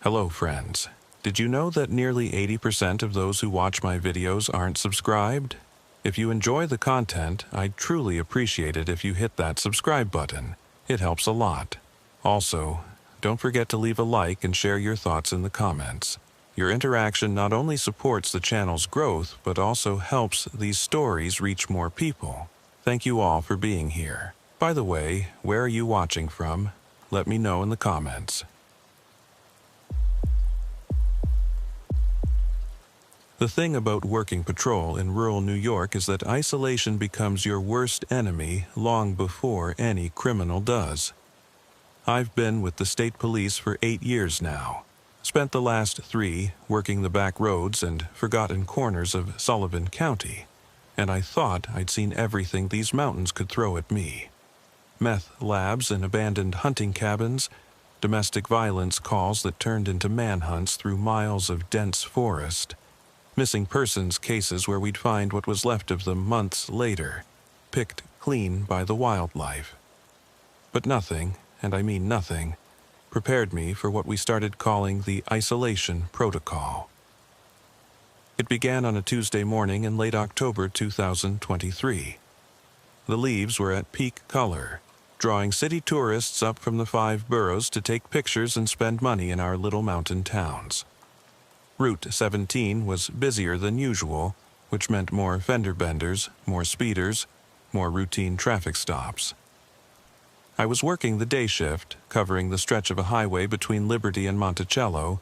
Hello friends. Did you know that nearly 80% of those who watch my videos aren't subscribed? If you enjoy the content, I'd truly appreciate it if you hit that subscribe button. It helps a lot. Also, don't forget to leave a like and share your thoughts in the comments. Your interaction not only supports the channel's growth, but also helps these stories reach more people. Thank you all for being here. By the way, where are you watching from? Let me know in the comments. The thing about working patrol in rural New York is that isolation becomes your worst enemy long before any criminal does. I've been with the state police for 8 years now. Spent the last 3 working the back roads and forgotten corners of Sullivan County, and I thought I'd seen everything these mountains could throw at me. Meth labs and abandoned hunting cabins, domestic violence calls that turned into manhunts through miles of dense forest, missing persons cases where we'd find what was left of them months later, picked clean by the wildlife. But nothing, and I mean nothing, prepared me for what we started calling the isolation protocol. It began on a Tuesday morning in late October 2023. The leaves were at peak color, drawing city tourists up from the 5 boroughs to take pictures and spend money in our little mountain towns. Route 17 was busier than usual, which meant more fender benders, more speeders, more routine traffic stops. I was working the day shift, covering the stretch of a highway between Liberty and Monticello,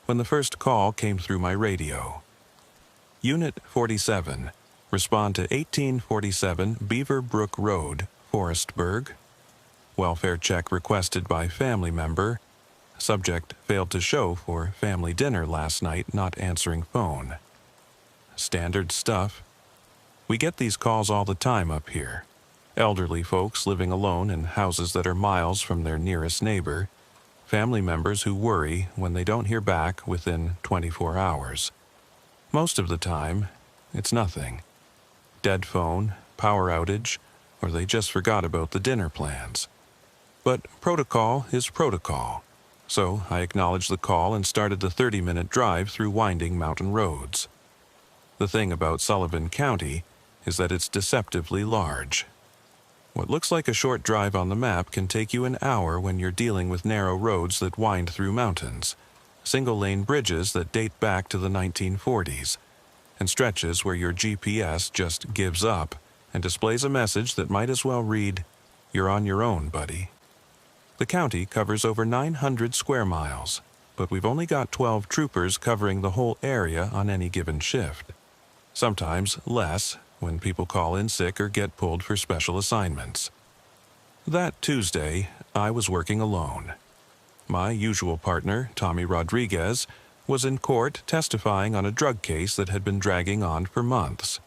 when the first call came through my radio. Unit 47, respond to 1847 Beaver Brook Road, Forestburg. Welfare check requested by family member. Subject failed to show for family dinner last night, not answering phone. Standard stuff. We get these calls all the time up here. Elderly folks living alone in houses that are miles from their nearest neighbor. Family members who worry when they don't hear back within 24 hours. Most of the time, it's nothing. Dead phone, power outage, or they just forgot about the dinner plans. But protocol is protocol. So I acknowledged the call and started the 30-minute drive through winding mountain roads. The thing about Sullivan County is that it's deceptively large. What looks like a short drive on the map can take you an hour when you're dealing with narrow roads that wind through mountains, single-lane bridges that date back to the 1940s, and stretches where your GPS just gives up and displays a message that might as well read, "You're on your own, buddy." The county covers over 900 square miles, but we've only got 12 troopers covering the whole area on any given shift. Sometimes less when people call in sick or get pulled for special assignments. That Tuesday, I was working alone. My usual partner, Tommy Rodriguez, was in court testifying on a drug case that had been dragging on for months.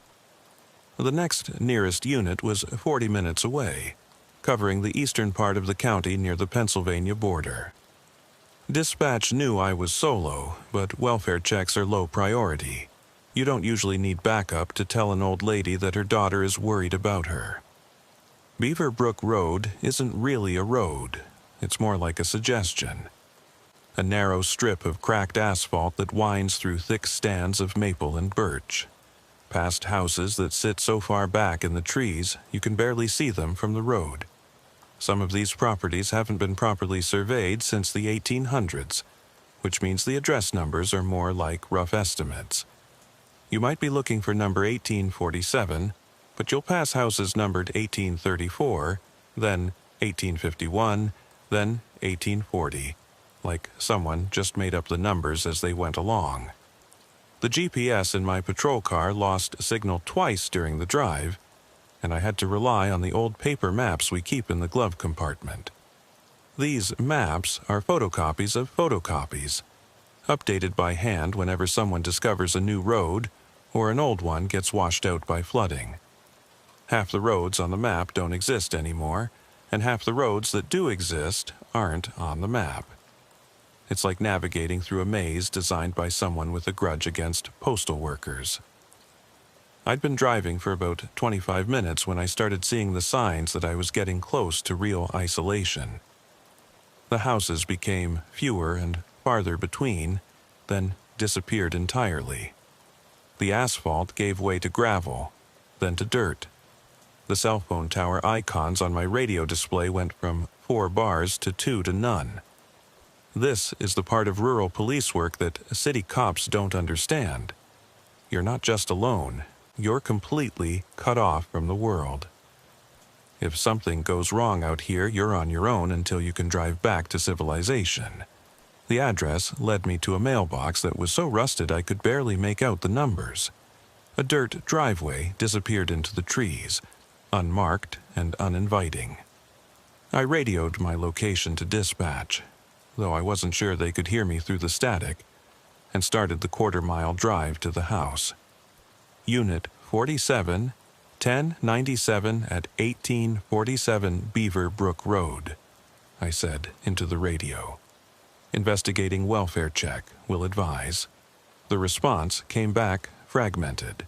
The next nearest unit was 40 minutes away, covering the eastern part of the county near the Pennsylvania border. Dispatch knew I was solo, but welfare checks are low priority. You don't usually need backup to tell an old lady that her daughter is worried about her. Beaver Brook Road isn't really a road. It's more like a suggestion. A narrow strip of cracked asphalt that winds through thick stands of maple and birch. Past houses that sit so far back in the trees you can barely see them from the road. Some of these properties haven't been properly surveyed since the 1800s, which means the address numbers are more like rough estimates. You might be looking for number 1847, but you'll pass houses numbered 1834, then 1851, then 1840, like someone just made up the numbers as they went along. The GPS in my patrol car lost signal twice during the drive, and I had to rely on the old paper maps we keep in the glove compartment. These maps are photocopies of photocopies, updated by hand whenever someone discovers a new road or an old one gets washed out by flooding. Half the roads on the map don't exist anymore, and half the roads that do exist aren't on the map. It's like navigating through a maze designed by someone with a grudge against postal workers. I'd been driving for about 25 minutes when I started seeing the signs that I was getting close to real isolation. The houses became fewer and farther between, then disappeared entirely. The asphalt gave way to gravel, then to dirt. The cell phone tower icons on my radio display went from 4 bars to 2 to none. This is the part of rural police work that city cops don't understand. You're not just alone, you're completely cut off from the world. If something goes wrong out here, you're on your own until you can drive back to civilization. The address led me to a mailbox that was so rusted I could barely make out the numbers. A dirt driveway disappeared into the trees, unmarked and uninviting. I radioed my location to dispatch, though I wasn't sure they could hear me through the static, and started the quarter-mile drive to the house. Unit 47, 1097 at 1847 Beaver Brook Road, I said into the radio. Investigating welfare check, will advise. The response came back fragmented.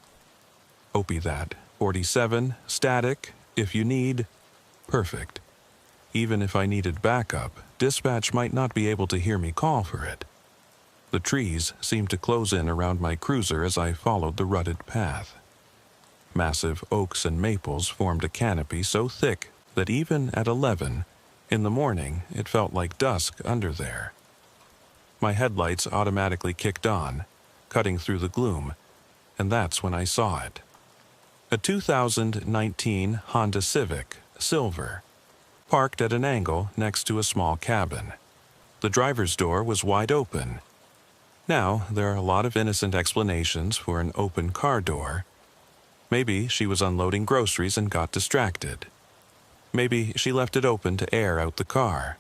Opie that, 47, static, if you need, perfect. Even if I needed backup, dispatch might not be able to hear me call for it. The trees seemed to close in around my cruiser as I followed the rutted path. Massive oaks and maples formed a canopy so thick that even at 11, in the morning, it felt like dusk under there. My headlights automatically kicked on, cutting through the gloom, and that's when I saw it. A 2019 Honda Civic, silver, parked at an angle next to a small cabin. The driver's door was wide open. Now, there are a lot of innocent explanations for an open car door. Maybe she was unloading groceries and got distracted. Maybe she left it open to air out the car.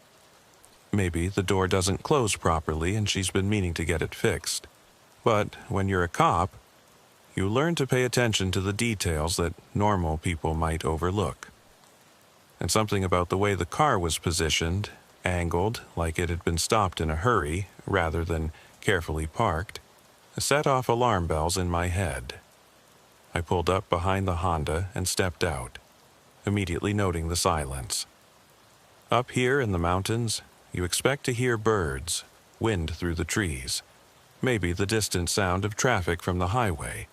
Maybe the door doesn't close properly and she's been meaning to get it fixed. But when you're a cop, you learn to pay attention to the details that normal people might overlook. And something about the way the car was positioned, angled like it had been stopped in a hurry rather than carefully parked, set off alarm bells in my head. I pulled up behind the Honda and stepped out, immediately noting the silence. Up here in the mountains, you expect to hear birds, wind through the trees, maybe the distant sound of traffic from the highway,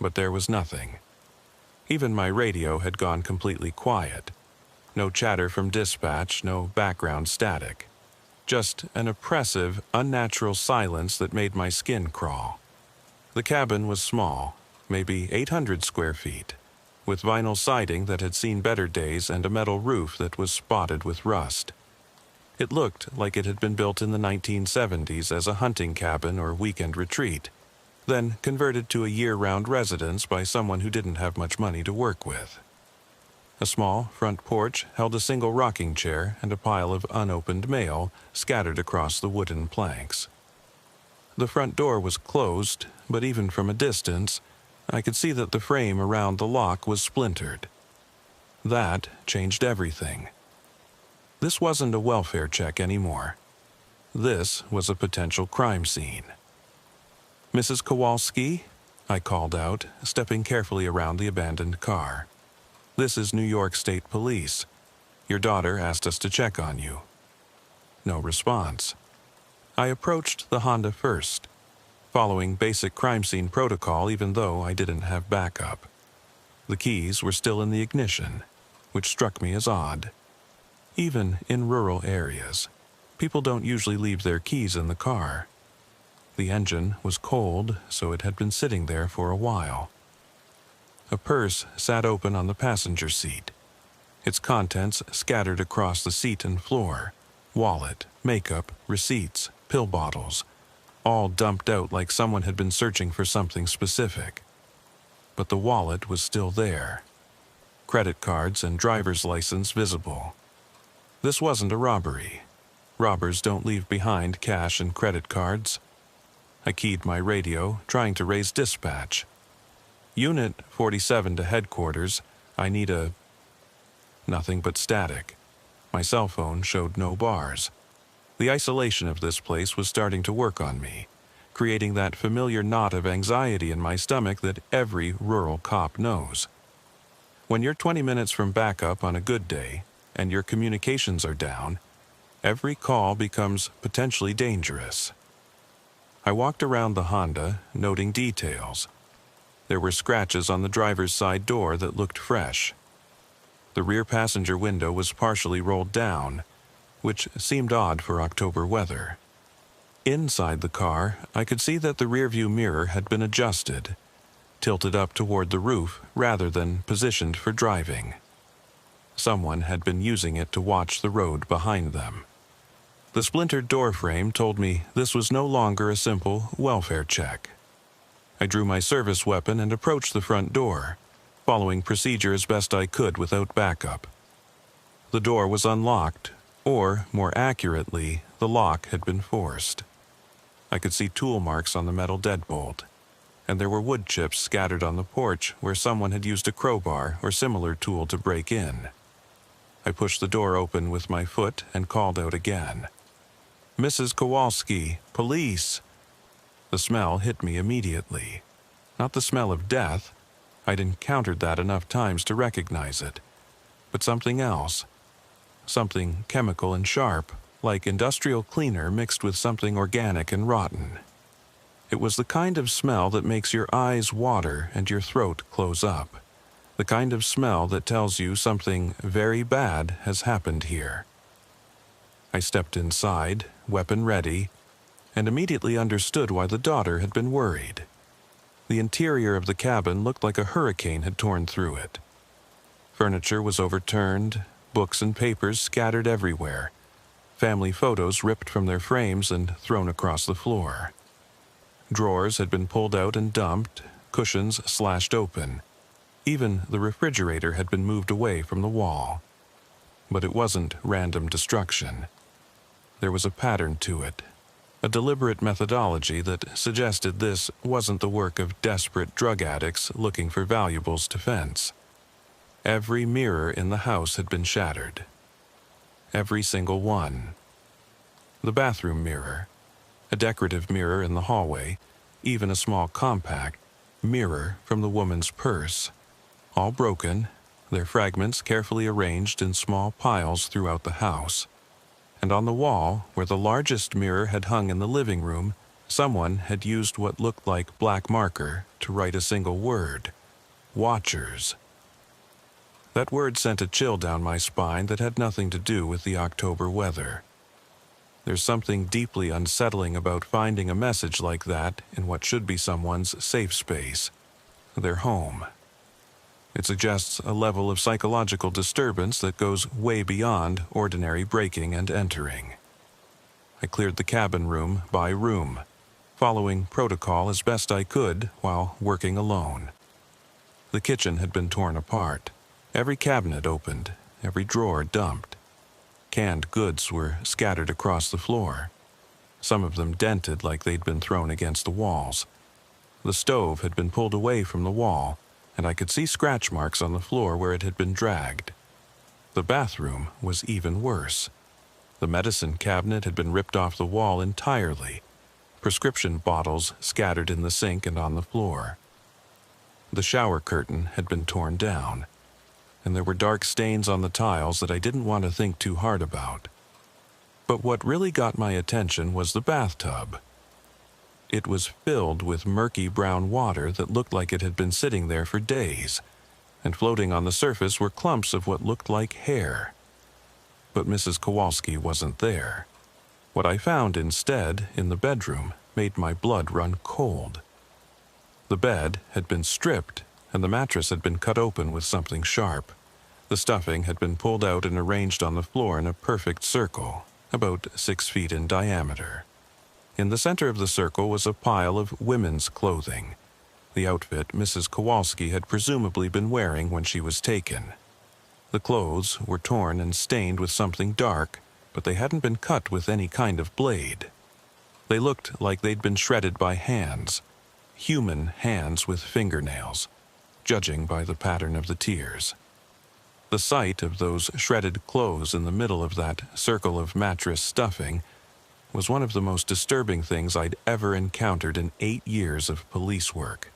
but there was nothing. Even my radio had gone completely quiet. No chatter from dispatch, no background static. Just an oppressive, unnatural silence that made my skin crawl. The cabin was small, maybe 800 square feet, with vinyl siding that had seen better days and a metal roof that was spotted with rust. It looked like it had been built in the 1970s as a hunting cabin or weekend retreat, then converted to a year-round residence by someone who didn't have much money to work with. A small front porch held a single rocking chair and a pile of unopened mail scattered across the wooden planks. The front door was closed, but even from a distance, I could see that the frame around the lock was splintered. That changed everything. This wasn't a welfare check anymore. This was a potential crime scene. "Mrs. Kowalski?" I called out, stepping carefully around the abandoned car. "This is New York State Police. Your daughter asked us to check on you." No response. I approached the Honda first, following basic crime scene protocol even though I didn't have backup. The keys were still in the ignition, which struck me as odd. Even in rural areas, people don't usually leave their keys in the car. The engine was cold, so it had been sitting there for a while. A purse sat open on the passenger seat, its contents scattered across the seat and floor. Wallet, makeup, receipts, pill bottles, all dumped out like someone had been searching for something specific. But the wallet was still there. Credit cards and driver's license visible. This wasn't a robbery. Robbers don't leave behind cash and credit cards. I keyed my radio, trying to raise dispatch. "Unit 47 to headquarters. I need a..." Nothing but static. My cell phone showed no bars. The isolation of this place was starting to work on me, creating that familiar knot of anxiety in my stomach that every rural cop knows. When you're 20 minutes from backup on a good day, and your communications are down, every call becomes potentially dangerous. I walked around the Honda, noting details. There were scratches on the driver's side door that looked fresh. The rear passenger window was partially rolled down, which seemed odd for October weather. Inside the car, I could see that the rearview mirror had been adjusted, tilted up toward the roof rather than positioned for driving. Someone had been using it to watch the road behind them. The splintered door frame told me this was no longer a simple welfare check. I drew my service weapon and approached the front door, following procedure as best I could without backup. The door was unlocked, or, more accurately, the lock had been forced. I could see tool marks on the metal deadbolt, and there were wood chips scattered on the porch where someone had used a crowbar or similar tool to break in. I pushed the door open with my foot and called out again. "Mrs. Kowalski, police!" The smell hit me immediately. Not the smell of death. I'd encountered that enough times to recognize it. But something else. Something chemical and sharp, like industrial cleaner mixed with something organic and rotten. It was the kind of smell that makes your eyes water and your throat close up. The kind of smell that tells you something very bad has happened here. I stepped inside, weapon ready, and immediately understood why the daughter had been worried. The interior of the cabin looked like a hurricane had torn through it. Furniture was overturned, books and papers scattered everywhere, family photos ripped from their frames and thrown across the floor. Drawers had been pulled out and dumped, cushions slashed open. Even the refrigerator had been moved away from the wall. But it wasn't random destruction. There was a pattern to it, a deliberate methodology that suggested this wasn't the work of desperate drug addicts looking for valuables to fence. Every mirror in the house had been shattered. Every single one. The bathroom mirror, a decorative mirror in the hallway, even a small compact mirror from the woman's purse. All broken, their fragments carefully arranged in small piles throughout the house. And on the wall, where the largest mirror had hung in the living room, someone had used what looked like black marker to write a single word: Watchers. That word sent a chill down my spine that had nothing to do with the October weather. There's something deeply unsettling about finding a message like that in what should be someone's safe space, their home. It suggests a level of psychological disturbance that goes way beyond ordinary breaking and entering. I cleared the cabin room by room, following protocol as best I could while working alone. The kitchen had been torn apart, every cabinet opened, every drawer dumped. Canned goods were scattered across the floor, some of them dented like they'd been thrown against the walls. The stove had been pulled away from the wall, and I could see scratch marks on the floor where it had been dragged. The bathroom was even worse. The medicine cabinet had been ripped off the wall entirely, prescription bottles scattered in the sink and on the floor. The shower curtain had been torn down, and there were dark stains on the tiles that I didn't want to think too hard about. But what really got my attention was the bathtub. It was filled with murky brown water that looked like it had been sitting there for days, and floating on the surface were clumps of what looked like hair. But Mrs. Kowalski wasn't there. What I found instead in the bedroom made my blood run cold. The bed had been stripped, and the mattress had been cut open with something sharp. The stuffing had been pulled out and arranged on the floor in a perfect circle, about 6 feet in diameter. In the center of the circle was a pile of women's clothing, the outfit Mrs. Kowalski had presumably been wearing when she was taken. The clothes were torn and stained with something dark, but they hadn't been cut with any kind of blade. They looked like they'd been shredded by hands, human hands with fingernails, judging by the pattern of the tears. The sight of those shredded clothes in the middle of that circle of mattress stuffing was one of the most disturbing things I'd ever encountered in 8 years of police work.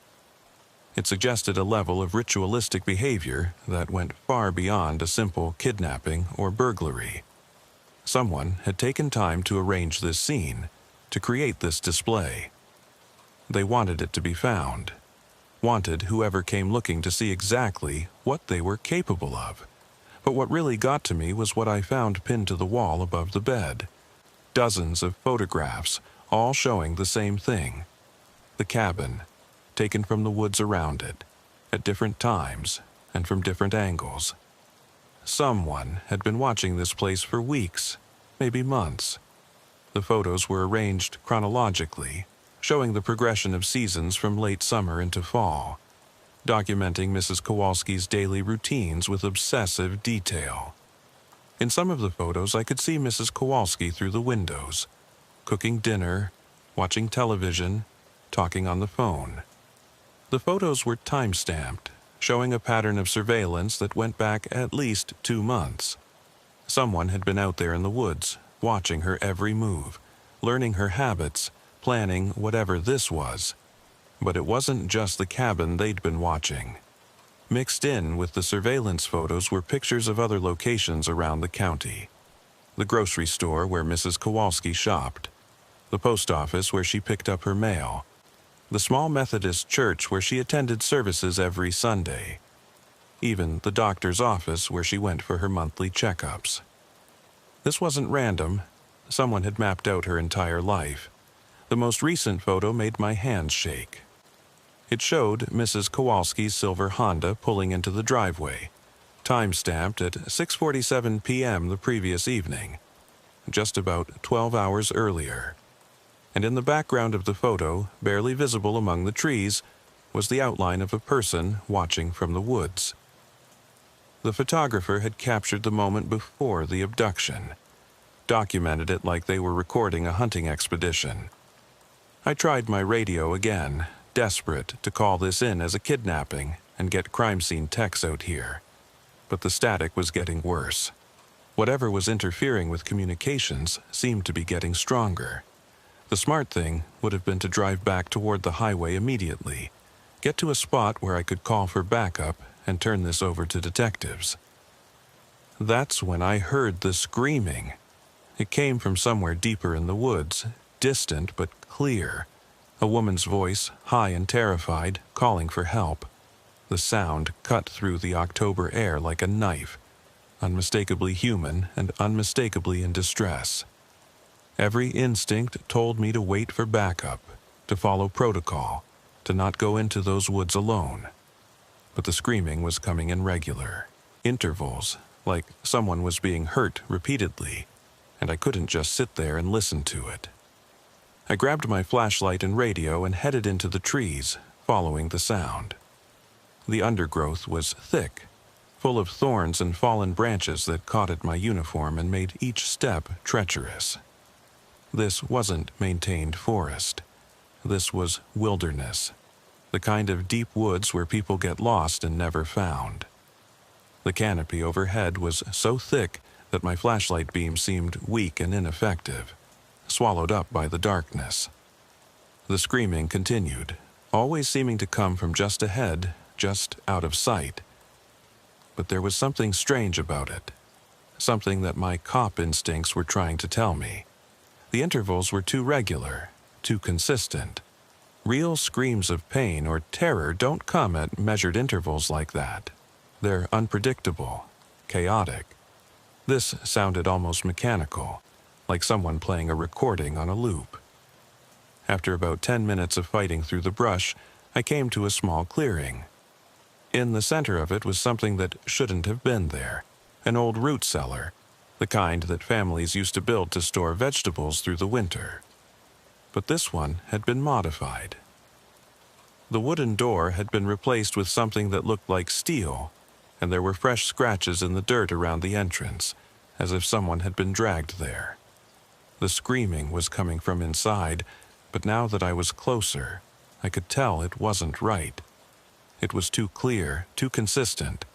It suggested a level of ritualistic behavior that went far beyond a simple kidnapping or burglary. Someone had taken time to arrange this scene, to create this display, They wanted it to be found. Wanted whoever came looking to see exactly what they were capable of. But what really got to me was what I found pinned to the wall above the bed. Dozens of photographs, all showing the same thing. The cabin, taken from the woods around it, at different times and from different angles. Someone had been watching this place for weeks, maybe months. The photos were arranged chronologically, showing the progression of seasons from late summer into fall, documenting Mrs. Kowalski's daily routines with obsessive detail. In some of the photos, I could see Mrs. Kowalski through the windows, cooking dinner, watching television, talking on the phone. The photos were time-stamped, showing a pattern of surveillance that went back at least 2 months. Someone had been out there in the woods, watching her every move, learning her habits, planning whatever this was. But it wasn't just the cabin they'd been watching. Mixed in with the surveillance photos were pictures of other locations around the county. The grocery store where Mrs. Kowalski shopped, the post office where she picked up her mail, the small Methodist church where she attended services every Sunday, even the doctor's office where she went for her monthly checkups. This wasn't random. Someone had mapped out her entire life. The most recent photo made my hands shake. It showed Mrs. Kowalski's silver Honda pulling into the driveway, time-stamped at 6:47 p.m. the previous evening, just about 12 hours earlier. And in the background of the photo, barely visible among the trees, was the outline of a person watching from the woods. The photographer had captured the moment before the abduction, documented it like they were recording a hunting expedition. I tried my radio again, desperate to call this in as a kidnapping and get crime scene techs out here. But the static was getting worse. Whatever was interfering with communications seemed to be getting stronger. The smart thing would have been to drive back toward the highway immediately, get to a spot where I could call for backup and turn this over to detectives. That's when I heard the screaming. It came from somewhere deeper in the woods, distant but clear. A woman's voice, high and terrified, calling for help. The sound cut through the October air like a knife, unmistakably human and unmistakably in distress. Every instinct told me to wait for backup, to follow protocol, to not go into those woods alone. But the screaming was coming in regular intervals, like someone was being hurt repeatedly, and I couldn't just sit there and listen to it. I grabbed my flashlight and radio and headed into the trees, following the sound. The undergrowth was thick, full of thorns and fallen branches that caught at my uniform and made each step treacherous. This wasn't maintained forest. This was wilderness, the kind of deep woods where people get lost and never found. The canopy overhead was so thick that my flashlight beam seemed weak and ineffective, swallowed up by the darkness. The screaming continued, always seeming to come from just ahead, just out of sight. But there was something strange about it, something that my cop instincts were trying to tell me. The intervals were too regular, too consistent. Real screams of pain or terror don't come at measured intervals like that. They're unpredictable, chaotic. This sounded almost mechanical, like someone playing a recording on a loop. After about 10 minutes of fighting through the brush, I came to a small clearing. In the center of it was something that shouldn't have been there, an old root cellar, the kind that families used to build to store vegetables through the winter. But this one had been modified. The wooden door had been replaced with something that looked like steel, and there were fresh scratches in the dirt around the entrance, as if someone had been dragged there. The screaming was coming from inside, but now that I was closer, I could tell it wasn't right. It was too clear, too consistent.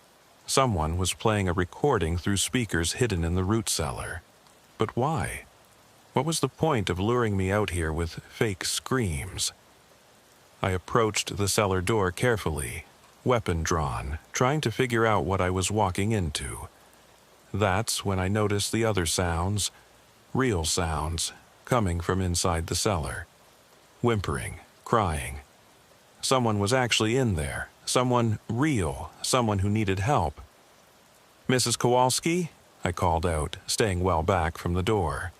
Someone was playing a recording through speakers hidden in the root cellar. But why? What was the point of luring me out here with fake screams? I approached the cellar door carefully, weapon drawn, trying to figure out what I was walking into. That's when I noticed the other sounds, real sounds, coming from inside the cellar. Whimpering, crying. Someone was actually in there. Someone real. Someone who needed help. "Mrs. Kowalski?" I called out, staying well back from the door.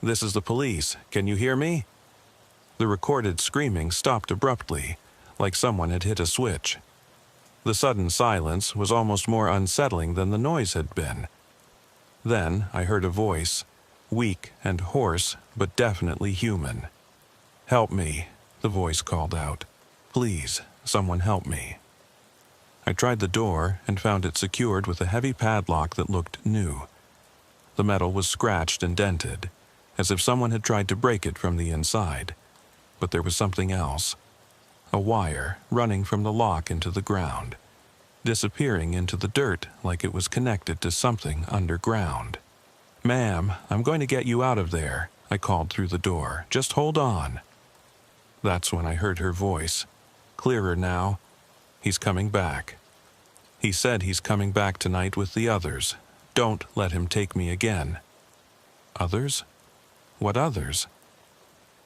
"This is the police. Can you hear me?" The recorded screaming stopped abruptly, like someone had hit a switch. The sudden silence was almost more unsettling than the noise had been. Then I heard a voice, weak and hoarse, but definitely human. "Help me," the voice called out. "Please, someone help me." I tried the door and found it secured with a heavy padlock that looked new. The metal was scratched and dented, as if someone had tried to break it from the inside. But there was something else. A wire running from the lock into the ground, disappearing into the dirt like it was connected to something underground. "Ma'am, I'm going to get you out of there," I called through the door. "Just hold on." That's when I heard her voice, clearer now. "He's coming back. He said he's coming back tonight with the others. Don't let him take me again." Others? What others?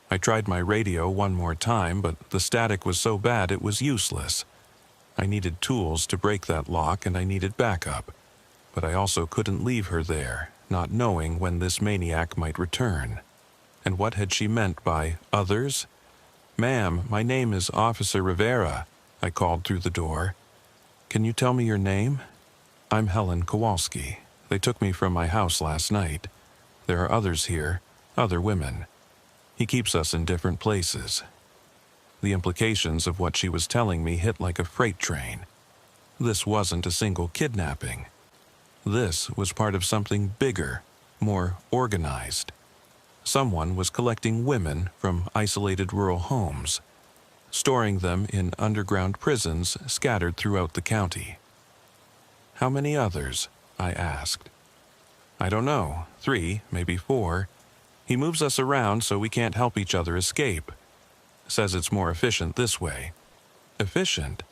I tried my radio one more time, but the static was so bad it was useless. I needed tools to break that lock, and I needed backup. But I also couldn't leave her there, not knowing when this maniac might return. And what had she meant by others? "Ma'am, my name is Officer Rivera," I called through the door. "Can you tell me your name?" "I'm Helen Kowalski. They took me from my house last night. There are others here, other women. He keeps us in different places." The implications of what she was telling me hit like a freight train. This wasn't a single kidnapping. This was part of something bigger, more organized. Someone was collecting women from isolated rural homes, storing them in underground prisons scattered throughout the county. "How many others?" I asked. "I don't know. 3, maybe 4. He moves us around so we can't help each other escape. Says it's more efficient this way." Efficient?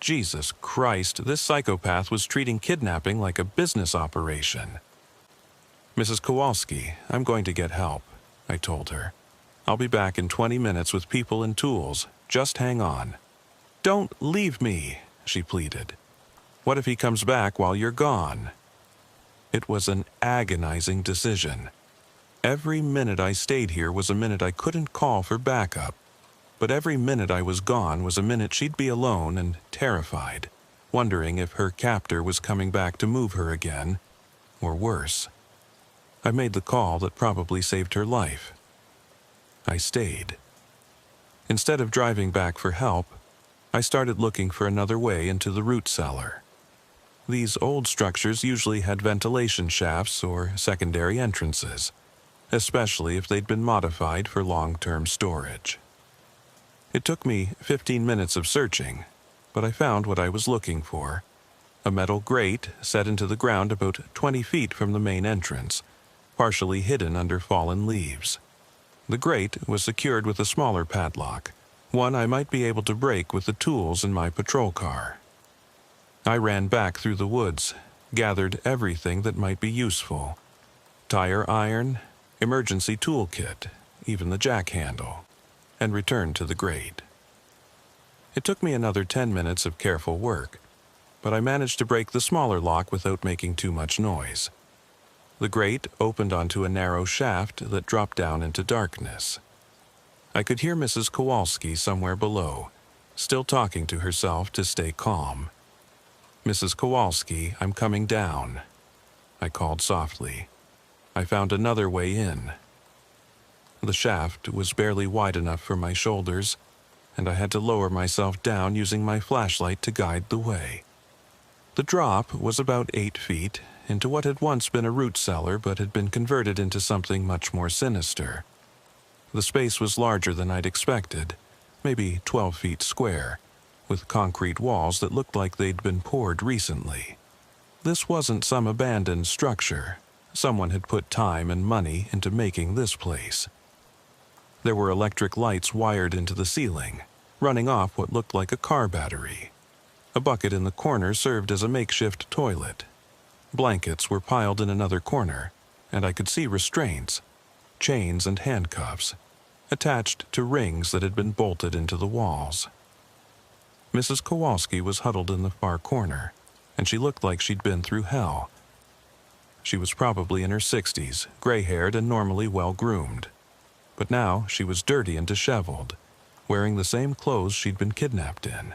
Jesus Christ, this psychopath was treating kidnapping like a business operation. "Mrs. Kowalski, I'm going to get help," I told her. "I'll be back in 20 minutes with people and tools. Just hang on." "Don't leave me," she pleaded. "What if he comes back while you're gone?" It was an agonizing decision. Every minute I stayed here was a minute I couldn't call for backup. But every minute I was gone was a minute she'd be alone and terrified, wondering if her captor was coming back to move her again, or worse. I made the call that probably saved her life. I stayed. Instead of driving back for help, I started looking for another way into the root cellar. These old structures usually had ventilation shafts or secondary entrances, especially if they'd been modified for long-term storage. It took me 15 minutes of searching, but I found what I was looking for: a metal grate set into the ground about 20 feet from the main entrance, partially hidden under fallen leaves. The grate was secured with a smaller padlock, one I might be able to break with the tools in my patrol car. I ran back through the woods, gathered everything that might be useful: tire iron, emergency toolkit, even the jack handle, and returned to the grate. It took me another 10 minutes of careful work, but I managed to break the smaller lock without making too much noise. The grate opened onto a narrow shaft that dropped down into darkness. I could hear Mrs. Kowalski somewhere below, still talking to herself to stay calm. "Mrs. Kowalski, I'm coming down," I called softly. I found another way in. The shaft was barely wide enough for my shoulders, and I had to lower myself down using my flashlight to guide the way. The drop was about 8 feet into what had once been a root cellar but had been converted into something much more sinister. The space was larger than I'd expected, maybe 12 feet square, with concrete walls that looked like they'd been poured recently. This wasn't some abandoned structure. Someone had put time and money into making this place. There were electric lights wired into the ceiling, running off what looked like a car battery. A bucket in the corner served as a makeshift toilet. Blankets were piled in another corner, and I could see restraints, chains and handcuffs, attached to rings that had been bolted into the walls. Mrs. Kowalski was huddled in the far corner, and she looked like she'd been through hell. She was probably in her 60s, gray-haired and normally well-groomed. But now she was dirty and disheveled, wearing the same clothes she'd been kidnapped in.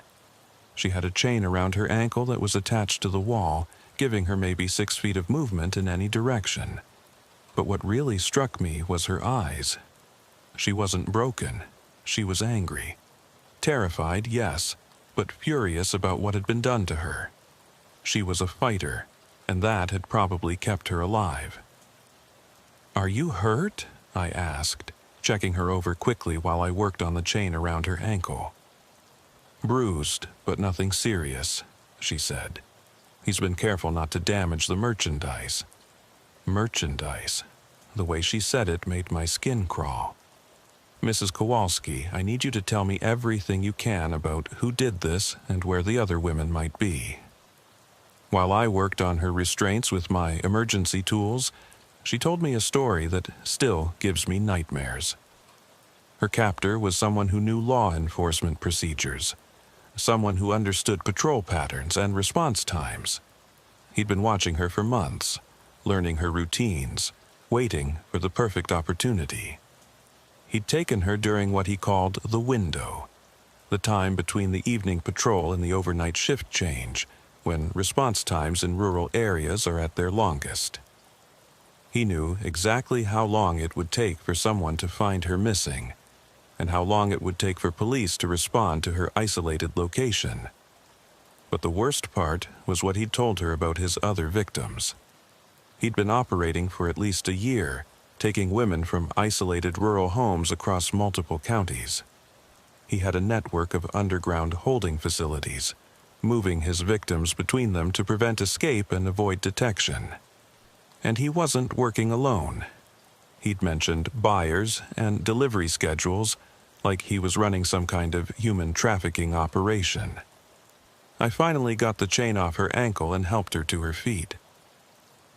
She had a chain around her ankle that was attached to the wall, giving her maybe 6 feet of movement in any direction. But what really struck me was her eyes. She wasn't broken. She was angry. Terrified, yes, but furious about what had been done to her. She was a fighter, and that had probably kept her alive. "Are you hurt?" I asked, checking her over quickly while I worked on the chain around her ankle. "Bruised, but nothing serious," she said. "He's been careful not to damage the merchandise." Merchandise. The way she said it made my skin crawl. "Mrs. Kowalski, I need you to tell me everything you can about who did this and where the other women might be." While I worked on her restraints with my emergency tools, she told me a story that still gives me nightmares. Her captor was someone who knew law enforcement procedures, someone who understood patrol patterns and response times. He'd been watching her for months, learning her routines, waiting for the perfect opportunity. He'd taken her during what he called the window, the time between the evening patrol and the overnight shift change, when response times in rural areas are at their longest. He knew exactly how long it would take for someone to find her missing, and how long it would take for police to respond to her isolated location. But the worst part was what he'd told her about his other victims. He'd been operating for at least a year, taking women from isolated rural homes across multiple counties. He had a network of underground holding facilities, moving his victims between them to prevent escape and avoid detection. And he wasn't working alone. He'd mentioned buyers and delivery schedules, like he was running some kind of human trafficking operation. I finally got the chain off her ankle and helped her to her feet.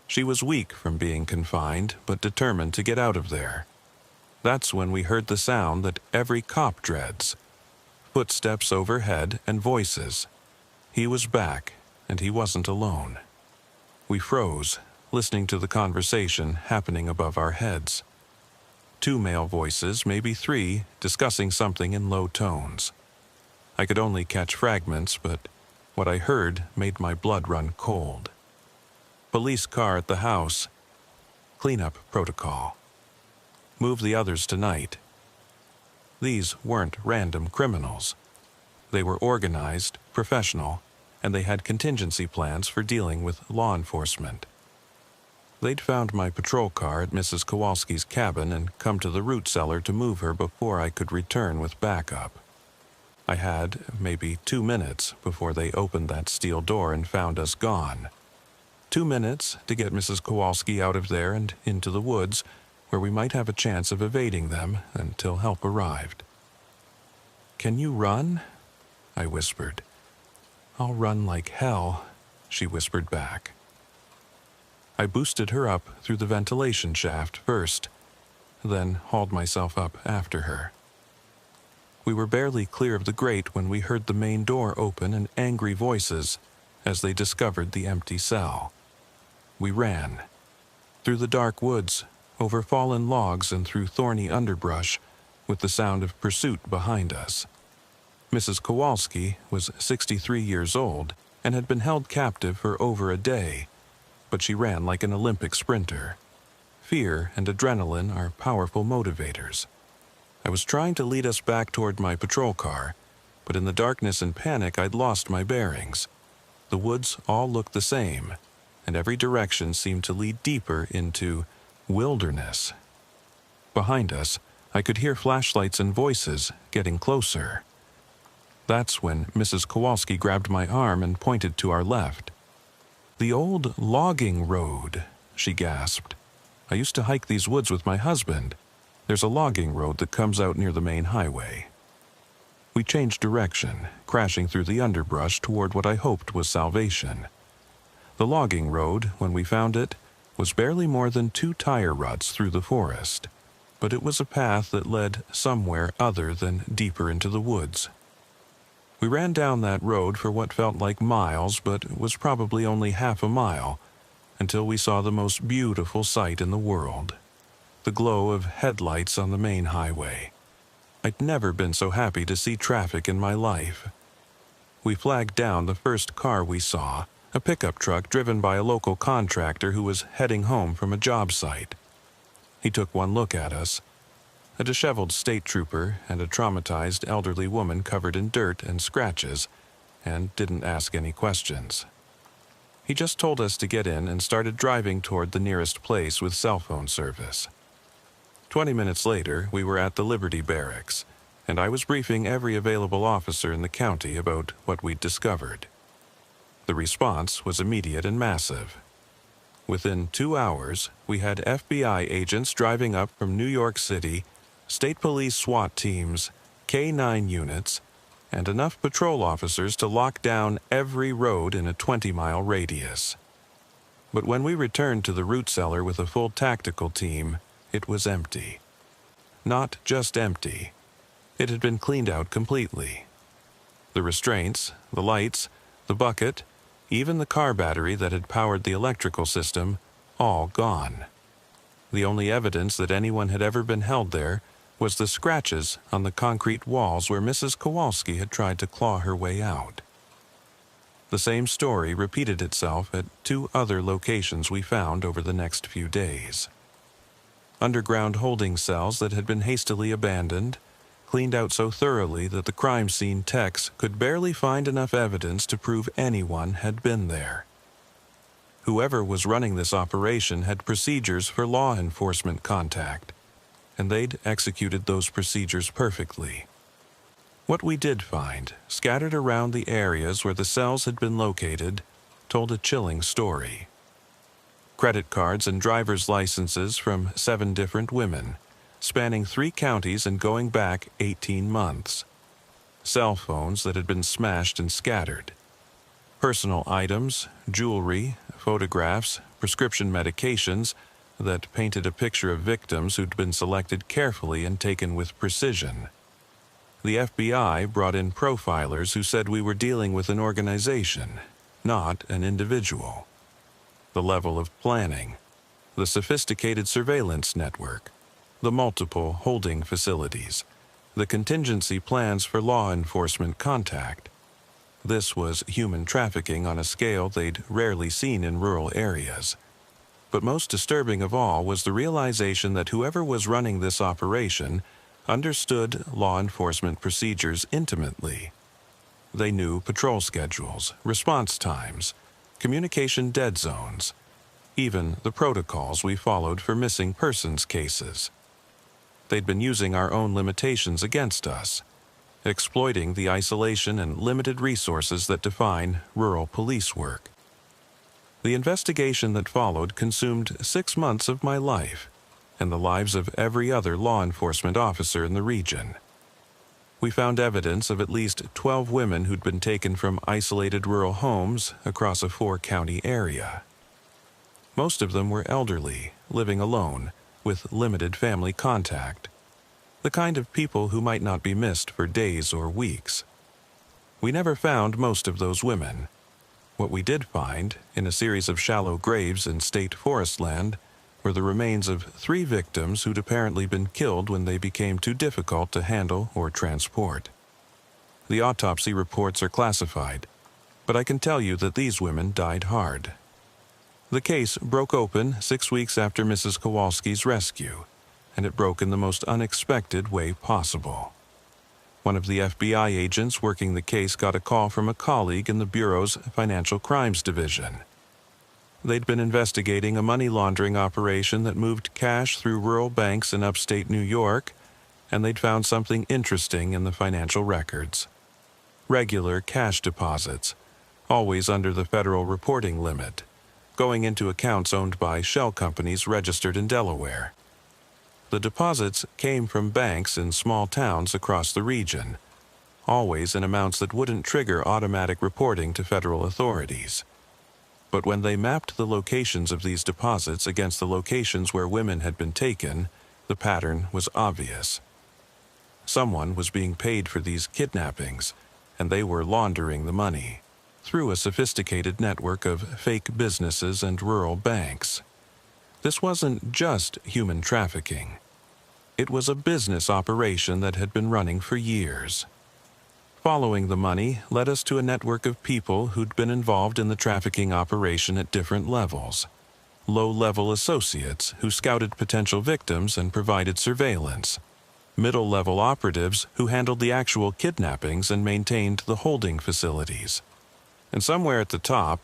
She was weak from being confined, but determined to get out of there. That's when we heard the sound that every cop dreads. Footsteps overhead and voices. He was back, and he wasn't alone. We froze, listening to the conversation happening above our heads. 2 male voices, maybe 3, discussing something in low tones. I could only catch fragments, but what I heard made my blood run cold. Police car at the house. Cleanup protocol. Move the others tonight. These weren't random criminals. They were organized, professional, and they had contingency plans for dealing with law enforcement. They'd found my patrol car at Mrs. Kowalski's cabin and come to the root cellar to move her before I could return with backup. I had maybe 2 minutes before they opened that steel door and found us gone. 2 minutes to get Mrs. Kowalski out of there and into the woods, where we might have a chance of evading them until help arrived. "Can you run?" I whispered. "I'll run like hell," she whispered back. I boosted her up through the ventilation shaft first, then hauled myself up after her. We were barely clear of the grate when we heard the main door open and angry voices as they discovered the empty cell. We ran. Through the dark woods, over fallen logs and through thorny underbrush, with the sound of pursuit behind us. Mrs. Kowalski was 63 years old and had been held captive for over a day, but she ran like an Olympic sprinter. Fear and adrenaline are powerful motivators. I was trying to lead us back toward my patrol car, but in the darkness and panic I'd lost my bearings. The woods all looked the same, and every direction seemed to lead deeper into wilderness. Behind us, I could hear flashlights and voices getting closer. That's when Mrs. Kowalski grabbed my arm and pointed to our left. "The old logging road," she gasped. "I used to hike these woods with my husband. There's a logging road that comes out near the main highway." We changed direction, crashing through the underbrush toward what I hoped was salvation. The logging road, when we found it, was barely more than 2 tire ruts through the forest. but it was a path that led somewhere other than deeper into the woods. We ran down that road for what felt like miles, but was probably only half a mile, until we saw the most beautiful sight in the world: the glow of headlights on the main highway. I'd never been so happy to see traffic in my life. We flagged down the first car we saw, a pickup truck driven by a local contractor who was heading home from a job site. He took one look at us, a disheveled state trooper and a traumatized elderly woman covered in dirt and scratches, and didn't ask any questions. He just told us to get in and started driving toward the nearest place with cell phone service. 20 minutes later, we were at the Liberty Barracks, and I was briefing every available officer in the county about what we'd discovered. The response was immediate and massive. Within 2 hours, we had FBI agents driving up from New York City, state police SWAT teams, K-9 units, and enough patrol officers to lock down every road in a 20-mile radius. But when we returned to the root cellar with a full tactical team, it was empty. Not just empty. It had been cleaned out completely. The restraints, the lights, the bucket, even the car battery that had powered the electrical system, all gone. The only evidence that anyone had ever been held there was the scratches on the concrete walls where Mrs. Kowalski had tried to claw her way out. The same story repeated itself at 2 other locations we found over the next few days. Underground holding cells that had been hastily abandoned, cleaned out so thoroughly that the crime scene techs could barely find enough evidence to prove anyone had been there. Whoever was running this operation had procedures for law enforcement contact, and they'd executed those procedures perfectly. What we did find, scattered around the areas where the cells had been located, told a chilling story. Credit cards and driver's licenses from 7 different women, spanning 3 counties and going back 18 months. Cell phones that had been smashed and scattered. Personal items, jewelry, photographs, prescription medications that painted a picture of victims who'd been selected carefully and taken with precision. The FBI brought in profilers who said we were dealing with an organization, not an individual. The level of planning, the sophisticated surveillance network, the multiple holding facilities, the contingency plans for law enforcement contact. This was human trafficking on a scale they'd rarely seen in rural areas. But most disturbing of all was the realization that whoever was running this operation understood law enforcement procedures intimately. They knew patrol schedules, response times, communication dead zones, even the protocols we followed for missing persons cases. They'd been using our own limitations against us, exploiting the isolation and limited resources that define rural police work. The investigation that followed consumed 6 months of my life and the lives of every other law enforcement officer in the region. We found evidence of at least 12 women who'd been taken from isolated rural homes across a 4-county area. Most of them were elderly, living alone, with limited family contact. The kind of people who might not be missed for days or weeks. We never found most of those women. What we did find, in a series of shallow graves in state forest land, were the remains of 3 victims who'd apparently been killed when they became too difficult to handle or transport. The autopsy reports are classified, but I can tell you that these women died hard. The case broke open 6 weeks after Mrs. Kowalski's rescue, and it broke in the most unexpected way possible. One of the FBI agents working the case got a call from a colleague in the Bureau's Financial Crimes Division. They'd been investigating a money laundering operation that moved cash through rural banks in upstate New York, and they'd found something interesting in the financial records. Regular cash deposits, always under the federal reporting limit, going into accounts owned by shell companies registered in Delaware. The deposits came from banks in small towns across the region, always in amounts that wouldn't trigger automatic reporting to federal authorities. But when they mapped the locations of these deposits against the locations where women had been taken, The pattern was obvious. Someone was being paid for these kidnappings, and they were laundering the money through a sophisticated network of fake businesses and rural banks. This wasn't just human trafficking. It was a business operation that had been running for years. Following the money led us to a network of people who'd been involved in the trafficking operation at different levels. Low-level associates who scouted potential victims and provided surveillance. Middle-level operatives who handled the actual kidnappings and maintained the holding facilities. And somewhere at the top,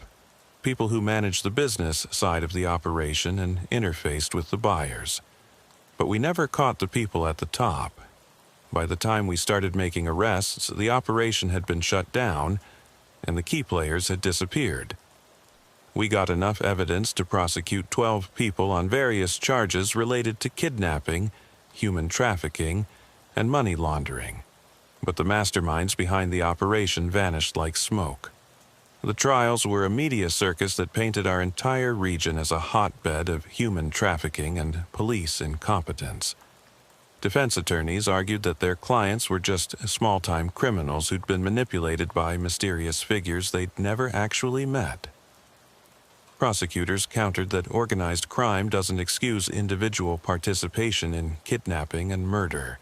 people who managed the business side of the operation and interfaced with the buyers. But we never caught the people at the top. By the time we started making arrests, the operation had been shut down, and the key players had disappeared. We got enough evidence to prosecute 12 people on various charges related to kidnapping, human trafficking, and money laundering. But the masterminds behind the operation vanished like smoke. The trials were a media circus that painted our entire region as a hotbed of human trafficking and police incompetence. Defense attorneys argued that their clients were just small-time criminals who'd been manipulated by mysterious figures they'd never actually met. Prosecutors countered that organized crime doesn't excuse individual participation in kidnapping and murder.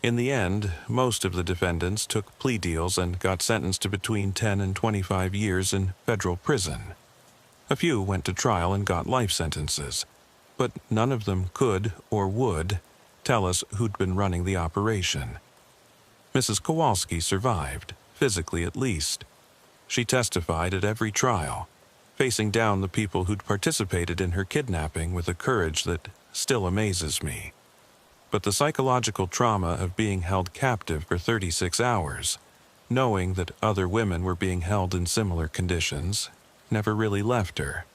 In the end, most of the defendants took plea deals and got sentenced to between 10 and 25 years in federal prison. A few went to trial and got life sentences, but none of them could or would tell us who'd been running the operation. Mrs. Kowalski survived, physically at least. She testified at every trial, facing down the people who'd participated in her kidnapping with a courage that still amazes me. But the psychological trauma of being held captive for 36 hours, knowing that other women were being held in similar conditions, never really left her.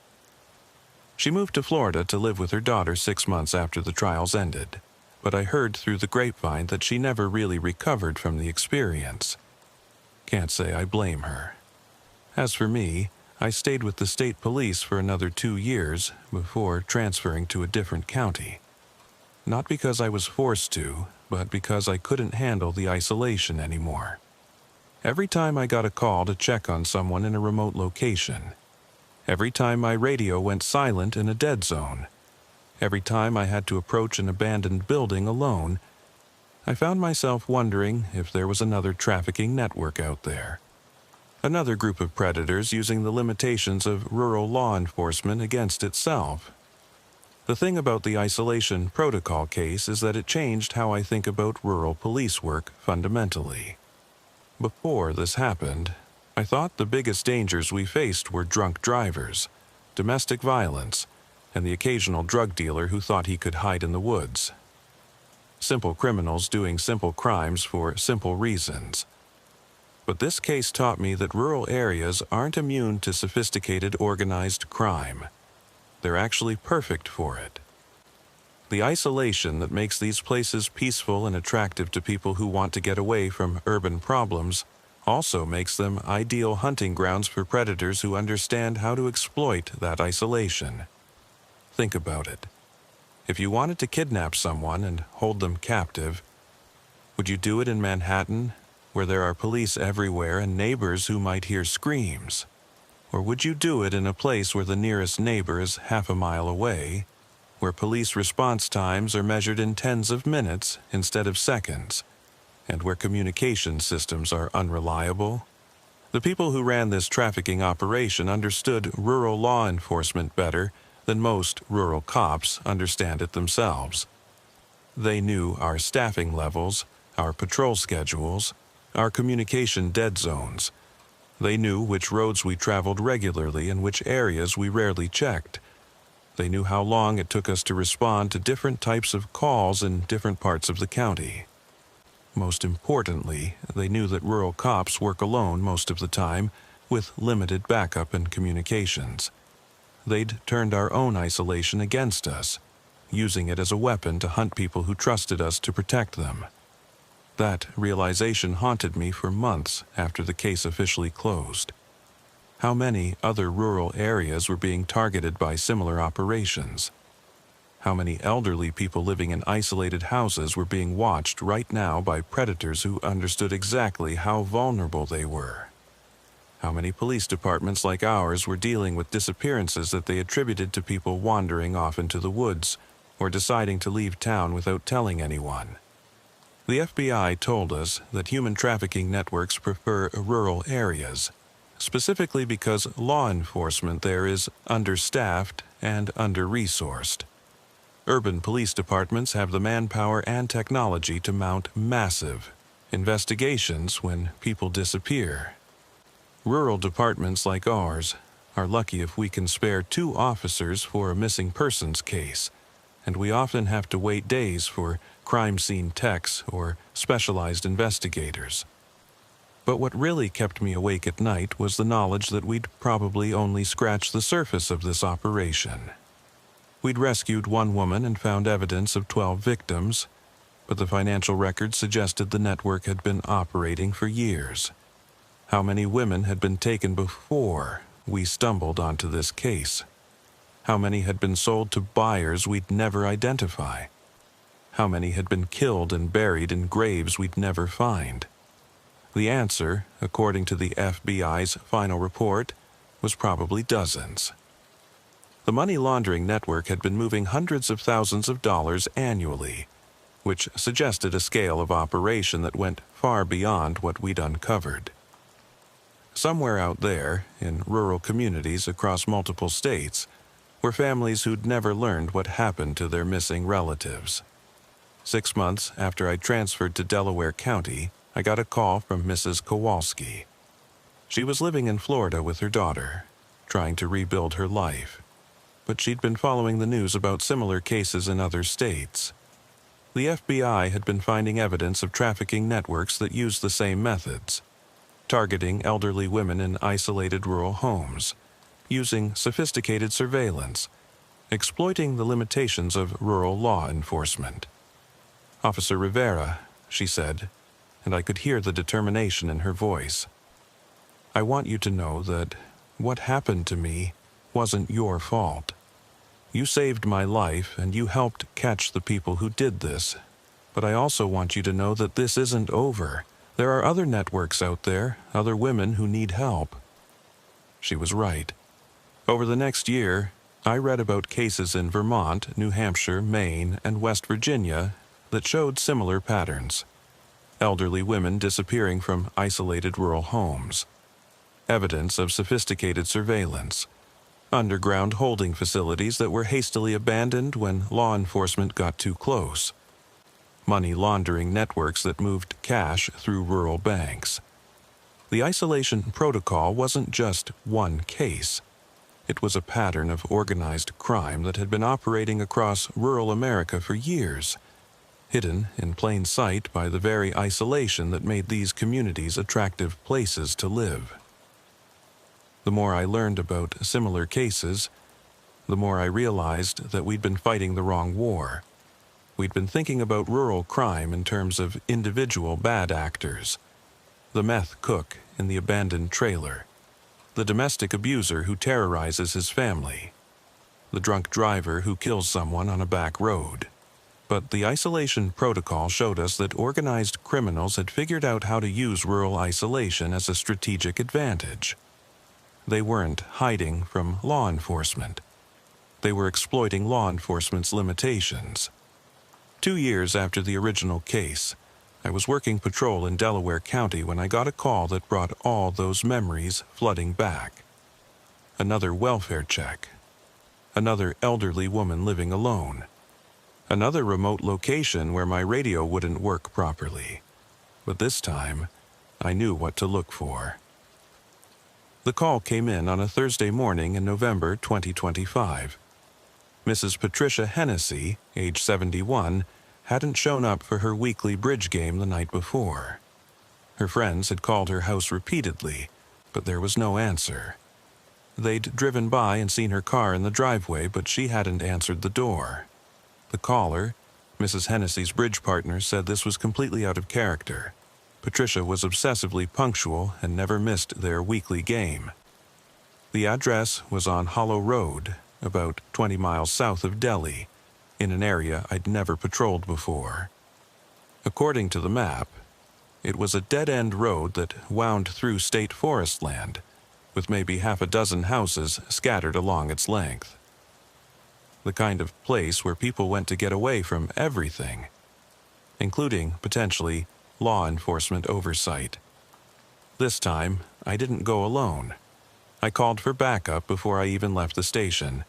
She moved to Florida to live with her daughter 6 months after the trials ended, but I heard through the grapevine that she never really recovered from the experience. Can't say I blame her. As for me, I stayed with the state police for another 2 years before transferring to a different county. Not because I was forced to, but because I couldn't handle the isolation anymore. Every time I got a call to check on someone in a remote location, every time my radio went silent in a dead zone, every time I had to approach an abandoned building alone, I found myself wondering if there was another trafficking network out there. Another group of predators using the limitations of rural law enforcement against itself. The thing about the isolation protocol case is that it changed how I think about rural police work fundamentally. Before this happened, I thought the biggest dangers we faced were drunk drivers, domestic violence, and the occasional drug dealer who thought he could hide in the woods. Simple criminals doing simple crimes for simple reasons. But this case taught me that rural areas aren't immune to sophisticated organized crime. They're actually perfect for it. The isolation that makes these places peaceful and attractive to people who want to get away from urban problems also makes them ideal hunting grounds for predators who understand how to exploit that isolation. Think about it. If you wanted to kidnap someone and hold them captive, would you do it in Manhattan, where there are police everywhere and neighbors who might hear screams? Or would you do it in a place where the nearest neighbor is half a mile away, where police response times are measured in tens of minutes instead of seconds, and where communication systems are unreliable? The people who ran this trafficking operation understood rural law enforcement better than most rural cops understand it themselves. They knew our staffing levels, our patrol schedules, our communication dead zones. They knew which roads we traveled regularly and which areas we rarely checked. They knew how long it took us to respond to different types of calls in different parts of the county. Most importantly, they knew that rural cops work alone most of the time, with limited backup and communications. They'd turned our own isolation against us, using it as a weapon to hunt people who trusted us to protect them. That realization haunted me for months after the case officially closed. How many other rural areas were being targeted by similar operations? How many elderly people living in isolated houses were being watched right now by predators who understood exactly how vulnerable they were? How many police departments like ours were dealing with disappearances that they attributed to people wandering off into the woods or deciding to leave town without telling anyone? The FBI told us that human trafficking networks prefer rural areas, specifically because law enforcement there is understaffed and under-resourced. Urban police departments have the manpower and technology to mount massive investigations when people disappear. Rural departments like ours are lucky if we can spare 2 officers for a missing persons case, and we often have to wait days for crime scene techs or specialized investigators. But what really kept me awake at night was the knowledge that we'd probably only scratched the surface of this operation. We'd rescued 1 woman and found evidence of 12 victims, but the financial records suggested the network had been operating for years. How many women had been taken before we stumbled onto this case? How many had been sold to buyers we'd never identify? How many had been killed and buried in graves we'd never find? The answer, according to the FBI's final report, was probably dozens. The money laundering network had been moving hundreds of thousands of dollars annually, which suggested a scale of operation that went far beyond what we'd uncovered. Somewhere out there, in rural communities across multiple states, were families who'd never learned what happened to their missing relatives. 6 months after I transferred to Delaware County, I got a call from Mrs. Kowalski. She was living in Florida with her daughter, trying to rebuild her life, but she'd been following the news about similar cases in other states. The FBI had been finding evidence of trafficking networks that used the same methods, targeting elderly women in isolated rural homes, using sophisticated surveillance, exploiting the limitations of rural law enforcement. "Officer Rivera," she said, and I could hear the determination in her voice. "I want you to know that what happened to me wasn't your fault. You saved my life and you helped catch the people who did this. But I also want you to know that this isn't over. There are other networks out there, other women who need help." She was right. Over the next year, I read about cases in Vermont, New Hampshire, Maine, and West Virginia that showed similar patterns. Elderly women disappearing from isolated rural homes. Evidence of sophisticated surveillance. Underground holding facilities that were hastily abandoned when law enforcement got too close. Money laundering networks that moved cash through rural banks. The isolation protocol wasn't just one case. It was a pattern of organized crime that had been operating across rural America for years, hidden in plain sight by the very isolation that made these communities attractive places to live. The more I learned about similar cases, the more I realized that we'd been fighting the wrong war. We'd been thinking about rural crime in terms of individual bad actors. The meth cook in the abandoned trailer. The domestic abuser who terrorizes his family. The drunk driver who kills someone on a back road. But the isolation protocol showed us that organized criminals had figured out how to use rural isolation as a strategic advantage. They weren't hiding from law enforcement. They were exploiting law enforcement's limitations. 2 years after the original case, I was working patrol in Delaware County when I got a call that brought all those memories flooding back. Another welfare check. Another elderly woman living alone. Another remote location where my radio wouldn't work properly. But this time, I knew what to look for. The call came in on a Thursday morning in November 2025. Mrs. Patricia Hennessy, age 71, hadn't shown up for her weekly bridge game the night before. Her friends had called her house repeatedly, but there was no answer. They'd driven by and seen her car in the driveway, but she hadn't answered the door. The caller, Mrs. Hennessy's bridge partner, said this was completely out of character. Patricia was obsessively punctual and never missed their weekly game. The address was on Hollow Road, about 20 miles south of Delhi, in an area I'd never patrolled before. According to the map, it was a dead-end road that wound through state forest land, with maybe half a dozen houses scattered along its length. The kind of place where people went to get away from everything, including, potentially, law enforcement oversight. This time, I didn't go alone. I called for backup before I even left the station,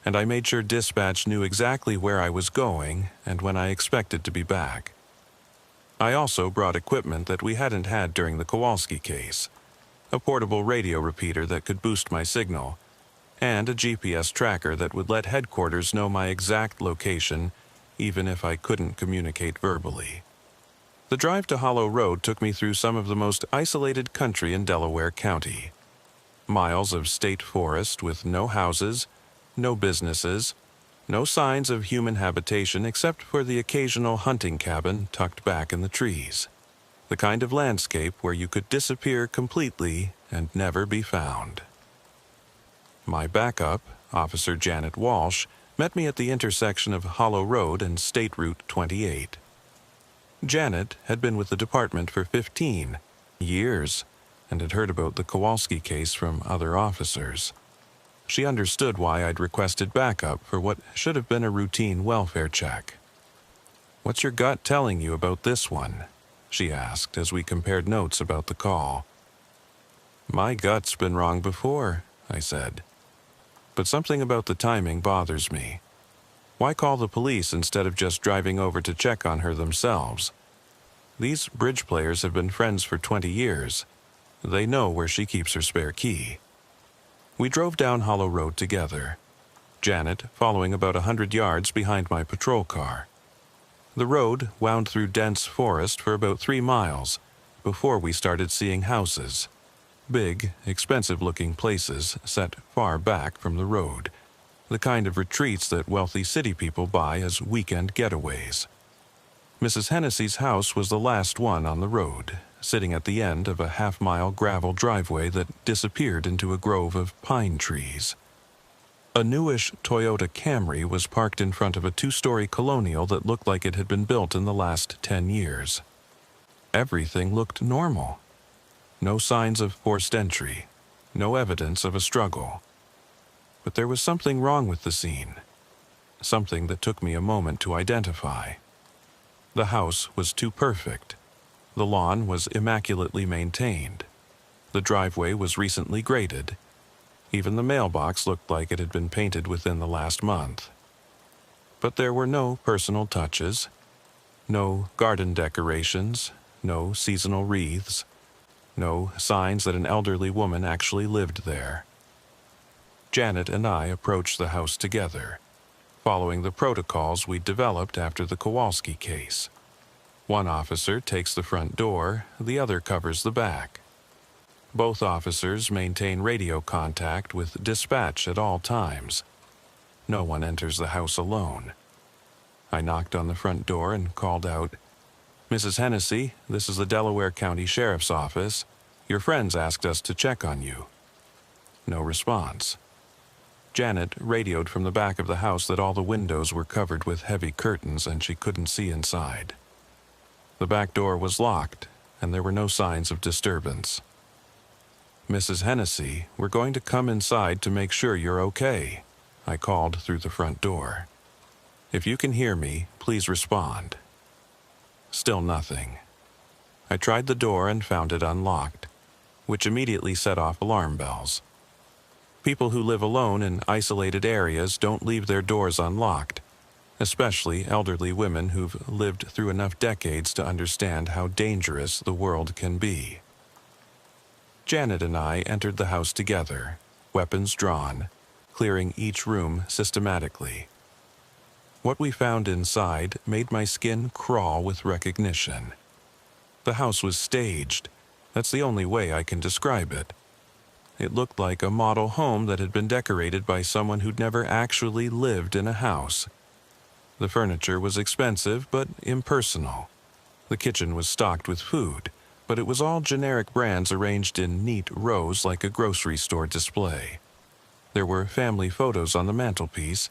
and I made sure dispatch knew exactly where I was going and when I expected to be back. I also brought equipment that we hadn't had during the Kowalski case, a portable radio repeater that could boost my signal, and a GPS tracker that would let headquarters know my exact location, even if I couldn't communicate verbally. The drive to Hollow Road took me through some of the most isolated country in Delaware County. Miles of state forest with no houses, no businesses, no signs of human habitation except for the occasional hunting cabin tucked back in the trees. The kind of landscape where you could disappear completely and never be found. My backup, Officer Janet Walsh, met me at the intersection of Hollow Road and State Route 28. Janet had been with the department for 15 years and had heard about the Kowalski case from other officers. She understood why I'd requested backup for what should have been a routine welfare check. "What's your gut telling you about this one?" she asked as we compared notes about the call. "My gut's been wrong before," I said. "But something about the timing bothers me. Why call the police instead of just driving over to check on her themselves? These bridge players have been friends for 20 years. They know where she keeps her spare key." We drove down Hollow Road together, Janet following about 100 yards behind my patrol car. The road wound through dense forest for about 3 miles before we started seeing houses. Big, expensive-looking places set far back from the road, the kind of retreats that wealthy city people buy as weekend getaways. Mrs. Hennessy's house was the last one on the road, sitting at the end of a half-mile gravel driveway that disappeared into a grove of pine trees. A newish Toyota Camry was parked in front of a 2-story colonial that looked like it had been built in the last 10 years. Everything looked normal. No signs of forced entry, no evidence of a struggle. But there was something wrong with the scene, something that took me a moment to identify. The house was too perfect. The lawn was immaculately maintained. The driveway was recently graded. Even the mailbox looked like it had been painted within the last month. But there were no personal touches, no garden decorations, no seasonal wreaths, no signs that an elderly woman actually lived there. Janet and I approached the house together, following the protocols we developed after the Kowalski case. One officer takes the front door, the other covers the back. Both officers maintain radio contact with dispatch at all times. No one enters the house alone. I knocked on the front door and called out, "Mrs. Hennessy, this is the Delaware County Sheriff's Office. Your friends asked us to check on you." No response. Janet radioed from the back of the house that all the windows were covered with heavy curtains and she couldn't see inside. The back door was locked, and there were no signs of disturbance. "Mrs. Hennessy, we're going to come inside to make sure you're okay," I called through the front door. "If you can hear me, please respond." Still nothing. I tried the door and found it unlocked, which immediately set off alarm bells. People who live alone in isolated areas don't leave their doors unlocked, especially elderly women who've lived through enough decades to understand how dangerous the world can be. Janet and I entered the house together, weapons drawn, clearing each room systematically. What we found inside made my skin crawl with recognition. The house was staged. That's the only way I can describe it. It looked like a model home that had been decorated by someone who'd never actually lived in a house. The furniture was expensive but impersonal. The kitchen was stocked with food, but it was all generic brands arranged in neat rows like a grocery store display. There were family photos on the mantelpiece,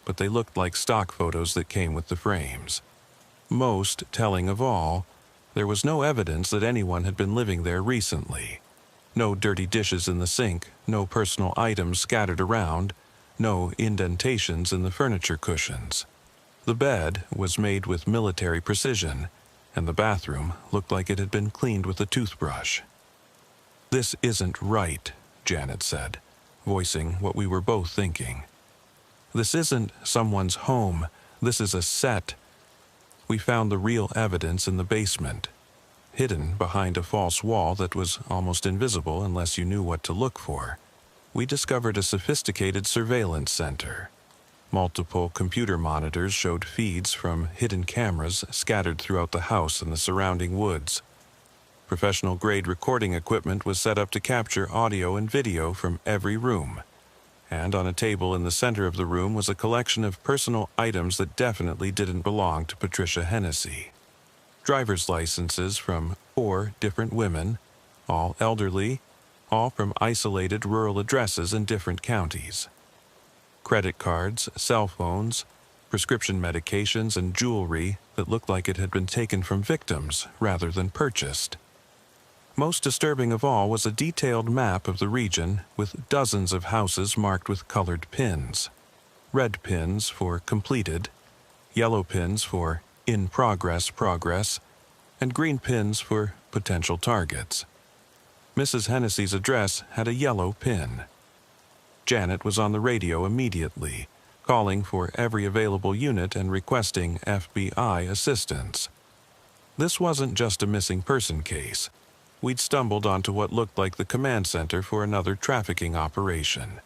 but they looked like stock photos that came with the frames. Most telling of all, there was no evidence that anyone had been living there recently. No dirty dishes in the sink, no personal items scattered around, no indentations in the furniture cushions. The bed was made with military precision, and the bathroom looked like it had been cleaned with a toothbrush. "This isn't right," Janet said, voicing what we were both thinking. "This isn't someone's home. This is a set." We found the real evidence in the basement, hidden behind a false wall that was almost invisible unless you knew what to look for. We discovered a sophisticated surveillance center. Multiple computer monitors showed feeds from hidden cameras scattered throughout the house and the surrounding woods. Professional-grade recording equipment was set up to capture audio and video from every room. And on a table in the center of the room was a collection of personal items that definitely didn't belong to Patricia Hennessy. Driver's licenses from 4 different women, all elderly, all from isolated rural addresses in different counties. Credit cards, cell phones, prescription medications, and jewelry that looked like it had been taken from victims rather than purchased. Most disturbing of all was a detailed map of the region with dozens of houses marked with colored pins. Red pins for completed, yellow pins for in progress, and green pins for potential targets. Mrs. Hennessy's address had a yellow pin. Janet was on the radio immediately, calling for every available unit and requesting FBI assistance. This wasn't just a missing person case. We'd stumbled onto what looked like the command center for another trafficking operation,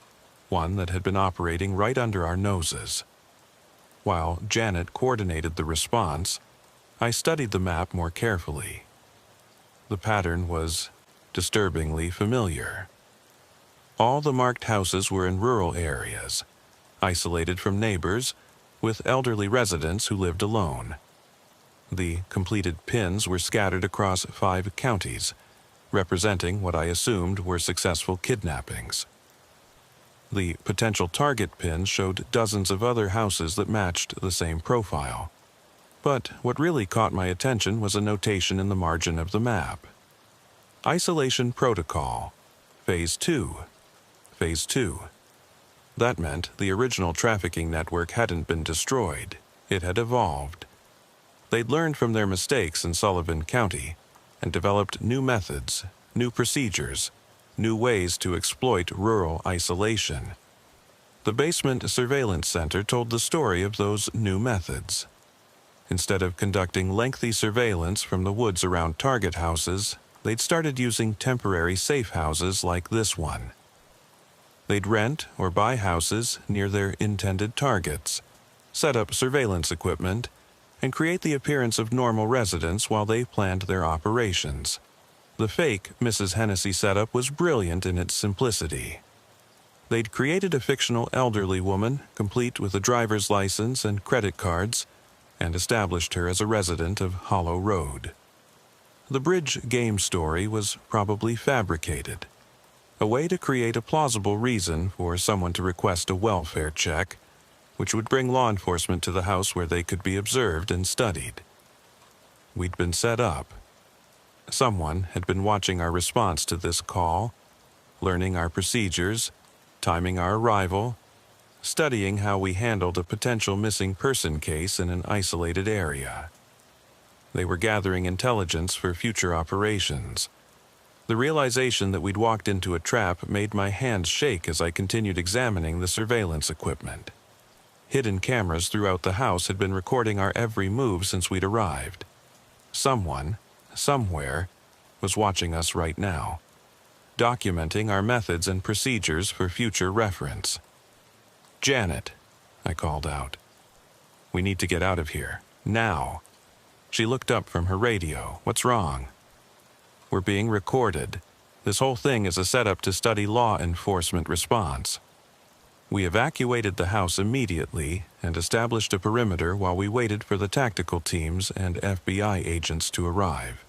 one that had been operating right under our noses. While Janet coordinated the response, I studied the map more carefully. The pattern was disturbingly familiar. All the marked houses were in rural areas, isolated from neighbors, with elderly residents who lived alone. The completed pins were scattered across 5 counties, representing what I assumed were successful kidnappings. The potential target pins showed dozens of other houses that matched the same profile. But what really caught my attention was a notation in the margin of the map. Isolation Protocol, Phase 2. Phase 2. That meant the original trafficking network hadn't been destroyed. It had evolved. They'd learned from their mistakes in Sullivan County and developed new methods, new procedures, new ways to exploit rural isolation. The basement surveillance center told the story of those new methods. Instead of conducting lengthy surveillance from the woods around target houses, they'd started using temporary safe houses like this one. They'd rent or buy houses near their intended targets, set up surveillance equipment, and create the appearance of normal residents while they planned their operations. The fake Mrs. Hennessy setup was brilliant in its simplicity. They'd created a fictional elderly woman, complete with a driver's license and credit cards, and established her as a resident of Hollow Road. The bridge game story was probably fabricated, a way to create a plausible reason for someone to request a welfare check, which would bring law enforcement to the house where they could be observed and studied. We'd been set up. Someone had been watching our response to this call, learning our procedures, timing our arrival, studying how we handled a potential missing person case in an isolated area. They were gathering intelligence for future operations. The realization that we'd walked into a trap made my hands shake as I continued examining the surveillance equipment. Hidden cameras throughout the house had been recording our every move since we'd arrived. Someone, somewhere, was watching us right now, documenting our methods and procedures for future reference. "Janet," I called out. "We need to get out of here, now." She looked up from her radio. "What's wrong?" "We're being recorded. This whole thing is a setup to study law enforcement response." We evacuated the house immediately and established a perimeter while we waited for the tactical teams and FBI agents to arrive.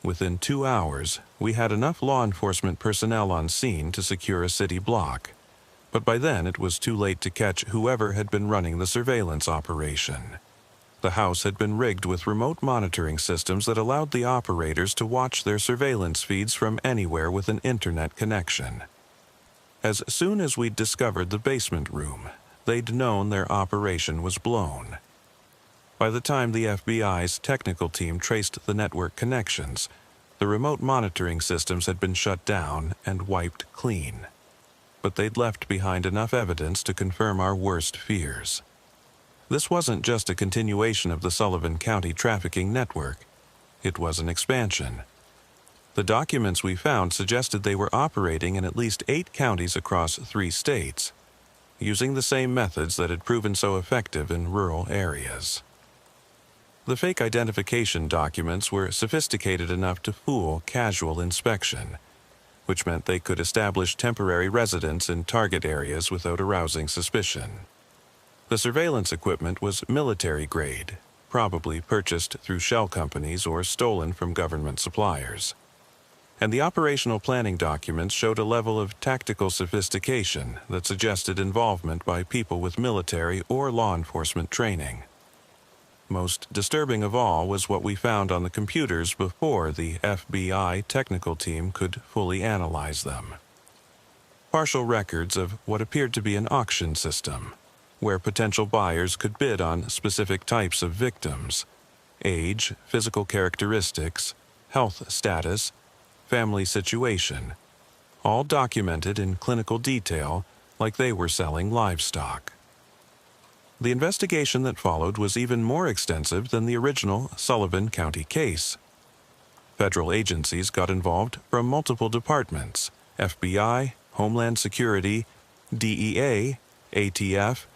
Within 2 hours, we had enough law enforcement personnel on scene to secure a city block, But by then it was too late to catch whoever had been running the surveillance operation. The house had been rigged with remote monitoring systems that allowed the operators to watch their surveillance feeds from anywhere with an internet connection. As soon as we'd discovered the basement room, they'd known their operation was blown. By the time the FBI's technical team traced the network connections, the remote monitoring systems had been shut down and wiped clean. But they'd left behind enough evidence to confirm our worst fears. This wasn't just a continuation of the Sullivan County trafficking network. It was an expansion. The documents we found suggested they were operating in at least 8 counties across 3 states, using the same methods that had proven so effective in rural areas. The fake identification documents were sophisticated enough to fool casual inspection, which meant they could establish temporary residence in target areas without arousing suspicion. The surveillance equipment was military grade, probably purchased through shell companies or stolen from government suppliers. And the operational planning documents showed a level of tactical sophistication that suggested involvement by people with military or law enforcement training. Most disturbing of all was what we found on the computers before the FBI technical team could fully analyze them. Partial records of what appeared to be an auction system, where potential buyers could bid on specific types of victims: age, physical characteristics, health status, family situation, all documented in clinical detail like they were selling livestock. The investigation that followed was even more extensive than the original Sullivan County case. Federal agencies got involved from multiple departments: FBI, Homeland Security, DEA, ATF,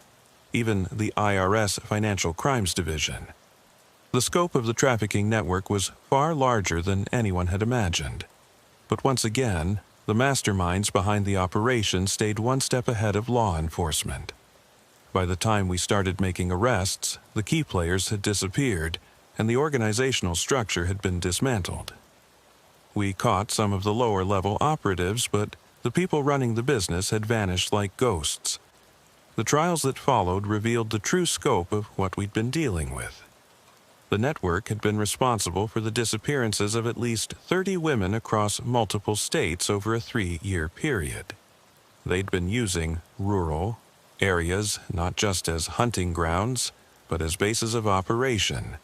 even the IRS Financial Crimes Division. The scope of the trafficking network was far larger than anyone had imagined. But once again, the masterminds behind the operation stayed one step ahead of law enforcement. By the time we started making arrests, the key players had disappeared, and the organizational structure had been dismantled. We caught some of the lower-level operatives, but the people running the business had vanished like ghosts. The trials that followed revealed the true scope of what we'd been dealing with. The network had been responsible for the disappearances of at least 30 women across multiple states over a 3-year period. They'd been using rural areas not just as hunting grounds, but as bases of operation,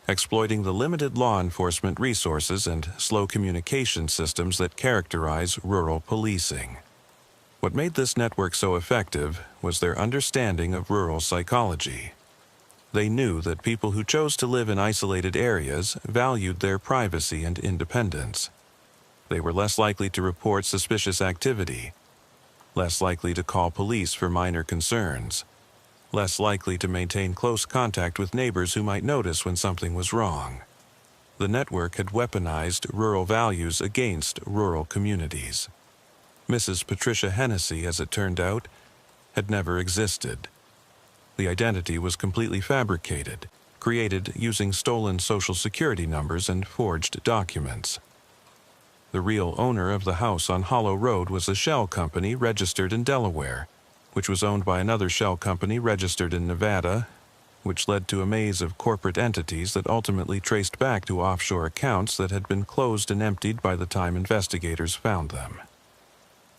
exploiting the limited law enforcement resources and slow communication systems that characterize rural policing. What made this network so effective was their understanding of rural psychology. They knew that people who chose to live in isolated areas valued their privacy and independence. They were less likely to report suspicious activity, less likely to call police for minor concerns, less likely to maintain close contact with neighbors who might notice when something was wrong. The network had weaponized rural values against rural communities. Mrs. Patricia Hennessy, as it turned out, had never existed. The identity was completely fabricated, created using stolen Social Security numbers and forged documents. The real owner of the house on Hollow Road was a shell company registered in Delaware, which was owned by another shell company registered in Nevada, which led to a maze of corporate entities that ultimately traced back to offshore accounts that had been closed and emptied by the time investigators found them.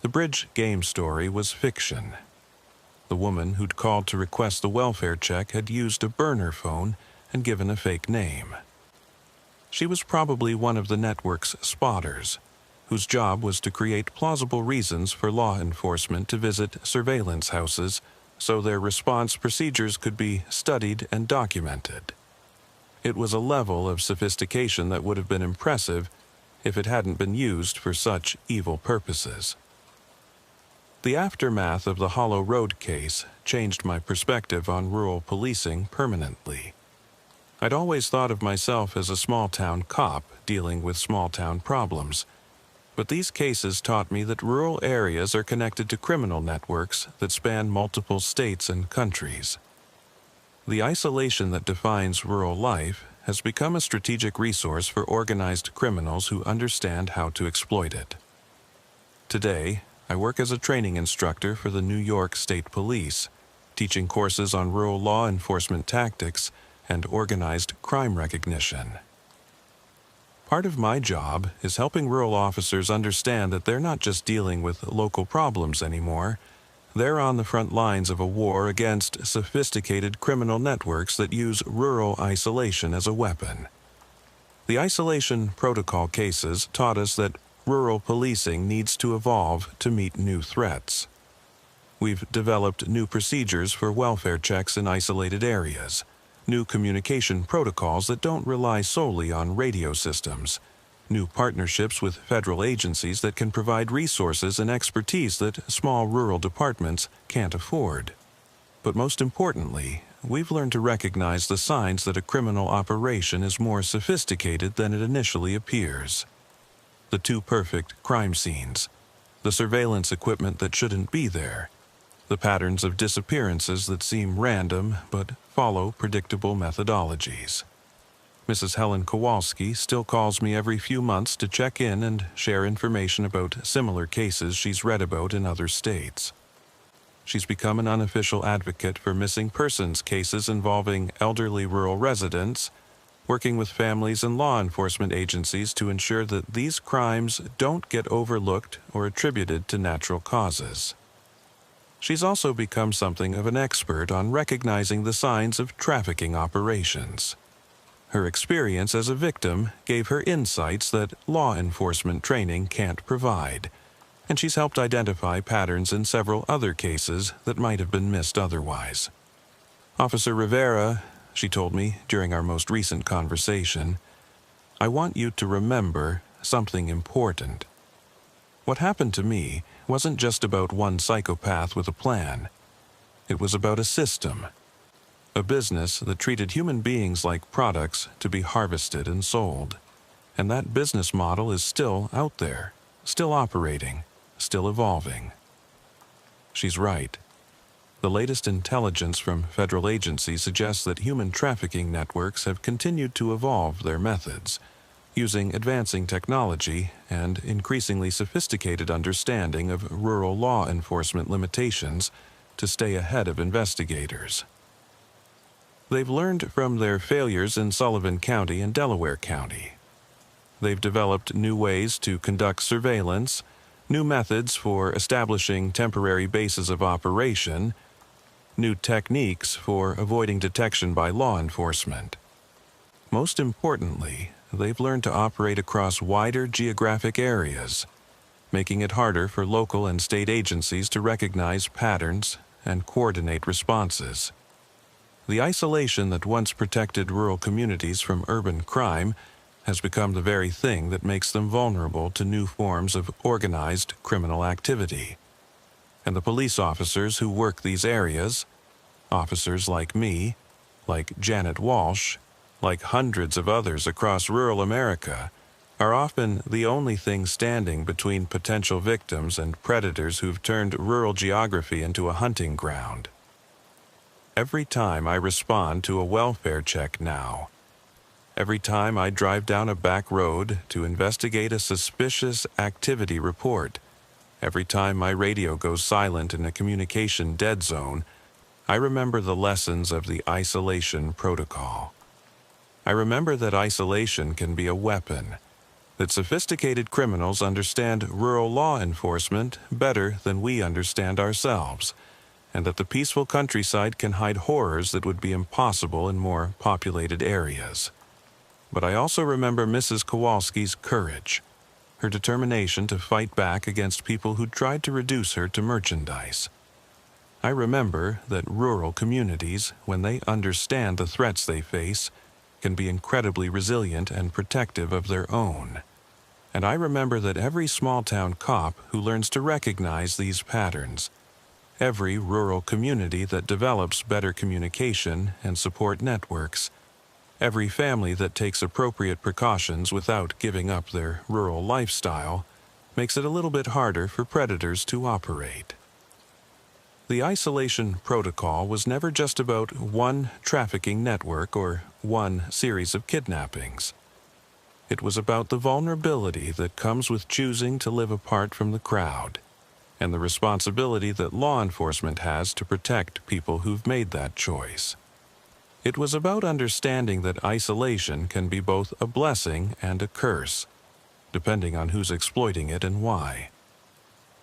The bridge game story was fiction. The woman who'd called to request the welfare check had used a burner phone and given a fake name. She was probably one of the network's spotters, whose job was to create plausible reasons for law enforcement to visit surveillance houses so their response procedures could be studied and documented. It was a level of sophistication that would have been impressive if it hadn't been used for such evil purposes. The aftermath of the Hollow Road case changed my perspective on rural policing permanently. I'd always thought of myself as a small-town cop dealing with small-town problems, but these cases taught me that rural areas are connected to criminal networks that span multiple states and countries. The isolation that defines rural life has become a strategic resource for organized criminals who understand how to exploit it. Today, I work as a training instructor for the New York State Police, teaching courses on rural law enforcement tactics and organized crime recognition. Part of my job is helping rural officers understand that they're not just dealing with local problems anymore. They're on the front lines of a war against sophisticated criminal networks that use rural isolation as a weapon. The isolation protocol cases taught us that rural policing needs to evolve to meet new threats. We've developed new procedures for welfare checks in isolated areas, new communication protocols that don't rely solely on radio systems, new partnerships with federal agencies that can provide resources and expertise that small rural departments can't afford. But most importantly, we've learned to recognize the signs that a criminal operation is more sophisticated than it initially appears. The too perfect crime scenes, the surveillance equipment that shouldn't be there, the patterns of disappearances that seem random but follow predictable methodologies. Mrs. Helen Kowalski still calls me every few months to check in and share information about similar cases she's read about in other states. She's become an unofficial advocate for missing persons cases involving elderly rural residents, working with families and law enforcement agencies to ensure that these crimes don't get overlooked or attributed to natural causes. She's also become something of an expert on recognizing the signs of trafficking operations. Her experience as a victim gave her insights that law enforcement training can't provide, and she's helped identify patterns in several other cases that might have been missed otherwise. Officer Rivera, she told me during our most recent conversation, I want you to remember something important. What happened to me wasn't just about one psychopath with a plan. It was about a system, a business that treated human beings like products to be harvested and sold. And that business model is still out there, still operating, still evolving. She's right. The latest intelligence from federal agencies suggests that human trafficking networks have continued to evolve their methods, using advancing technology and increasingly sophisticated understanding of rural law enforcement limitations to stay ahead of investigators. They've learned from their failures in Sullivan County and Delaware County. They've developed new ways to conduct surveillance, new methods for establishing temporary bases of operation, new techniques for avoiding detection by law enforcement. Most importantly, they've learned to operate across wider geographic areas, making it harder for local and state agencies to recognize patterns and coordinate responses. The isolation that once protected rural communities from urban crime has become the very thing that makes them vulnerable to new forms of organized criminal activity. And the police officers who work these areas, officers like me, like Janet Walsh, like hundreds of others across rural America, are often the only thing standing between potential victims and predators who've turned rural geography into a hunting ground. Every time I respond to a welfare check now, every time I drive down a back road to investigate a suspicious activity report, every time my radio goes silent in a communication dead zone, I remember the lessons of the isolation protocol. I remember that isolation can be a weapon, that sophisticated criminals understand rural law enforcement better than we understand ourselves, and that the peaceful countryside can hide horrors that would be impossible in more populated areas. But I also remember Mrs. Kowalski's courage, her determination to fight back against people who tried to reduce her to merchandise. I remember that rural communities, when they understand the threats they face, can be incredibly resilient and protective of their own. And I remember that every small-town cop who learns to recognize these patterns, every rural community that develops better communication and support networks, every family that takes appropriate precautions without giving up their rural lifestyle, makes it a little bit harder for predators to operate. The isolation protocol was never just about one trafficking network or one series of kidnappings. It was about the vulnerability that comes with choosing to live apart from the crowd, and the responsibility that law enforcement has to protect people who've made that choice. It was about understanding that isolation can be both a blessing and a curse, depending on who's exploiting it and why.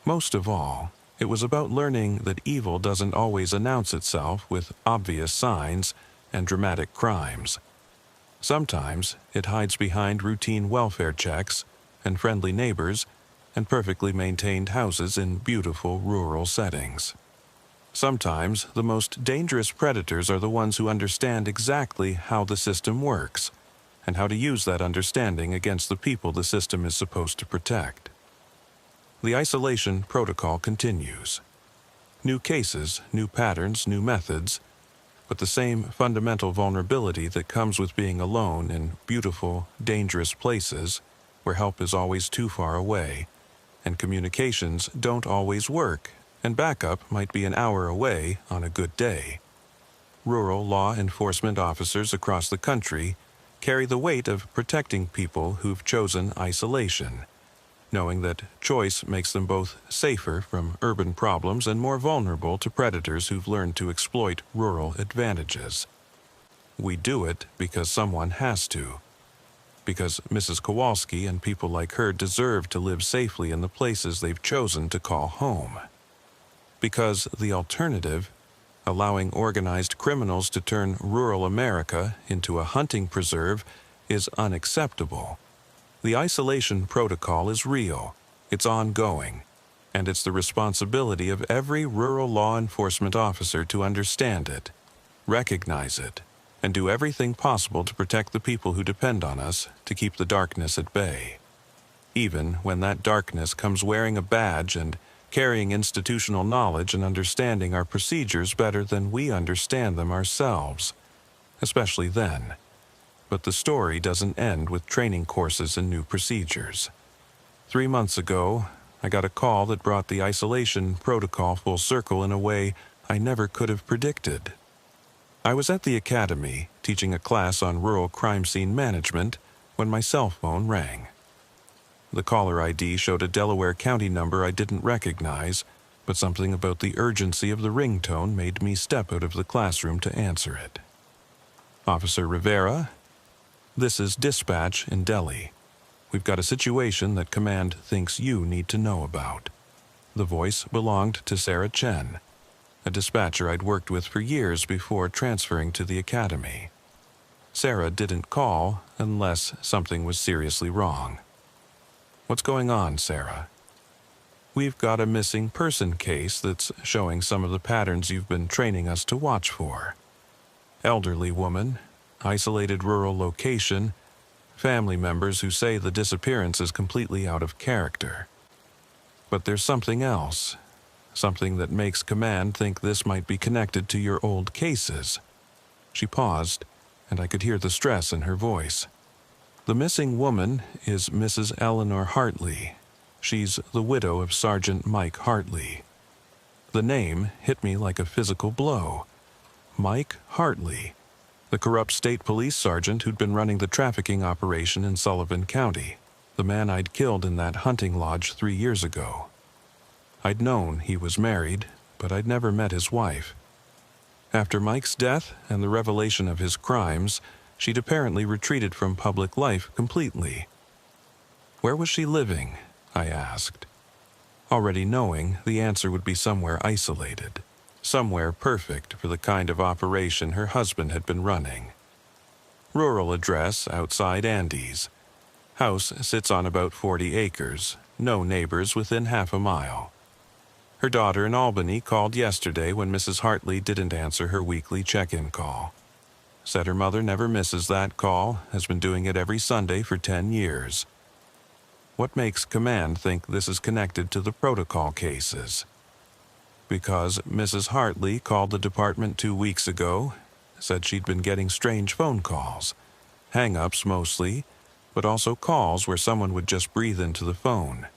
Most of all, it was about learning that evil doesn't always announce itself with obvious signs and dramatic crimes. Sometimes it hides behind routine welfare checks and friendly neighbors and perfectly maintained houses in beautiful rural settings. Sometimes the most dangerous predators are the ones who understand exactly how the system works and how to use that understanding against the people the system is supposed to protect. The isolation protocol continues. New cases, new patterns, new methods, but the same fundamental vulnerability that comes with being alone in beautiful, dangerous places where help is always too far away, and communications don't always work, and backup might be an hour away on a good day. Rural law enforcement officers across the country carry the weight of protecting people who've chosen isolation, knowing that choice makes them both safer from urban problems and more vulnerable to predators who've learned to exploit rural advantages. We do it because someone has to. Because Mrs. Kowalski and people like her deserve to live safely in the places they've chosen to call home. Because the alternative, allowing organized criminals to turn rural America into a hunting preserve, is unacceptable. The isolation protocol is real, it's ongoing, and it's the responsibility of every rural law enforcement officer to understand it, recognize it, and do everything possible to protect the people who depend on us to keep the darkness at bay. Even when that darkness comes wearing a badge and carrying institutional knowledge and understanding our procedures better than we understand them ourselves, especially then. But the story doesn't end with training courses and new procedures. 3 months ago, I got a call that brought the isolation protocol full circle in a way I never could have predicted. I was at the academy teaching a class on rural crime scene management when my cell phone rang. The caller ID showed a Delaware County number I didn't recognize, but something about the urgency of the ringtone made me step out of the classroom to answer it. Officer Rivera, this is dispatch in Delhi. We've got a situation that command thinks you need to know about. The voice belonged to Sarah Chen, a dispatcher I'd worked with for years before transferring to the academy. Sarah didn't call unless something was seriously wrong. What's going on, Sarah? We've got a missing person case that's showing some of the patterns you've been training us to watch for. Elderly woman, isolated rural location, family members who say the disappearance is completely out of character. But there's something else, something that makes command think this might be connected to your old cases. She paused, and I could hear the stress in her voice. The missing woman is Mrs. Eleanor Hartley. She's the widow of Sergeant Mike Hartley. The name hit me like a physical blow. Mike Hartley, the corrupt state police sergeant who'd been running the trafficking operation in Sullivan County, the man I'd killed in that hunting lodge 3 years ago. I'd known he was married, but I'd never met his wife. After Mike's death and the revelation of his crimes, she'd apparently retreated from public life completely. Where was she living? I asked, already knowing the answer would be somewhere isolated, somewhere perfect for the kind of operation her husband had been running. Rural address outside Andes. House sits on about 40 acres, no neighbors within half a mile. Her daughter in Albany called yesterday when Mrs. Hartley didn't answer her weekly check-in call. Said her mother never misses that call, has been doing it every Sunday for 10 years. What makes command think this is connected to the protocol cases? Because Mrs. Hartley called the department 2 weeks ago, said she'd been getting strange phone calls, hang-ups mostly, but also calls where someone would just breathe into the phone.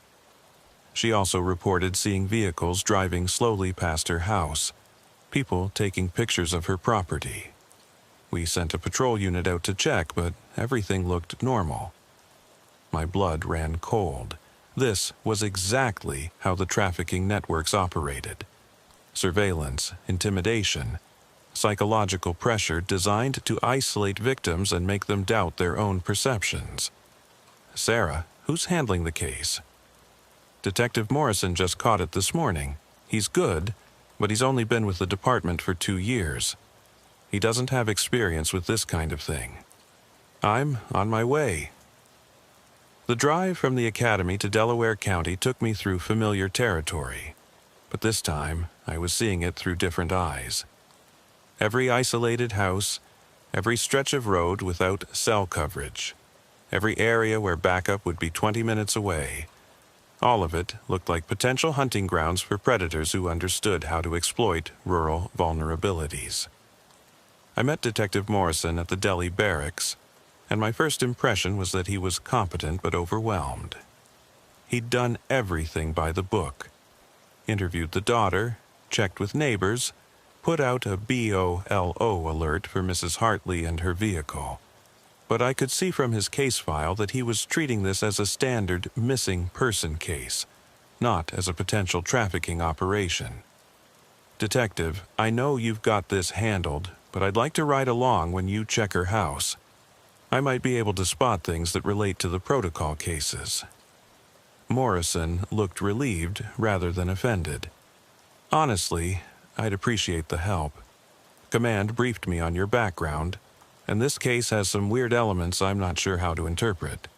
She also reported seeing vehicles driving slowly past her house, people taking pictures of her property. We sent a patrol unit out to check, but everything looked normal. My blood ran cold, This was exactly how the trafficking networks operated. Surveillance, intimidation, psychological pressure designed to isolate victims and make them doubt their own perceptions. Sarah, who's handling the case? Detective Morrison just caught it this morning. He's good, but he's only been with the department for 2 years. He doesn't have experience with this kind of thing. I'm on my way. The drive from the academy to Delaware County took me through familiar territory, but this time I was seeing it through different eyes. Every isolated house, every stretch of road without cell coverage, every area where backup would be 20 minutes away, all of it looked like potential hunting grounds for predators who understood how to exploit rural vulnerabilities. I met Detective Morrison at the Delhi barracks, and my first impression was that he was competent but overwhelmed. He'd done everything by the book. Interviewed the daughter, checked with neighbors, put out a BOLO alert for Mrs. Hartley and her vehicle. But I could see from his case file that he was treating this as a standard missing person case, not as a potential trafficking operation. Detective, I know you've got this handled, but I'd like to ride along when you check her house. I might be able to spot things that relate to the protocol cases. Morrison looked relieved rather than offended. Honestly, I'd appreciate the help. Command briefed me on your background, and this case has some weird elements I'm not sure how to interpret.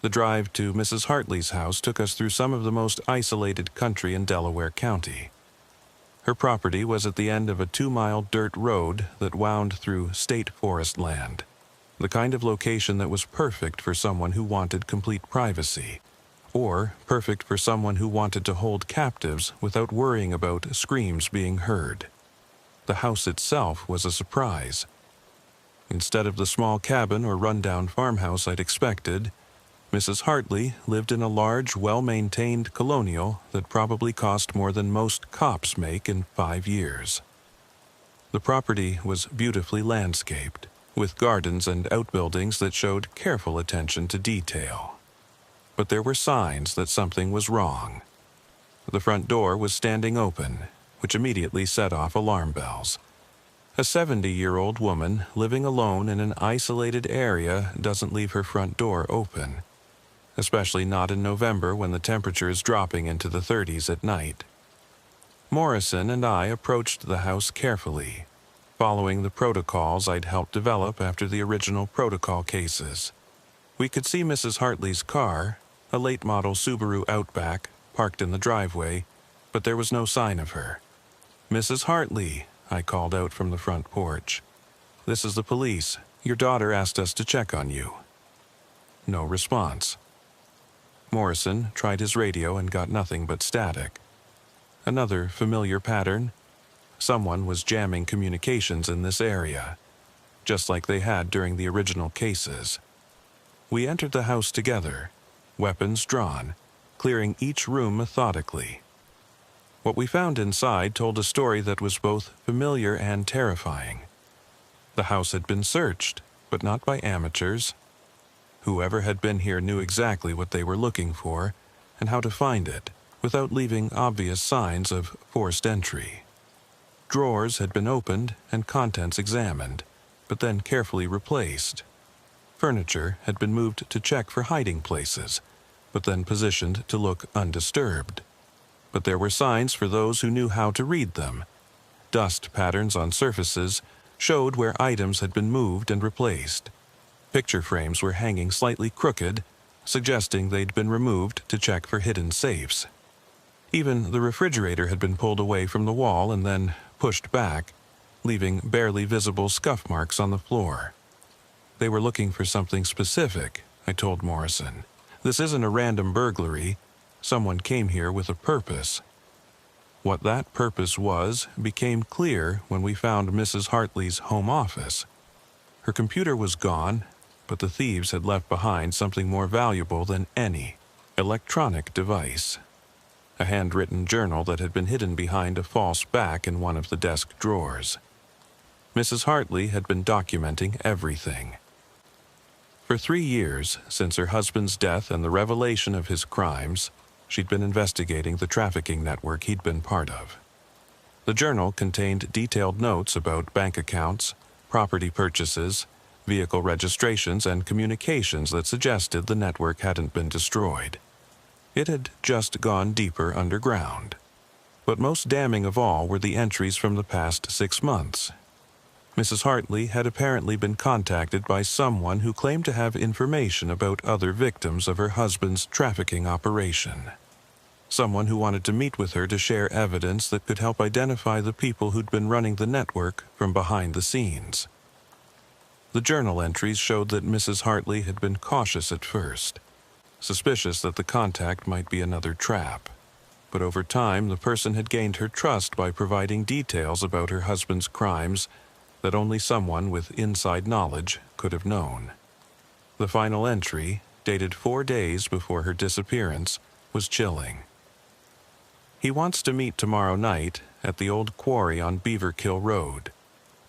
The drive to Mrs. Hartley's house took us through some of the most isolated country in Delaware County. Her property was at the end of a 2-mile dirt road that wound through state forest land, the kind of location that was perfect for someone who wanted complete privacy, or perfect for someone who wanted to hold captives without worrying about screams being heard. The house itself was a surprise. Instead of the small cabin or rundown farmhouse I'd expected, Mrs. Hartley lived in a large, well-maintained colonial that probably cost more than most cops make in 5 years. The property was beautifully landscaped, with gardens and outbuildings that showed careful attention to detail. But there were signs that something was wrong. The front door was standing open, which immediately set off alarm bells. A 70-year-old woman living alone in an isolated area doesn't leave her front door open, especially not in November when the temperature is dropping into the 30s at night. Morrison and I approached the house carefully, following the protocols I'd helped develop after the original protocol cases. We could see Mrs. Hartley's car, a late-model Subaru Outback, parked in the driveway, but there was no sign of her. "Mrs. Hartley," I called out from the front porch. "This is the police. Your daughter asked us to check on you." No response. Morrison tried his radio and got nothing but static. Another familiar pattern. Someone was jamming communications in this area, just like they had during the original cases. We entered the house together, weapons drawn, clearing each room methodically. What we found inside told a story that was both familiar and terrifying. The house had been searched, but not by amateurs. Whoever had been here knew exactly what they were looking for and how to find it without leaving obvious signs of forced entry. Drawers had been opened and contents examined, but then carefully replaced. Furniture had been moved to check for hiding places, but then positioned to look undisturbed. But there were signs for those who knew how to read them. Dust patterns on surfaces showed where items had been moved and replaced. Picture frames were hanging slightly crooked, suggesting they'd been removed to check for hidden safes. Even the refrigerator had been pulled away from the wall and then pushed back, leaving barely visible scuff marks on the floor. They were looking for something specific, I told Morrison. This isn't a random burglary. Someone came here with a purpose. What that purpose was became clear when we found Mrs. Hartley's home office. Her computer was gone, but the thieves had left behind something more valuable than any electronic device. A handwritten journal that had been hidden behind a false back in one of the desk drawers. Mrs. Hartley had been documenting everything. For 3 years, since her husband's death and the revelation of his crimes, she'd been investigating the trafficking network he'd been part of. The journal contained detailed notes about bank accounts, property purchases, vehicle registrations, and communications that suggested the network hadn't been destroyed. It had just gone deeper underground. But most damning of all were the entries from the past 6 months. Mrs. Hartley had apparently been contacted by someone who claimed to have information about other victims of her husband's trafficking operation. Someone who wanted to meet with her to share evidence that could help identify the people who'd been running the network from behind the scenes. The journal entries showed that Mrs. Hartley had been cautious at first, suspicious that the contact might be another trap. But over time, the person had gained her trust by providing details about her husband's crimes that only someone with inside knowledge could have known. The final entry, dated 4 days before her disappearance, was chilling. He wants to meet tomorrow night at the old quarry on Beaver Kill Road.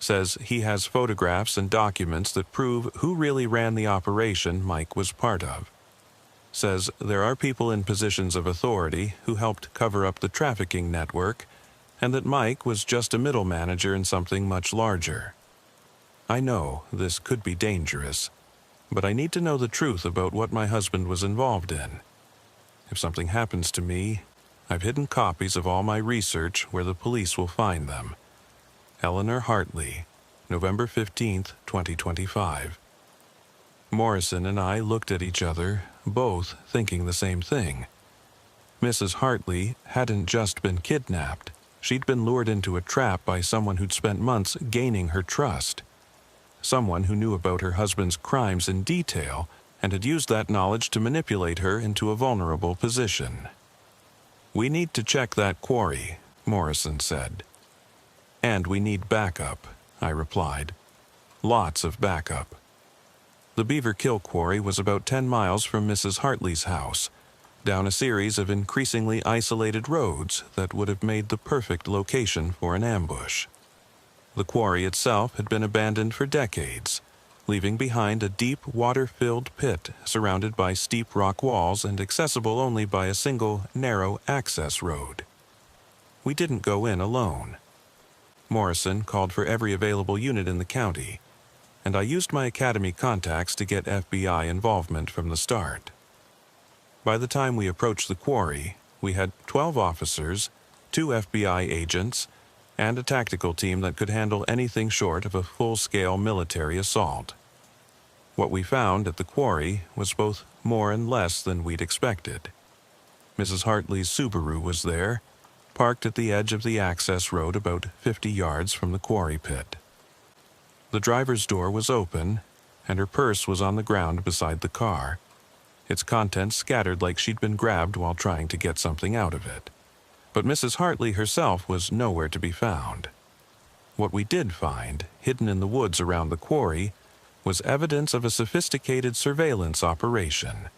Says he has photographs and documents that prove who really ran the operation Mike was part of. Says there are people in positions of authority who helped cover up the trafficking network, and that Mike was just a middle manager in something much larger. I know this could be dangerous, but I need to know the truth about what my husband was involved in. If something happens to me, I've hidden copies of all my research where the police will find them. Eleanor Hartley, November 15th, 2025. Morrison and I looked at each other, both thinking the same thing. Mrs. Hartley hadn't just been kidnapped. She'd been lured into a trap by someone who'd spent months gaining her trust. Someone who knew about her husband's crimes in detail and had used that knowledge to manipulate her into a vulnerable position. "We need to check that quarry," Morrison said. "And we need backup," I replied. "Lots of backup." The Beaver Kill Quarry was about 10 miles from Mrs. Hartley's house, down a series of increasingly isolated roads that would have made the perfect location for an ambush. The quarry itself had been abandoned for decades, leaving behind a deep water-filled pit surrounded by steep rock walls and accessible only by a single narrow access road. We didn't go in alone. Morrison called for every available unit in the county, and I used my academy contacts to get FBI involvement from the start. By the time we approached the quarry, we had 12 officers, 2 FBI agents, and a tactical team that could handle anything short of a full-scale military assault. What we found at the quarry was both more and less than we'd expected. Mrs. Hartley's Subaru was there, parked at the edge of the access road about 50 yards from the quarry pit. The driver's door was open, and her purse was on the ground beside the car, its contents scattered like she'd been grabbed while trying to get something out of it. But Mrs. Hartley herself was nowhere to be found. What we did find, hidden in the woods around the quarry, was evidence of a sophisticated surveillance operation.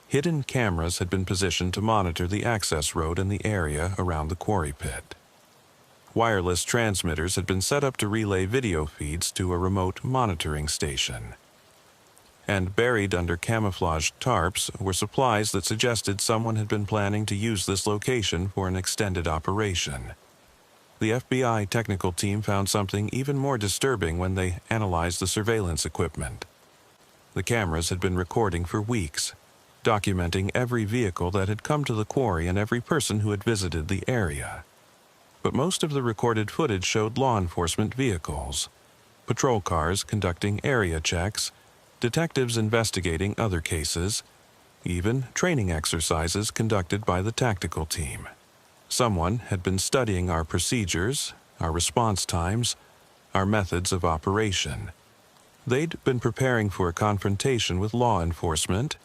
Hidden cameras had been positioned to monitor the access road and the area around the quarry pit. Wireless transmitters had been set up to relay video feeds to a remote monitoring station. And buried under camouflaged tarps were supplies that suggested someone had been planning to use this location for an extended operation. The FBI technical team found something even more disturbing when they analyzed the surveillance equipment. The cameras had been recording for weeks, documenting every vehicle that had come to the quarry and every person who had visited the area. But most of the recorded footage showed law enforcement vehicles, patrol cars conducting area checks, detectives investigating other cases, even training exercises conducted by the tactical team. Someone had been studying our procedures, our response times, our methods of operation. They'd been preparing for a confrontation with law enforcement,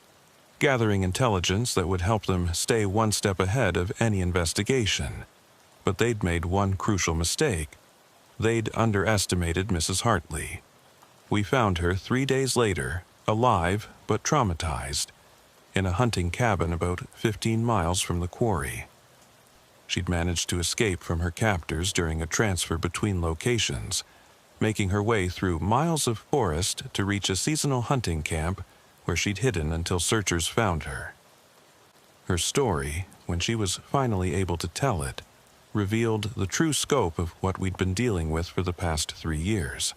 gathering intelligence that would help them stay one step ahead of any investigation. But they'd made one crucial mistake. They'd underestimated Mrs. Hartley. We found her 3 days later, alive but traumatized, in a hunting cabin about 15 miles from the quarry. She'd managed to escape from her captors during a transfer between locations, making her way through miles of forest to reach a seasonal hunting camp where she'd hidden until searchers found her. Her story, when she was finally able to tell it, revealed the true scope of what we'd been dealing with for the past 3 years.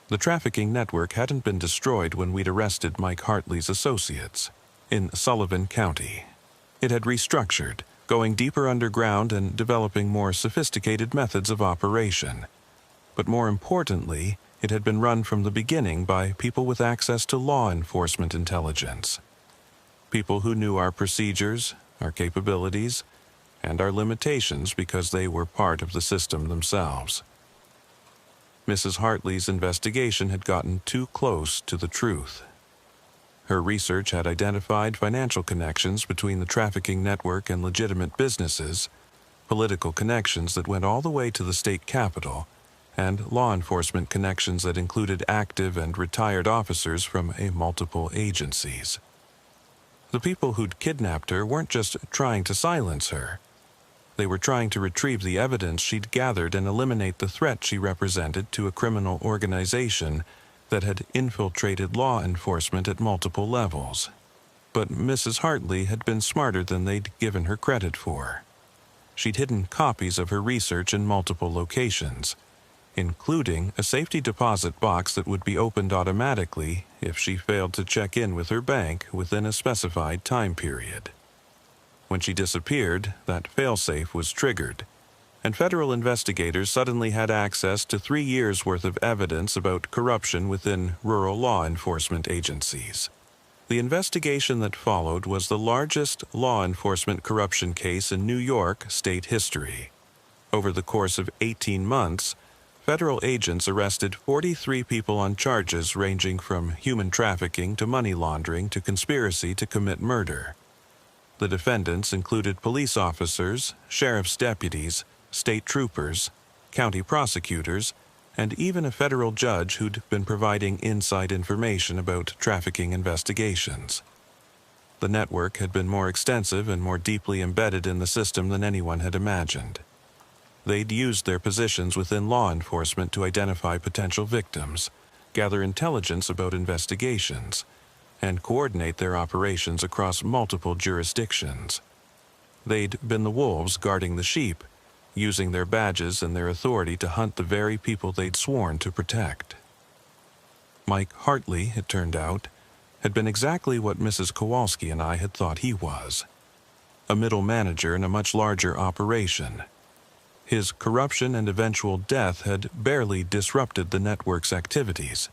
The trafficking network hadn't been destroyed when we'd arrested Mike Hartley's associates in Sullivan County. It had restructured, going deeper underground and developing more sophisticated methods of operation. But more importantly, it had been run from the beginning by people with access to law enforcement intelligence. People who knew our procedures, our capabilities, and our limitations because they were part of the system themselves. Mrs. Hartley's investigation had gotten too close to the truth. Her research had identified financial connections between the trafficking network and legitimate businesses, political connections that went all the way to the state capitol, and law enforcement connections that included active and retired officers from multiple agencies. The people who'd kidnapped her weren't just trying to silence her. They were trying to retrieve the evidence she'd gathered and eliminate the threat she represented to a criminal organization that had infiltrated law enforcement at multiple levels. But Mrs. Hartley had been smarter than they'd given her credit for. She'd hidden copies of her research in multiple locations, including a safety deposit box that would be opened automatically if she failed to check in with her bank within a specified time period. When she disappeared, that failsafe was triggered, and federal investigators suddenly had access to 3 years' worth of evidence about corruption within rural law enforcement agencies. The investigation that followed was the largest law enforcement corruption case in New York state history. Over the course of 18 months, federal agents arrested 43 people on charges ranging from human trafficking to money laundering to conspiracy to commit murder. The defendants included police officers, sheriff's deputies, state troopers, county prosecutors, and even a federal judge who'd been providing inside information about trafficking investigations. The network had been more extensive and more deeply embedded in the system than anyone had imagined. They'd used their positions within law enforcement to identify potential victims, gather intelligence about investigations, and coordinate their operations across multiple jurisdictions. They'd been the wolves guarding the sheep, using their badges and their authority to hunt the very people they'd sworn to protect. Mike Hartley, it turned out, had been exactly what Mrs. Kowalski and I had thought he was: a middle manager in a much larger operation. His corruption and eventual death had barely disrupted the network's activities,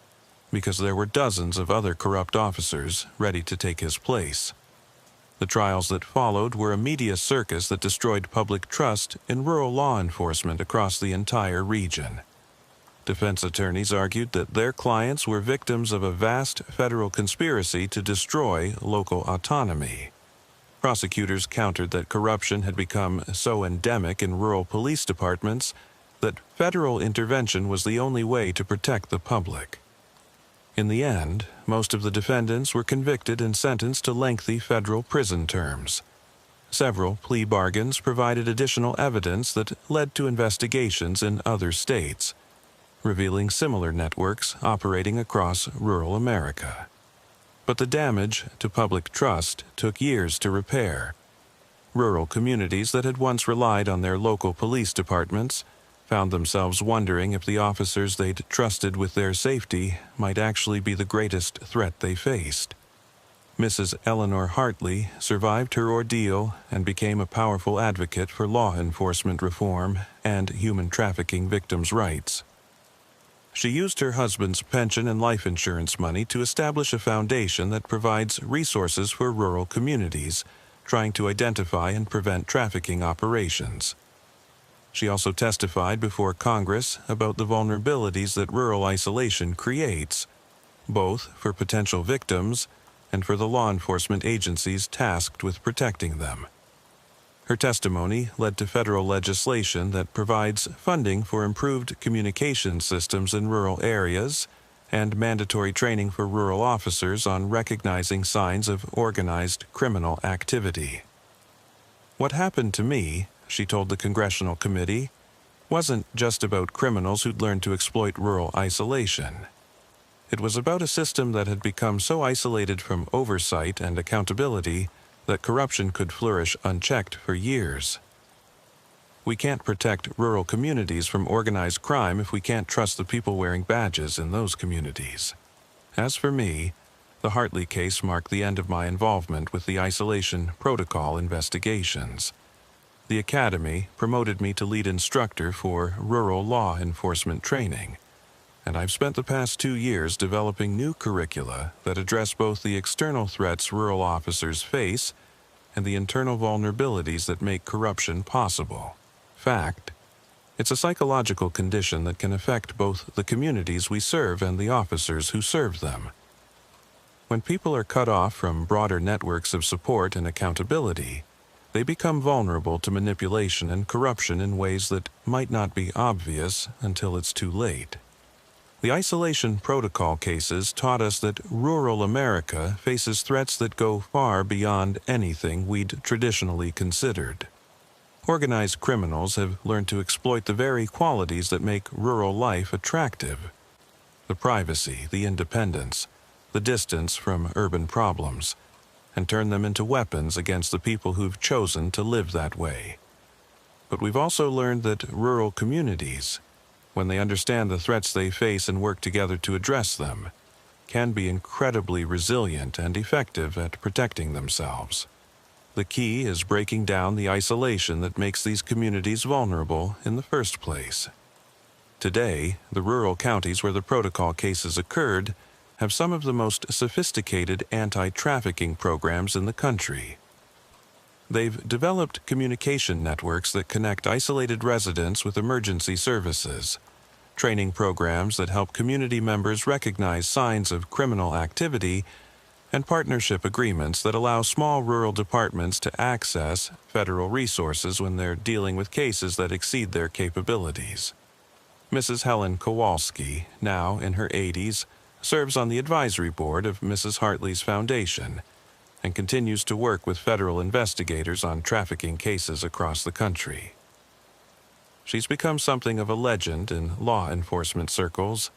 because there were dozens of other corrupt officers ready to take his place. The trials that followed were a media circus that destroyed public trust in rural law enforcement across the entire region. Defense attorneys argued that their clients were victims of a vast federal conspiracy to destroy local autonomy. Prosecutors countered that corruption had become so endemic in rural police departments that federal intervention was the only way to protect the public. In the end, most of the defendants were convicted and sentenced to lengthy federal prison terms. Several plea bargains provided additional evidence that led to investigations in other states, revealing similar networks operating across rural America. But the damage to public trust took years to repair. Rural communities that had once relied on their local police departments found themselves wondering if the officers they'd trusted with their safety might actually be the greatest threat they faced. Mrs. Eleanor Hartley survived her ordeal and became a powerful advocate for law enforcement reform and human trafficking victims' rights. She used her husband's pension and life insurance money to establish a foundation that provides resources for rural communities trying to identify and prevent trafficking operations. She also testified before Congress about the vulnerabilities that rural isolation creates, both for potential victims and for the law enforcement agencies tasked with protecting them. Her testimony led to federal legislation that provides funding for improved communication systems in rural areas and mandatory training for rural officers on recognizing signs of organized criminal activity. What happened to me, she told the congressional committee, wasn't just about criminals who'd learned to exploit rural isolation. It was about a system that had become so isolated from oversight and accountability that corruption could flourish unchecked for years. We can't protect rural communities from organized crime if we can't trust the people wearing badges in those communities. As for me, the Hartley case marked the end of my involvement with the isolation protocol investigations. The academy promoted me to lead instructor for rural law enforcement training, and I've spent the past 2 years developing new curricula that address both the external threats rural officers face and the internal vulnerabilities that make corruption possible. Fact, it's a psychological condition that can affect both the communities we serve and the officers who serve them. When people are cut off from broader networks of support and accountability, they become vulnerable to manipulation and corruption in ways that might not be obvious until it's too late. The isolation protocol cases taught us that rural America faces threats that go far beyond anything we'd traditionally considered. Organized criminals have learned to exploit the very qualities that make rural life attractive: the privacy, the independence, the distance from urban problems, and turn them into weapons against the people who've chosen to live that way. But we've also learned that rural communities, when they understand the threats they face and work together to address them, can be incredibly resilient and effective at protecting themselves. The key is breaking down the isolation that makes these communities vulnerable in the first place. Today, the rural counties where the protocol cases occurred have some of the most sophisticated anti-trafficking programs in the country. They've developed communication networks that connect isolated residents with emergency services, training programs that help community members recognize signs of criminal activity, and partnership agreements that allow small rural departments to access federal resources when they're dealing with cases that exceed their capabilities. Mrs. Helen Kowalski, now in her 80s, serves on the advisory board of Mrs. Hartley's Foundation and continues to work with federal investigators on trafficking cases across the country. She's become something of a legend in law enforcement circles,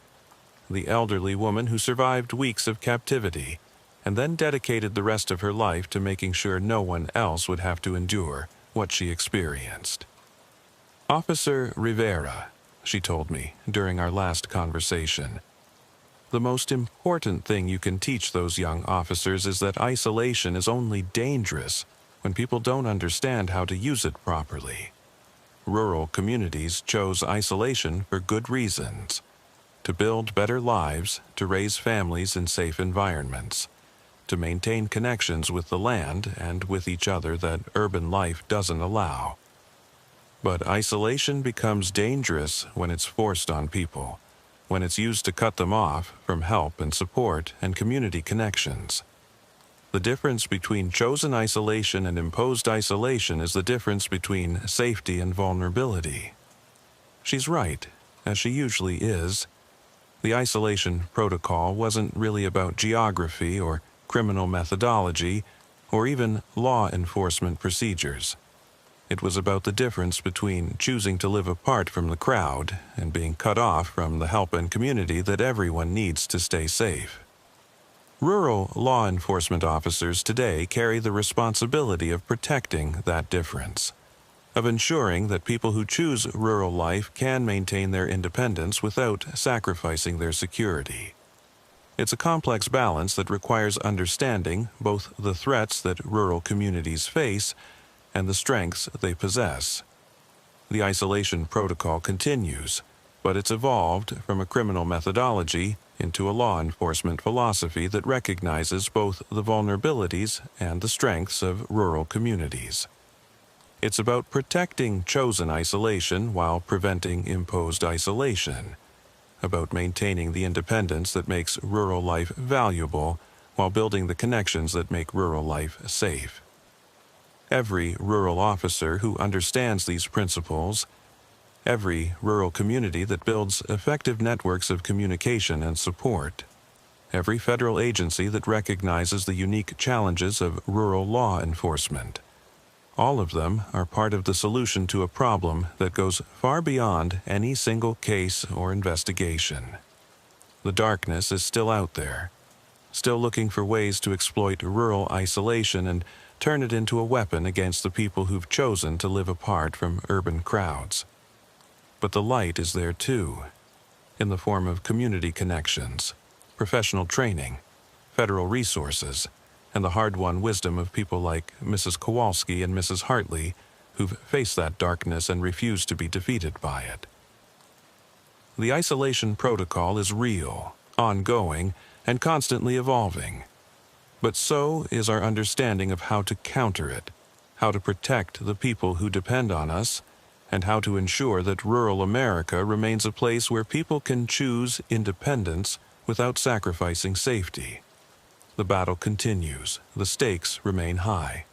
the elderly woman who survived weeks of captivity and then dedicated the rest of her life to making sure no one else would have to endure what she experienced. Officer Rivera, she told me during our last conversation, the most important thing you can teach those young officers is that isolation is only dangerous when people don't understand how to use it properly. Rural communities chose isolation for good reasons: to build better lives, to raise families in safe environments, to maintain connections with the land and with each other that urban life doesn't allow. But isolation becomes dangerous when it's forced on people, when it's used to cut them off from help and support and community connections. The difference between chosen isolation and imposed isolation is the difference between safety and vulnerability. She's right, as she usually is. The isolation protocol wasn't really about geography or criminal methodology or even law enforcement procedures. It was about the difference between choosing to live apart from the crowd and being cut off from the help and community that everyone needs to stay safe. Rural law enforcement officers today carry the responsibility of protecting that difference, of ensuring that people who choose rural life can maintain their independence without sacrificing their security. It's a complex balance that requires understanding both the threats that rural communities face and the strengths they possess. The isolation protocol continues, but it's evolved from a criminal methodology into a law enforcement philosophy that recognizes both the vulnerabilities and the strengths of rural communities. It's about protecting chosen isolation while preventing imposed isolation, about maintaining the independence that makes rural life valuable while building the connections that make rural life safe. Every rural officer who understands these principles, every rural community that builds effective networks of communication and support, every federal agency that recognizes the unique challenges of rural law enforcement, All of them are part of the solution to a problem that goes far beyond any single case or investigation. The darkness is still out there, still looking for ways to exploit rural isolation and turn it into a weapon against the people who've chosen to live apart from urban crowds. But the light is there too, in the form of community connections, professional training, federal resources, and the hard-won wisdom of people like Mrs. Kowalski and Mrs. Hartley, who've faced that darkness and refused to be defeated by it. The isolation protocol is real, ongoing, and constantly evolving. But so is our understanding of how to counter it, how to protect the people who depend on us, and how to ensure that rural America remains a place where people can choose independence without sacrificing safety. The battle continues, the stakes remain high.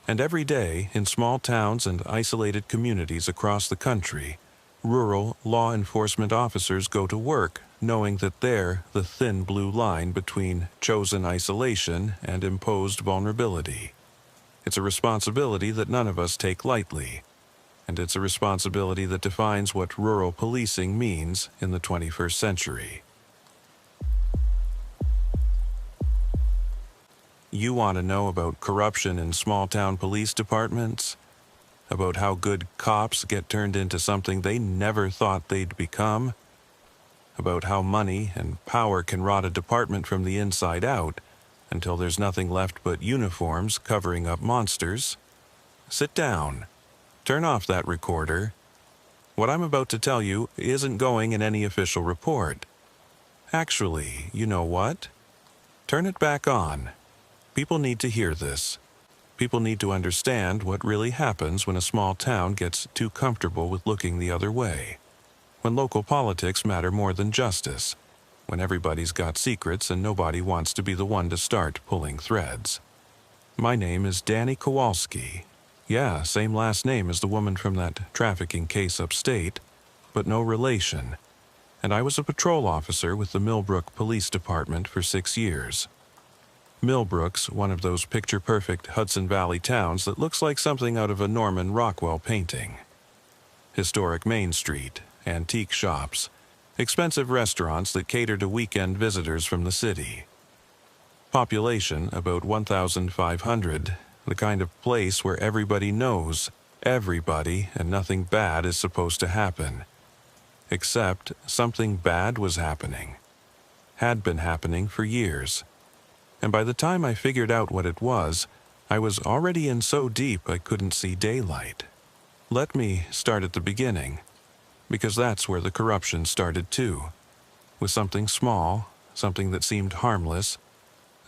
And every day, in small towns and isolated communities across the country, rural law enforcement officers go to work knowing that they're the thin blue line between chosen isolation and imposed vulnerability. It's a responsibility that none of us take lightly, and it's a responsibility that defines what rural policing means in the 21st century. You want to know about corruption in small-town police departments? About how good cops get turned into something they never thought they'd become? About how money and power can rot a department from the inside out until there's nothing left but uniforms covering up monsters? Sit down. Turn off that recorder. What I'm about to tell you isn't going in any official report. Actually, you know what? Turn it back on. People need to hear this. People need to understand what really happens when a small town gets too comfortable with looking the other way. When local politics matter more than justice. When everybody's got secrets and nobody wants to be the one to start pulling threads. My name is Danny Kowalski. Yeah, same last name as the woman from that trafficking case upstate, but no relation. And I was a patrol officer with the Millbrook Police Department for 6 years. Millbrook's one of those picture-perfect Hudson Valley towns that looks like something out of a Norman Rockwell painting. Historic Main Street, antique shops, expensive restaurants that cater to weekend visitors from the city. Population about 1,500, the kind of place where everybody knows everybody and nothing bad is supposed to happen. Except something bad was happening. Had been happening for years. And by the time I figured out what it was, I was already in so deep I couldn't see daylight. Let me start at the beginning, because that's where the corruption started too. With something small, something that seemed harmless,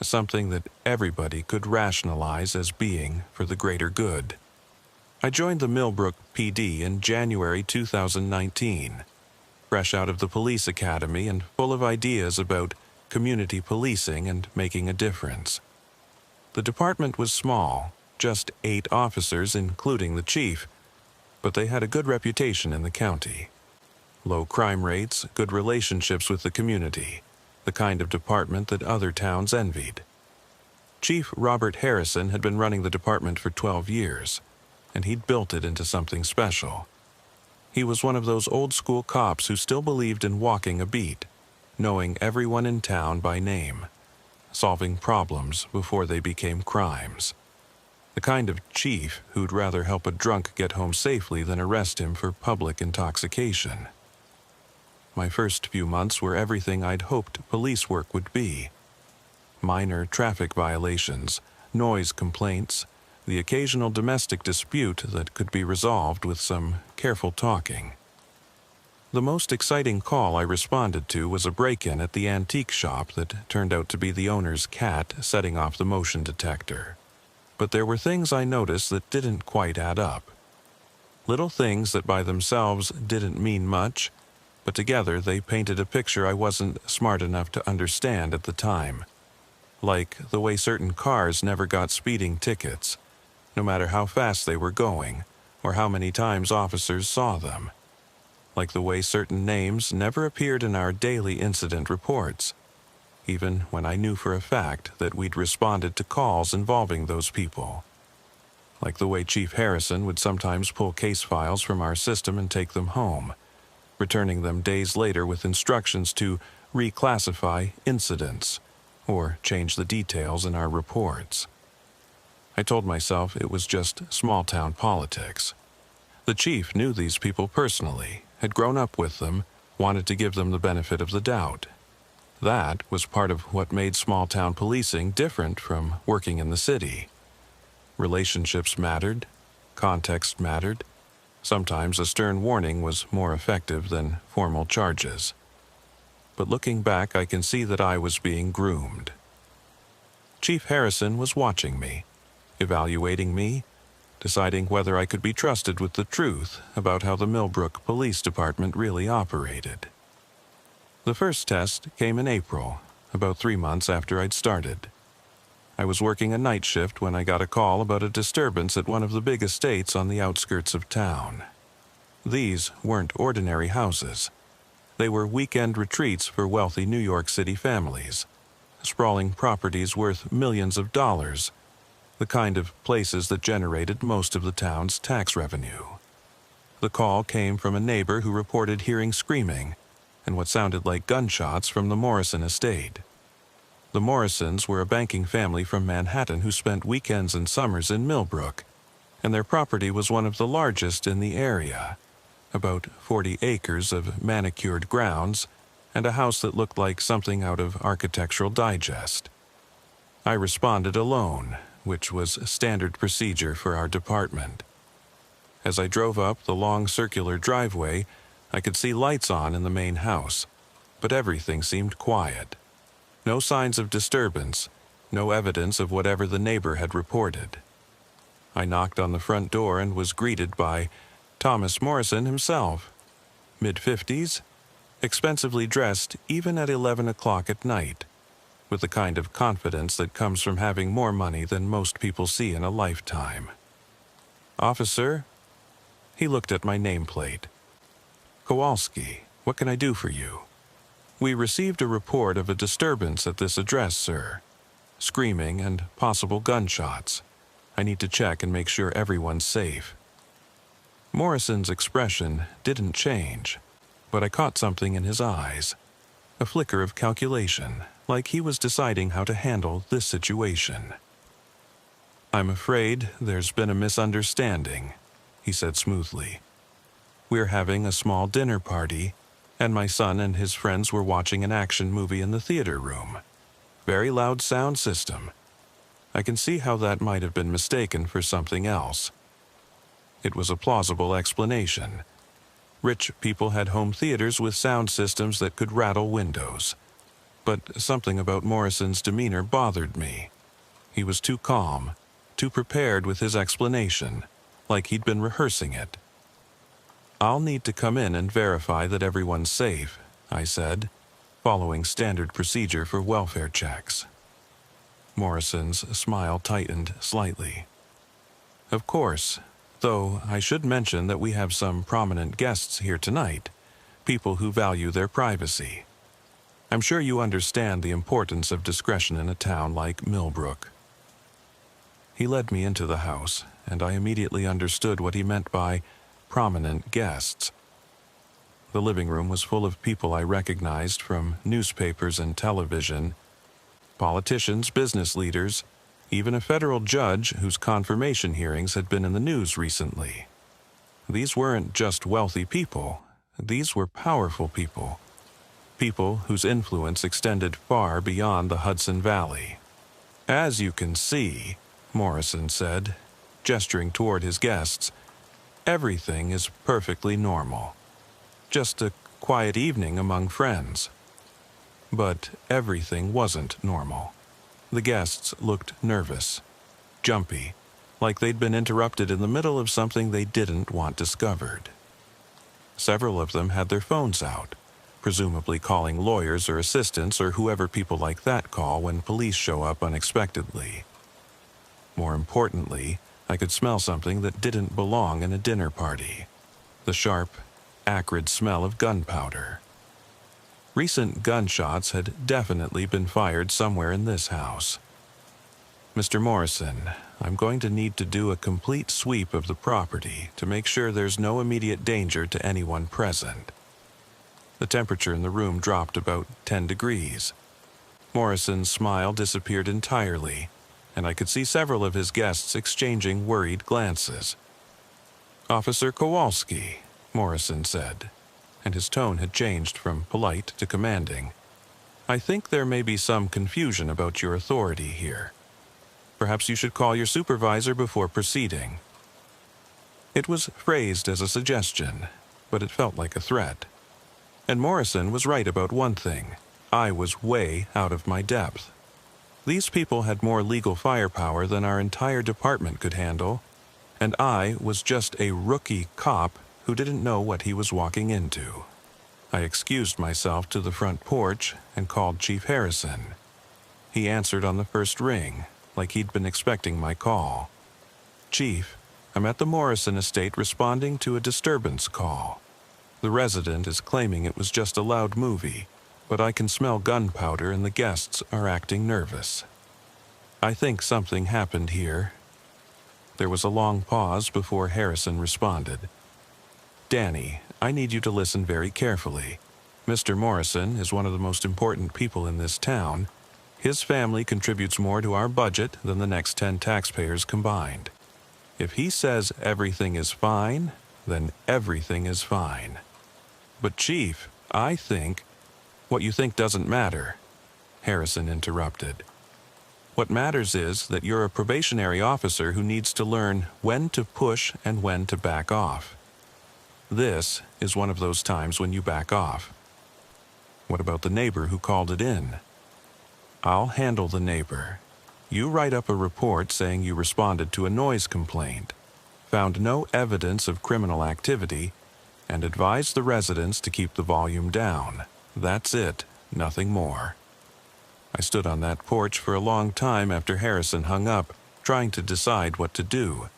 something that everybody could rationalize as being for the greater good. I joined the Millbrook PD in January 2019, fresh out of the police academy and full of ideas about community policing and making a difference. The department was small, just 8 officers including the chief, but they had a good reputation in the county. Low crime rates, good relationships with the community, the kind of department that other towns envied. Chief Robert Harrison had been running the department for 12 years, and he'd built it into something special. He was one of those old-school cops who still believed in walking a beat, knowing everyone in town by name, solving problems before they became crimes. The kind of chief who'd rather help a drunk get home safely than arrest him for public intoxication. My first few months were everything I'd hoped police work would be. Minor traffic violations, noise complaints, the occasional domestic dispute that could be resolved with some careful talking. The most exciting call I responded to was a break-in at the antique shop that turned out to be the owner's cat setting off the motion detector. But there were things I noticed that didn't quite add up. Little things that by themselves didn't mean much, but together they painted a picture I wasn't smart enough to understand at the time. Like the way certain cars never got speeding tickets, no matter how fast they were going, or how many times officers saw them. Like the way certain names never appeared in our daily incident reports, even when I knew for a fact that we'd responded to calls involving those people. like the way Chief Harrison would sometimes pull case files from our system and take them home, returning them days later with instructions to reclassify incidents or change the details in our reports. I told myself it was just small-town politics. The chief knew these people personally, had grown up with them, wanted to give them the benefit of the doubt. That was part of what made small-town policing different from working in the city. Relationships mattered, context mattered. Sometimes a stern warning was more effective than formal charges. But looking back, I can see that I was being groomed. Chief Harrison was watching me, evaluating me, deciding whether I could be trusted with the truth about how the Millbrook Police Department really operated. The first test came in April, about 3 months after I'd started. I was working a night shift when I got a call about a disturbance at one of the big estates on the outskirts of town. These weren't ordinary houses. They were weekend retreats for wealthy New York City families, sprawling properties worth millions of dollars, the kind of places that generated most of the town's tax revenue. The call came from a neighbor who reported hearing screaming and what sounded like gunshots from the Morrison estate. The Morrisons were a banking family from Manhattan who spent weekends and summers in Millbrook, and their property was one of the largest in the area, about 40 acres of manicured grounds and a house that looked like something out of Architectural Digest. I responded alone, which was standard procedure for our department. As I drove up the long circular driveway, I could see lights on in the main house, but everything seemed quiet. No signs of disturbance, no evidence of whatever the neighbor had reported. I knocked on the front door and was greeted by Thomas Morrison himself, mid-50s, expensively dressed even at 11 o'clock at night, with the kind of confidence that comes from having more money than most people see in a lifetime. "Officer?" He looked at my nameplate. "Kowalski, what can I do for you?" "We received a report of a disturbance at this address, sir. Screaming and possible gunshots. I need to check and make sure everyone's safe." Morrison's expression didn't change, but I caught something in his eyes, a flicker of calculation, like he was deciding how to handle this situation. "I'm afraid there's been a misunderstanding," he said smoothly. "We're having a small dinner party, and my son and his friends were watching an action movie in the theater room. Very loud sound system. I can see how that might have been mistaken for something else." It was a plausible explanation. Rich people had home theaters with sound systems that could rattle windows. But something about Morrison's demeanor bothered me. He was too calm, too prepared with his explanation, like he'd been rehearsing it. "I'll need to come in and verify that everyone's safe," I said, following standard procedure for welfare checks. Morrison's smile tightened slightly. "Of course, though I should mention that we have some prominent guests here tonight, people who value their privacy. I'm sure you understand the importance of discretion in a town like Millbrook." He led me into the house, and I immediately understood what he meant by prominent guests. The living room was full of people I recognized from newspapers and television, politicians, business leaders, even a federal judge whose confirmation hearings had been in the news recently. These weren't just wealthy people. These were powerful people. People whose influence extended far beyond the Hudson Valley. "As you can see," Morrison said, gesturing toward his guests, "everything is perfectly normal. Just a quiet evening among friends." But everything wasn't normal. The guests looked nervous, jumpy, like they'd been interrupted in the middle of something they didn't want discovered. Several of them had their phones out, presumably calling lawyers or assistants or whoever people like that call when police show up unexpectedly. More importantly, I could smell something that didn't belong in a dinner party: the sharp, acrid smell of gunpowder. Recent gunshots had definitely been fired somewhere in this house. Mr. Morrison, I'm going to need to do a complete sweep of the property to make sure there's no immediate danger to anyone present. The temperature in the room dropped about 10 degrees. Morrison's smile disappeared entirely, and I could see several of his guests exchanging worried glances. "Officer Kowalski," Morrison said, and his tone had changed from polite to commanding. "I think there may be some confusion about your authority here. Perhaps you should call your supervisor before proceeding." It was phrased as a suggestion, but it felt like a threat. And Morrison was right about one thing. I was way out of my depth. These people had more legal firepower than our entire department could handle, and I was just a rookie cop who didn't know what he was walking into. I excused myself to the front porch and called Chief Harrison. He answered on the first ring, like he'd been expecting my call. "Chief, I'm at the Morrison estate responding to a disturbance call. The resident is claiming it was just a loud movie, but I can smell gunpowder and the guests are acting nervous. I think something happened here." There was a long pause before Harrison responded. "Danny, I need you to listen very carefully. Mr. Morrison is one of the most important people in this town. His family contributes more to our budget than the next 10 taxpayers combined. If he says everything is fine, then everything is fine." "But Chief, I think—" "What you think doesn't matter," Harrison interrupted. "What matters is that you're a probationary officer who needs to learn when to push and when to back off. This is one of those times when you back off." "What about the neighbor who called it in?" "I'll handle the neighbor. You write up a report saying you responded to a noise complaint, found no evidence of criminal activity, and advise the residents to keep the volume down. That's it, nothing more." I stood on that porch for a long time after Harrison hung up, trying to decide what to do.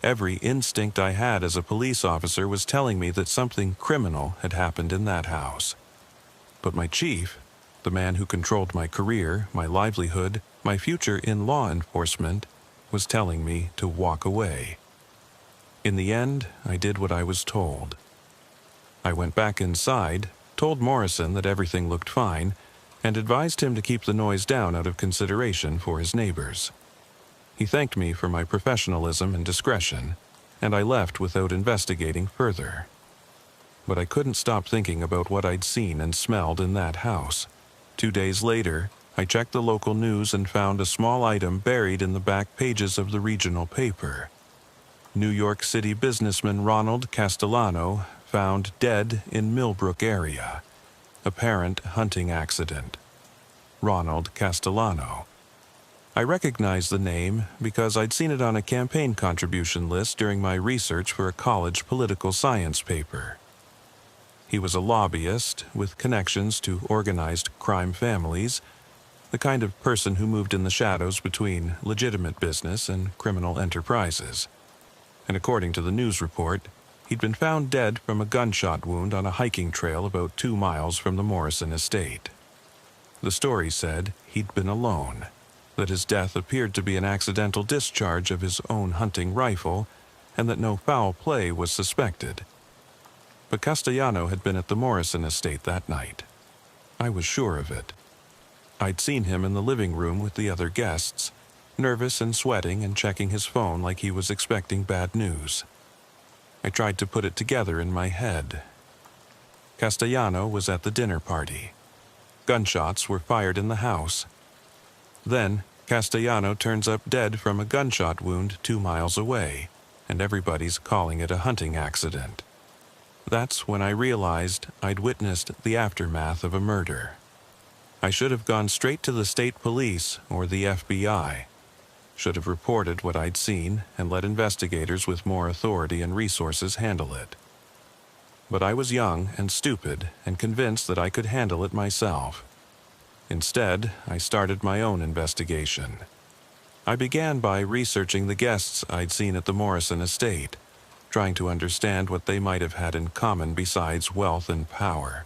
Every instinct I had as a police officer was telling me that something criminal had happened in that house. But my chief, the man who controlled my career, my livelihood, my future in law enforcement, was telling me to walk away. In the end, I did what I was told. I went back inside, told Morrison that everything looked fine, and advised him to keep the noise down out of consideration for his neighbors. He thanked me for my professionalism and discretion, and I left without investigating further. But I couldn't stop thinking about what I'd seen and smelled in that house. 2 days later, I checked the local news and found a small item buried in the back pages of the regional paper. New York City businessman Ronald Castellano found dead in Millbrook area. Apparent hunting accident. Ronald Castellano. I recognized the name because I'd seen it on a campaign contribution list during my research for a college political science paper. He was a lobbyist with connections to organized crime families, the kind of person who moved in the shadows between legitimate business and criminal enterprises. And according to the news report, he'd been found dead from a gunshot wound on a hiking trail about 2 miles from the Morrison estate. The story said he'd been alone, that his death appeared to be an accidental discharge of his own hunting rifle, and that no foul play was suspected. But Castellano had been at the Morrison estate that night. I was sure of it. I'd seen him in the living room with the other guests, nervous and sweating and checking his phone like he was expecting bad news. I tried to put it together in my head. Castellano was at the dinner party. Gunshots were fired in the house. Then, Castellano turns up dead from a gunshot wound 2 miles away, and everybody's calling it a hunting accident. That's when I realized I'd witnessed the aftermath of a murder. I should have gone straight to the state police or the FBI. Should have reported what I'd seen and let investigators with more authority and resources handle it. But I was young and stupid and convinced that I could handle it myself. Instead, I started my own investigation. I began by researching the guests I'd seen at the Morrison estate, trying to understand what they might have had in common besides wealth and power.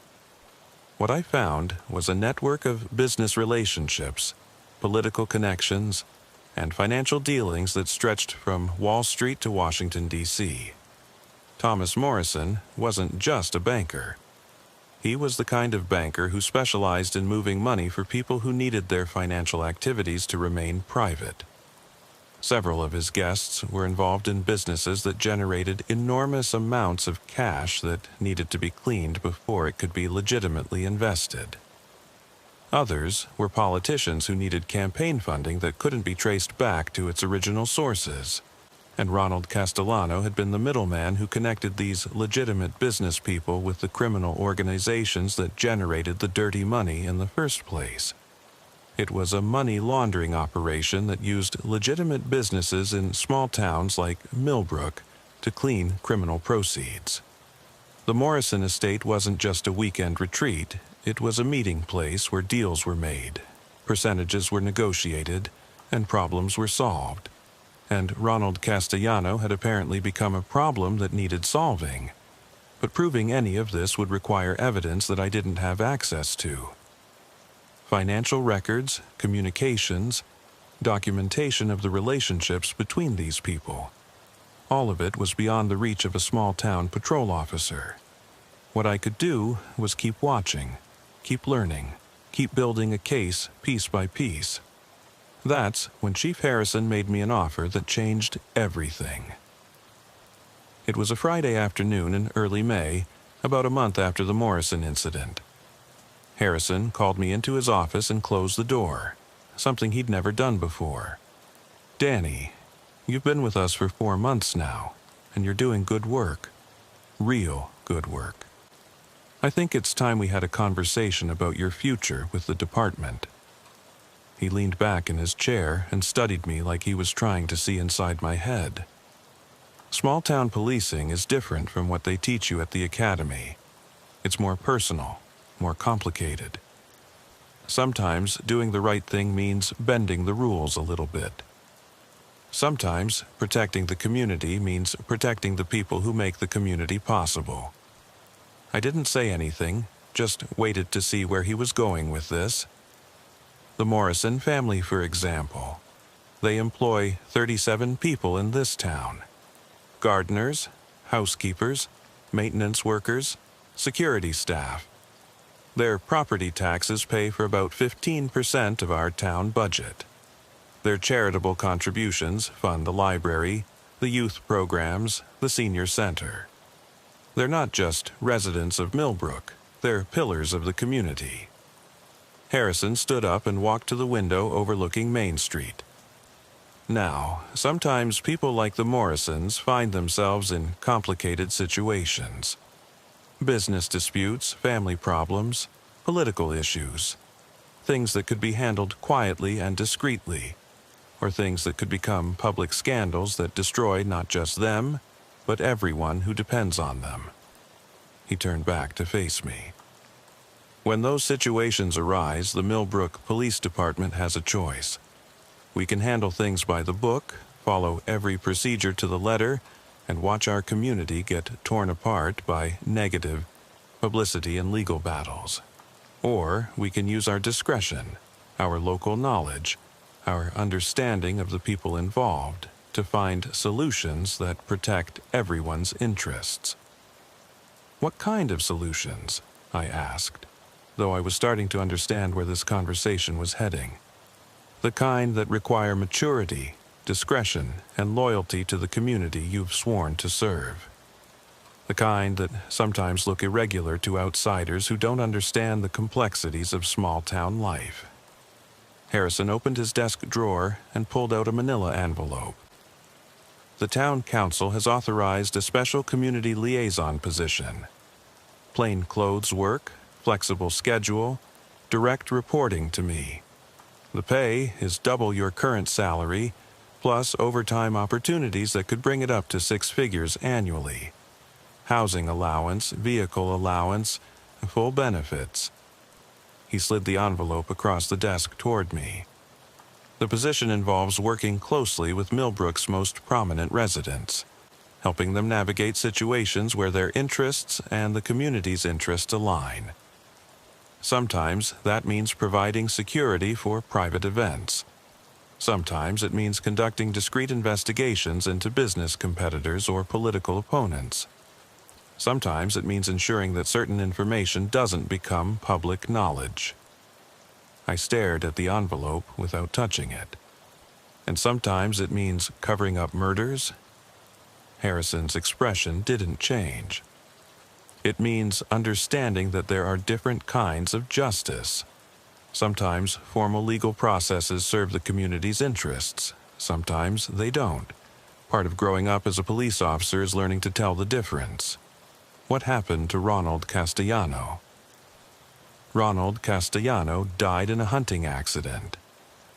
What I found was a network of business relationships, political connections, and financial dealings that stretched from Wall Street to Washington, D.C. Thomas Morrison wasn't just a banker. He was the kind of banker who specialized in moving money for people who needed their financial activities to remain private. Several of his guests were involved in businesses that generated enormous amounts of cash that needed to be cleaned before it could be legitimately invested. Others were politicians who needed campaign funding that couldn't be traced back to its original sources, and Ronald Castellano had been the middleman who connected these legitimate business people with the criminal organizations that generated the dirty money in the first place. It was a money laundering operation that used legitimate businesses in small towns like Millbrook to clean criminal proceeds. The Morrison estate wasn't just a weekend retreat, it was a meeting place where deals were made, percentages were negotiated, and problems were solved. And Ronald Castellano had apparently become a problem that needed solving. But proving any of this would require evidence that I didn't have access to. Financial records, communications, documentation of the relationships between these people. All of it was beyond the reach of a small-town patrol officer. What I could do was keep watching, keep learning, keep building a case piece by piece. That's when Chief Harrison made me an offer that changed everything. It was a Friday afternoon in early May, about a month after the Morrison incident. Harrison called me into his office and closed the door, something he'd never done before. "Danny, you've been with us for 4 months now, and you're doing good work. Real good work. I think it's time we had a conversation about your future with the department." He leaned back in his chair and studied me like he was trying to see inside my head. Small-town policing is different from what they teach you at the academy. It's more personal, more complicated. Sometimes doing the right thing means bending the rules a little bit. Sometimes protecting the community means protecting the people who make the community possible. I didn't say anything, just waited to see where he was going with this. The Morrison family, for example. They employ 37 people in this town. Gardeners, housekeepers, maintenance workers, security staff. Their property taxes pay for about 15% of our town budget. Their charitable contributions fund the library, the youth programs, the senior center. They're not just residents of Millbrook, they're pillars of the community. Harrison stood up and walked to the window overlooking Main Street. Now, sometimes people like the Morrisons find themselves in complicated situations. Business disputes, family problems, political issues. Things that could be handled quietly and discreetly, or things that could become public scandals that destroy not just them, but everyone who depends on them. He turned back to face me. When those situations arise, the Millbrook Police Department has a choice. We can handle things by the book, follow every procedure to the letter, and watch our community get torn apart by negative publicity and legal battles. Or we can use our discretion, our local knowledge, our understanding of the people involved to find solutions that protect everyone's interests. "What kind of solutions?" I asked, though I was starting to understand where this conversation was heading. "The kind that require maturity, discretion, and loyalty to the community you've sworn to serve. The kind that sometimes look irregular to outsiders who don't understand the complexities of small-town life." Harrison opened his desk drawer and pulled out a manila envelope. "The town council has authorized a special community liaison position. Plain clothes work, flexible schedule, direct reporting to me. The pay is double your current salary, plus overtime opportunities that could bring it up to 6 figures annually. Housing allowance, vehicle allowance, full benefits." He slid the envelope across the desk toward me. "The position involves working closely with Millbrook's most prominent residents, helping them navigate situations where their interests and the community's interests align. Sometimes that means providing security for private events. Sometimes it means conducting discreet investigations into business competitors or political opponents. Sometimes it means ensuring that certain information doesn't become public knowledge. I stared at the envelope without touching it. And sometimes it means covering up murders. Harrison's expression didn't change. It means understanding that there are different kinds of justice. Sometimes formal legal processes serve the community's interests. Sometimes they don't. Part of growing up as a police officer is learning to tell the difference. What happened to Ronald Castellano? Ronald Castellano died in a hunting accident.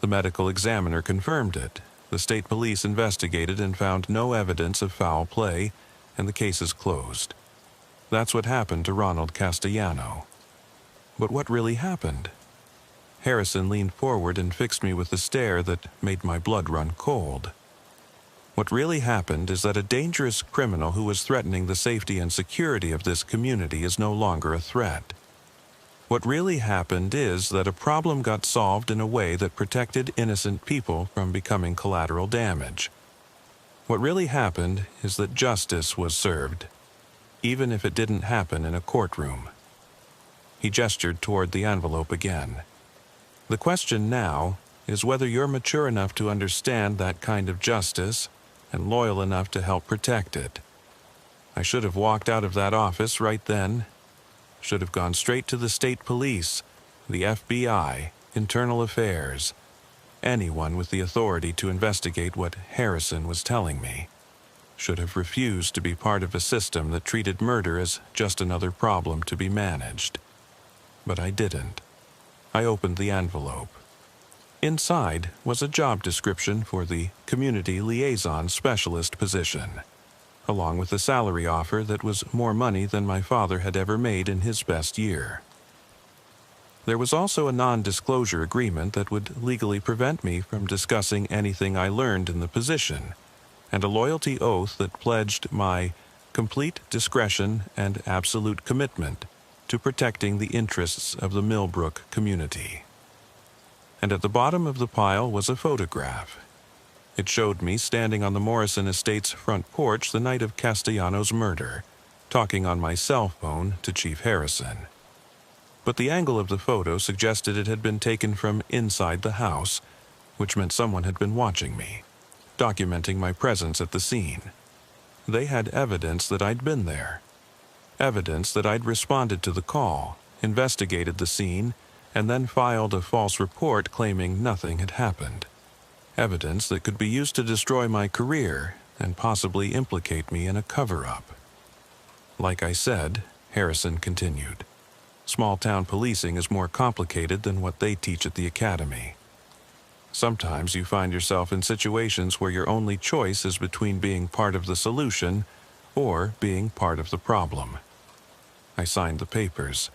The medical examiner confirmed it. The state police investigated and found no evidence of foul play, and the case is closed. That's what happened to Ronald Castellano. But what really happened? Harrison leaned forward and fixed me with a stare that made my blood run cold. What really happened is that a dangerous criminal who was threatening the safety and security of this community is no longer a threat. What really happened is that a problem got solved in a way that protected innocent people from becoming collateral damage. What really happened is that justice was served, even if it didn't happen in a courtroom. He gestured toward the envelope again. The question now is whether you're mature enough to understand that kind of justice and loyal enough to help protect it. I should have walked out of that office right then. Should have gone straight to the state police, the FBI, internal affairs, anyone with the authority to investigate what Harrison was telling me. Should have refused to be part of a system that treated murder as just another problem to be managed. But I didn't. I opened the envelope. Inside was a job description for the Community Liaison Specialist position, along with a salary offer that was more money than my father had ever made in his best year. There was also a non-disclosure agreement that would legally prevent me from discussing anything I learned in the position, and a loyalty oath that pledged my complete discretion and absolute commitment to protecting the interests of the Millbrook community. And at the bottom of the pile was a photograph. It showed me standing on the Morrison Estate's front porch the night of Castellano's murder, talking on my cell phone to Chief Harrison. But the angle of the photo suggested it had been taken from inside the house, which meant someone had been watching me, documenting my presence at the scene. They had evidence that I'd been there. Evidence that I'd responded to the call, investigated the scene, and then filed a false report claiming nothing had happened. Evidence that could be used to destroy my career and possibly implicate me in a cover-up. Like I said, Harrison continued, small-town policing is more complicated than what they teach at the academy. Sometimes you find yourself in situations where your only choice is between being part of the solution or being part of the problem. I signed the papers.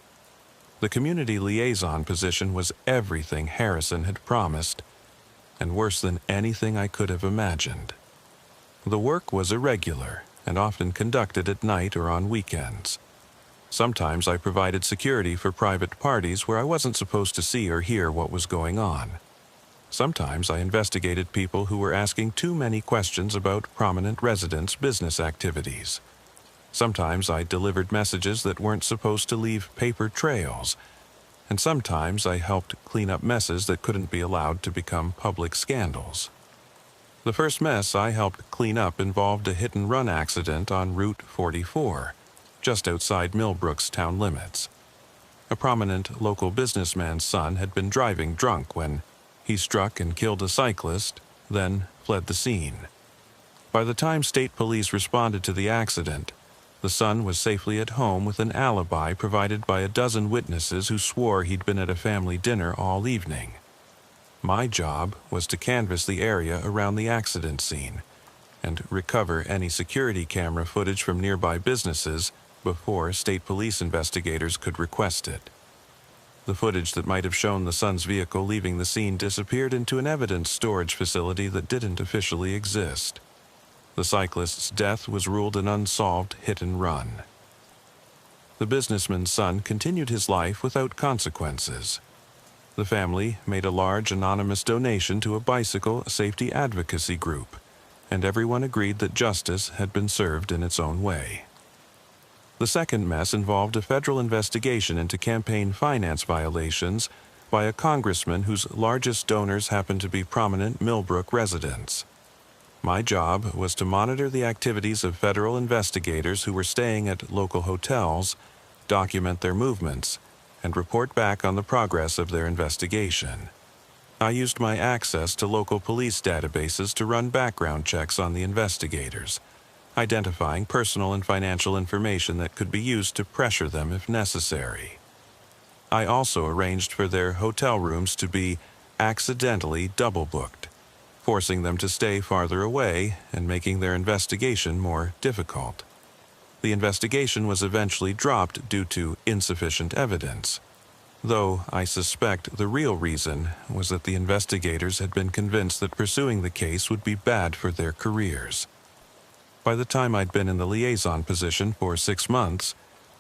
The community liaison position was everything Harrison had promised, and worse than anything I could have imagined. The work was irregular and often conducted at night or on weekends. Sometimes I provided security for private parties where I wasn't supposed to see or hear what was going on. Sometimes I investigated people who were asking too many questions about prominent residents' business activities. Sometimes I delivered messages that weren't supposed to leave paper trails, and sometimes I helped clean up messes that couldn't be allowed to become public scandals. The first mess I helped clean up involved a hit-and-run accident on Route 44, just outside Millbrook's town limits. A prominent local businessman's son had been driving drunk when he struck and killed a cyclist, then fled the scene. By the time state police responded to the accident, the son was safely at home with an alibi provided by a dozen witnesses who swore he'd been at a family dinner all evening. My job was to canvass the area around the accident scene and recover any security camera footage from nearby businesses before state police investigators could request it. The footage that might have shown the son's vehicle leaving the scene disappeared into an evidence storage facility that didn't officially exist. The cyclist's death was ruled an unsolved hit-and-run. The businessman's son continued his life without consequences. The family made a large anonymous donation to a bicycle safety advocacy group, and everyone agreed that justice had been served in its own way. The second mess involved a federal investigation into campaign finance violations by a congressman whose largest donors happened to be prominent Millbrook residents. My job was to monitor the activities of federal investigators who were staying at local hotels, document their movements, and report back on the progress of their investigation. I used my access to local police databases to run background checks on the investigators, identifying personal and financial information that could be used to pressure them if necessary. I also arranged for their hotel rooms to be accidentally double-booked, forcing them to stay farther away and making their investigation more difficult. The investigation was eventually dropped due to insufficient evidence, though I suspect the real reason was that the investigators had been convinced that pursuing the case would be bad for their careers. By the time I'd been in the liaison position for 6 months,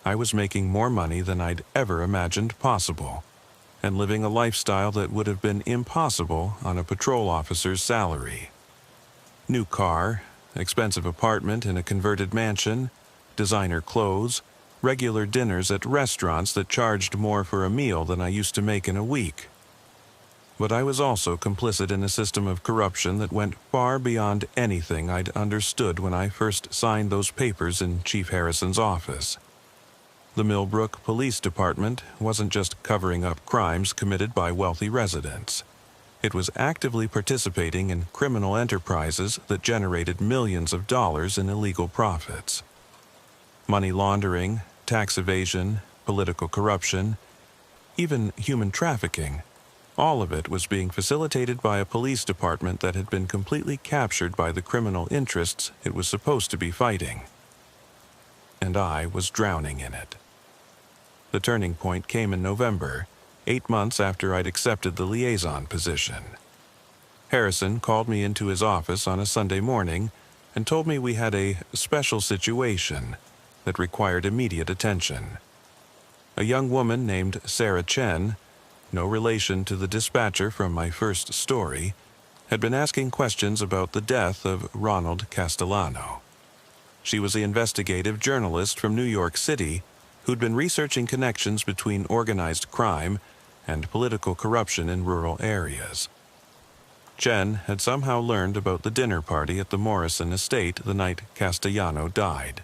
I was making more money than I'd ever imagined possible, and living a lifestyle that would have been impossible on a patrol officer's salary. New car, expensive apartment in a converted mansion, designer clothes, regular dinners at restaurants that charged more for a meal than I used to make in a week. But I was also complicit in a system of corruption that went far beyond anything I'd understood when I first signed those papers in Chief Harrison's office. The Millbrook Police Department wasn't just covering up crimes committed by wealthy residents. It was actively participating in criminal enterprises that generated millions of dollars in illegal profits. Money laundering, tax evasion, political corruption, even human trafficking, all of it was being facilitated by a police department that had been completely captured by the criminal interests it was supposed to be fighting. And I was drowning in it. The turning point came in November, 8 months after I'd accepted the liaison position. Harrison called me into his office on a Sunday morning and told me we had a special situation that required immediate attention. A young woman named Sarah Chen, no relation to the dispatcher from my first story, had been asking questions about the death of Ronald Castellano. She was the investigative journalist from New York City who'd been researching connections between organized crime and political corruption in rural areas. Chen had somehow learned about the dinner party at the Morrison estate the night Castellano died,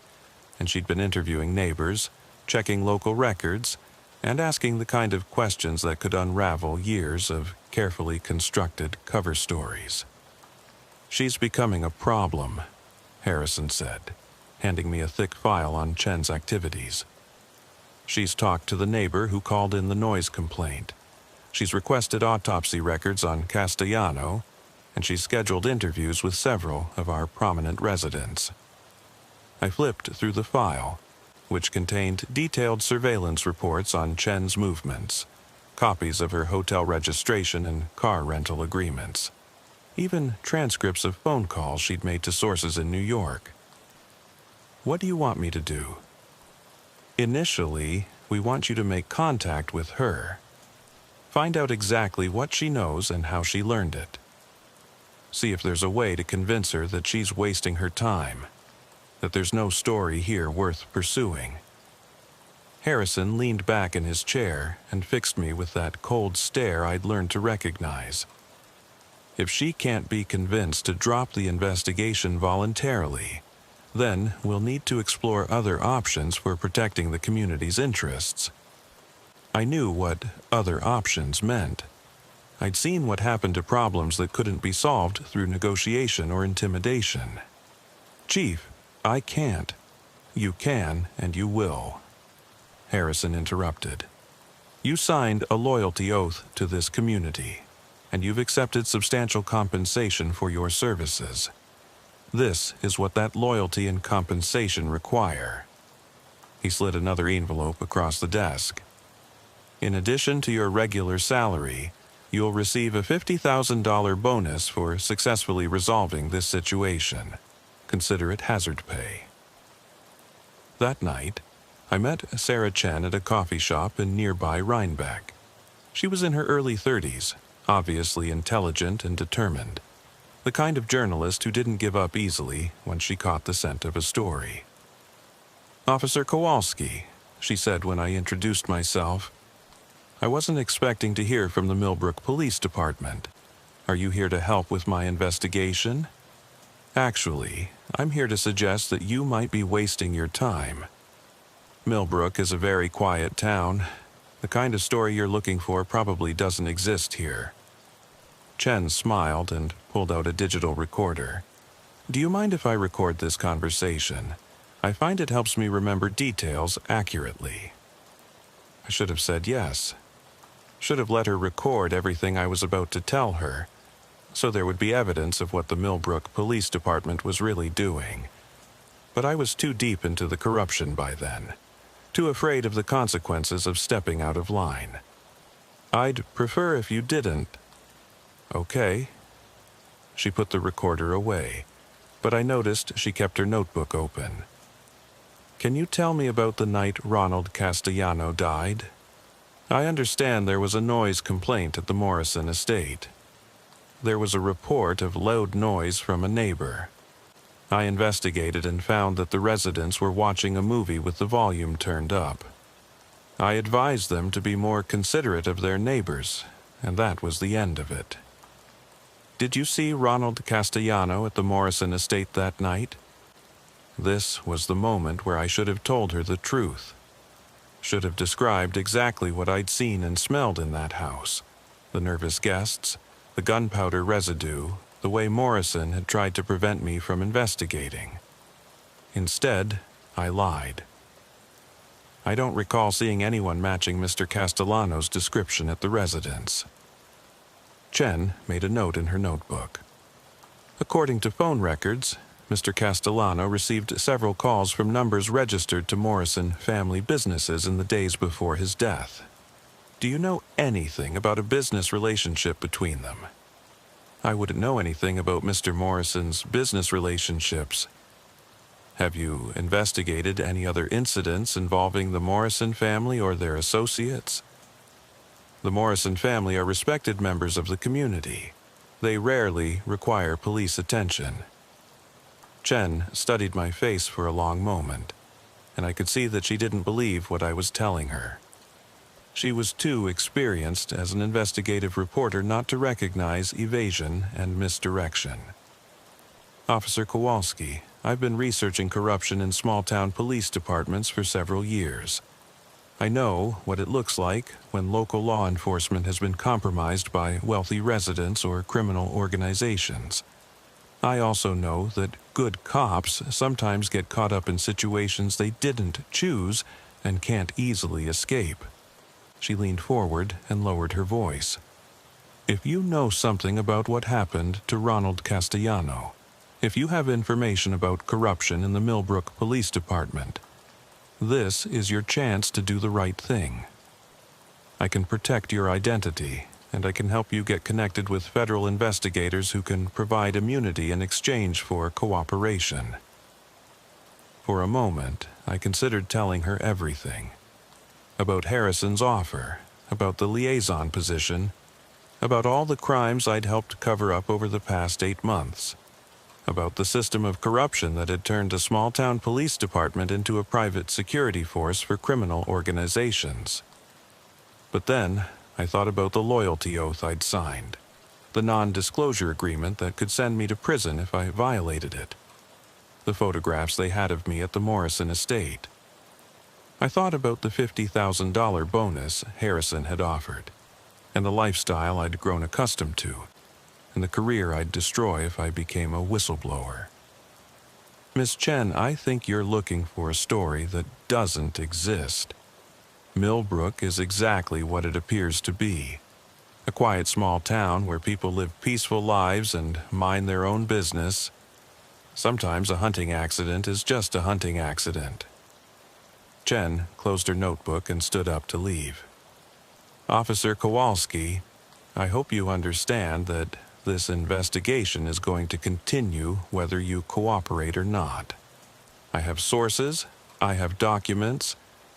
and she'd been interviewing neighbors, checking local records, and asking the kind of questions that could unravel years of carefully constructed cover stories. "She's becoming a problem," Harrison said, handing me a thick file on Chen's activities. "She's talked to the neighbor who called in the noise complaint. She's requested autopsy records on Castellano, and she's scheduled interviews with several of our prominent residents." I flipped through the file, which contained detailed surveillance reports on Chen's movements, copies of her hotel registration and car rental agreements, even transcripts of phone calls she'd made to sources in New York. "What do you want me to do?" "Initially, we want you to make contact with her. Find out exactly what she knows and how she learned it. See if there's a way to convince her that she's wasting her time, that there's no story here worth pursuing." Harrison leaned back in his chair and fixed me with that cold stare I'd learned to recognize. "If she can't be convinced to drop the investigation voluntarily, then we'll need to explore other options for protecting the community's interests." I knew what other options meant. I'd seen what happened to problems that couldn't be solved through negotiation or intimidation. "Chief, I can't. You can and you will." Harrison interrupted. "You signed a loyalty oath to this community, and you've accepted substantial compensation for your services. This is what that loyalty and compensation require." He slid another envelope across the desk. "In addition to your regular salary, you'll receive a $50,000 bonus for successfully resolving this situation. Consider it hazard pay." That night, I met Sarah Chen at a coffee shop in nearby Rhinebeck. She was in her early 30s, obviously intelligent and determined, the kind of journalist who didn't give up easily when she caught the scent of a story. "Officer Kowalski," she said when I introduced myself. "I wasn't expecting to hear from the Millbrook Police Department. Are you here to help with my investigation? Actually, I'm here to suggest that you might be wasting your time. Millbrook is a very quiet town. The kind of story you're looking for probably doesn't exist here." Chen smiled and pulled out a digital recorder. "Do you mind if I record this conversation? I find it helps me remember details accurately." I should have said yes. Should have let her record everything I was about to tell her, so there would be evidence of what the Millbrook Police Department was really doing. But I was too deep into the corruption by then, too afraid of the consequences of stepping out of line. "I'd prefer if you didn't." "Okay." She put the recorder away, but I noticed she kept her notebook open. "Can you tell me about the night Ronald Castellano died? I understand there was a noise complaint at the Morrison estate. There was a report of loud noise from a neighbor. I investigated and found that the residents were watching a movie with the volume turned up. I advised them to be more considerate of their neighbors, and that was the end of it. Did you see Ronald Castellano at the Morrison estate that night?" This was the moment where I should have told her the truth. Should have described exactly what I'd seen and smelled in that house. The nervous guests, the gunpowder residue, the way Morrison had tried to prevent me from investigating. Instead, I lied. "I don't recall seeing anyone matching Mr. Castellano's description at the residence." Chen made a note in her notebook. "According to phone records, Mr. Castellano received several calls from numbers registered to Morrison family businesses in the days before his death. Do you know anything about a business relationship between them?" "I wouldn't know anything about Mr. Morrison's business relationships." "Have you investigated any other incidents involving the Morrison family or their associates?" "The Morrison family are respected members of the community. They rarely require police attention." Chen studied my face for a long moment, and I could see that she didn't believe what I was telling her. She was too experienced as an investigative reporter not to recognize evasion and misdirection. "Officer Kowalski, I've been researching corruption in small-town police departments for several years. I know what it looks like when local law enforcement has been compromised by wealthy residents or criminal organizations. I also know that good cops sometimes get caught up in situations they didn't choose and can't easily escape." She leaned forward and lowered her voice. "If you know something about what happened to Ronald Castellano, if you have information about corruption in the Millbrook Police Department, this is your chance to do the right thing. I can protect your identity, and I can help you get connected with federal investigators who can provide immunity in exchange for cooperation." For a moment, I considered telling her everything. About Harrison's offer, about the liaison position, about all the crimes I'd helped cover up over the past 8 months, about the system of corruption that had turned a small-town police department into a private security force for criminal organizations. But then, I thought about the loyalty oath I'd signed, the non-disclosure agreement that could send me to prison if I violated it, the photographs they had of me at the Morrison estate. I thought about the $50,000 bonus Harrison had offered, and the lifestyle I'd grown accustomed to, and the career I'd destroy if I became a whistleblower. "Miss Chen, I think you're looking for a story that doesn't exist. Millbrook is exactly what it appears to be. A quiet small town where people live peaceful lives and mind their own business. Sometimes a hunting accident is just a hunting accident." Chen closed her notebook and stood up to leave. "Officer Kowalski, I hope you understand that this investigation is going to continue whether you cooperate or not. I have sources, I have documents,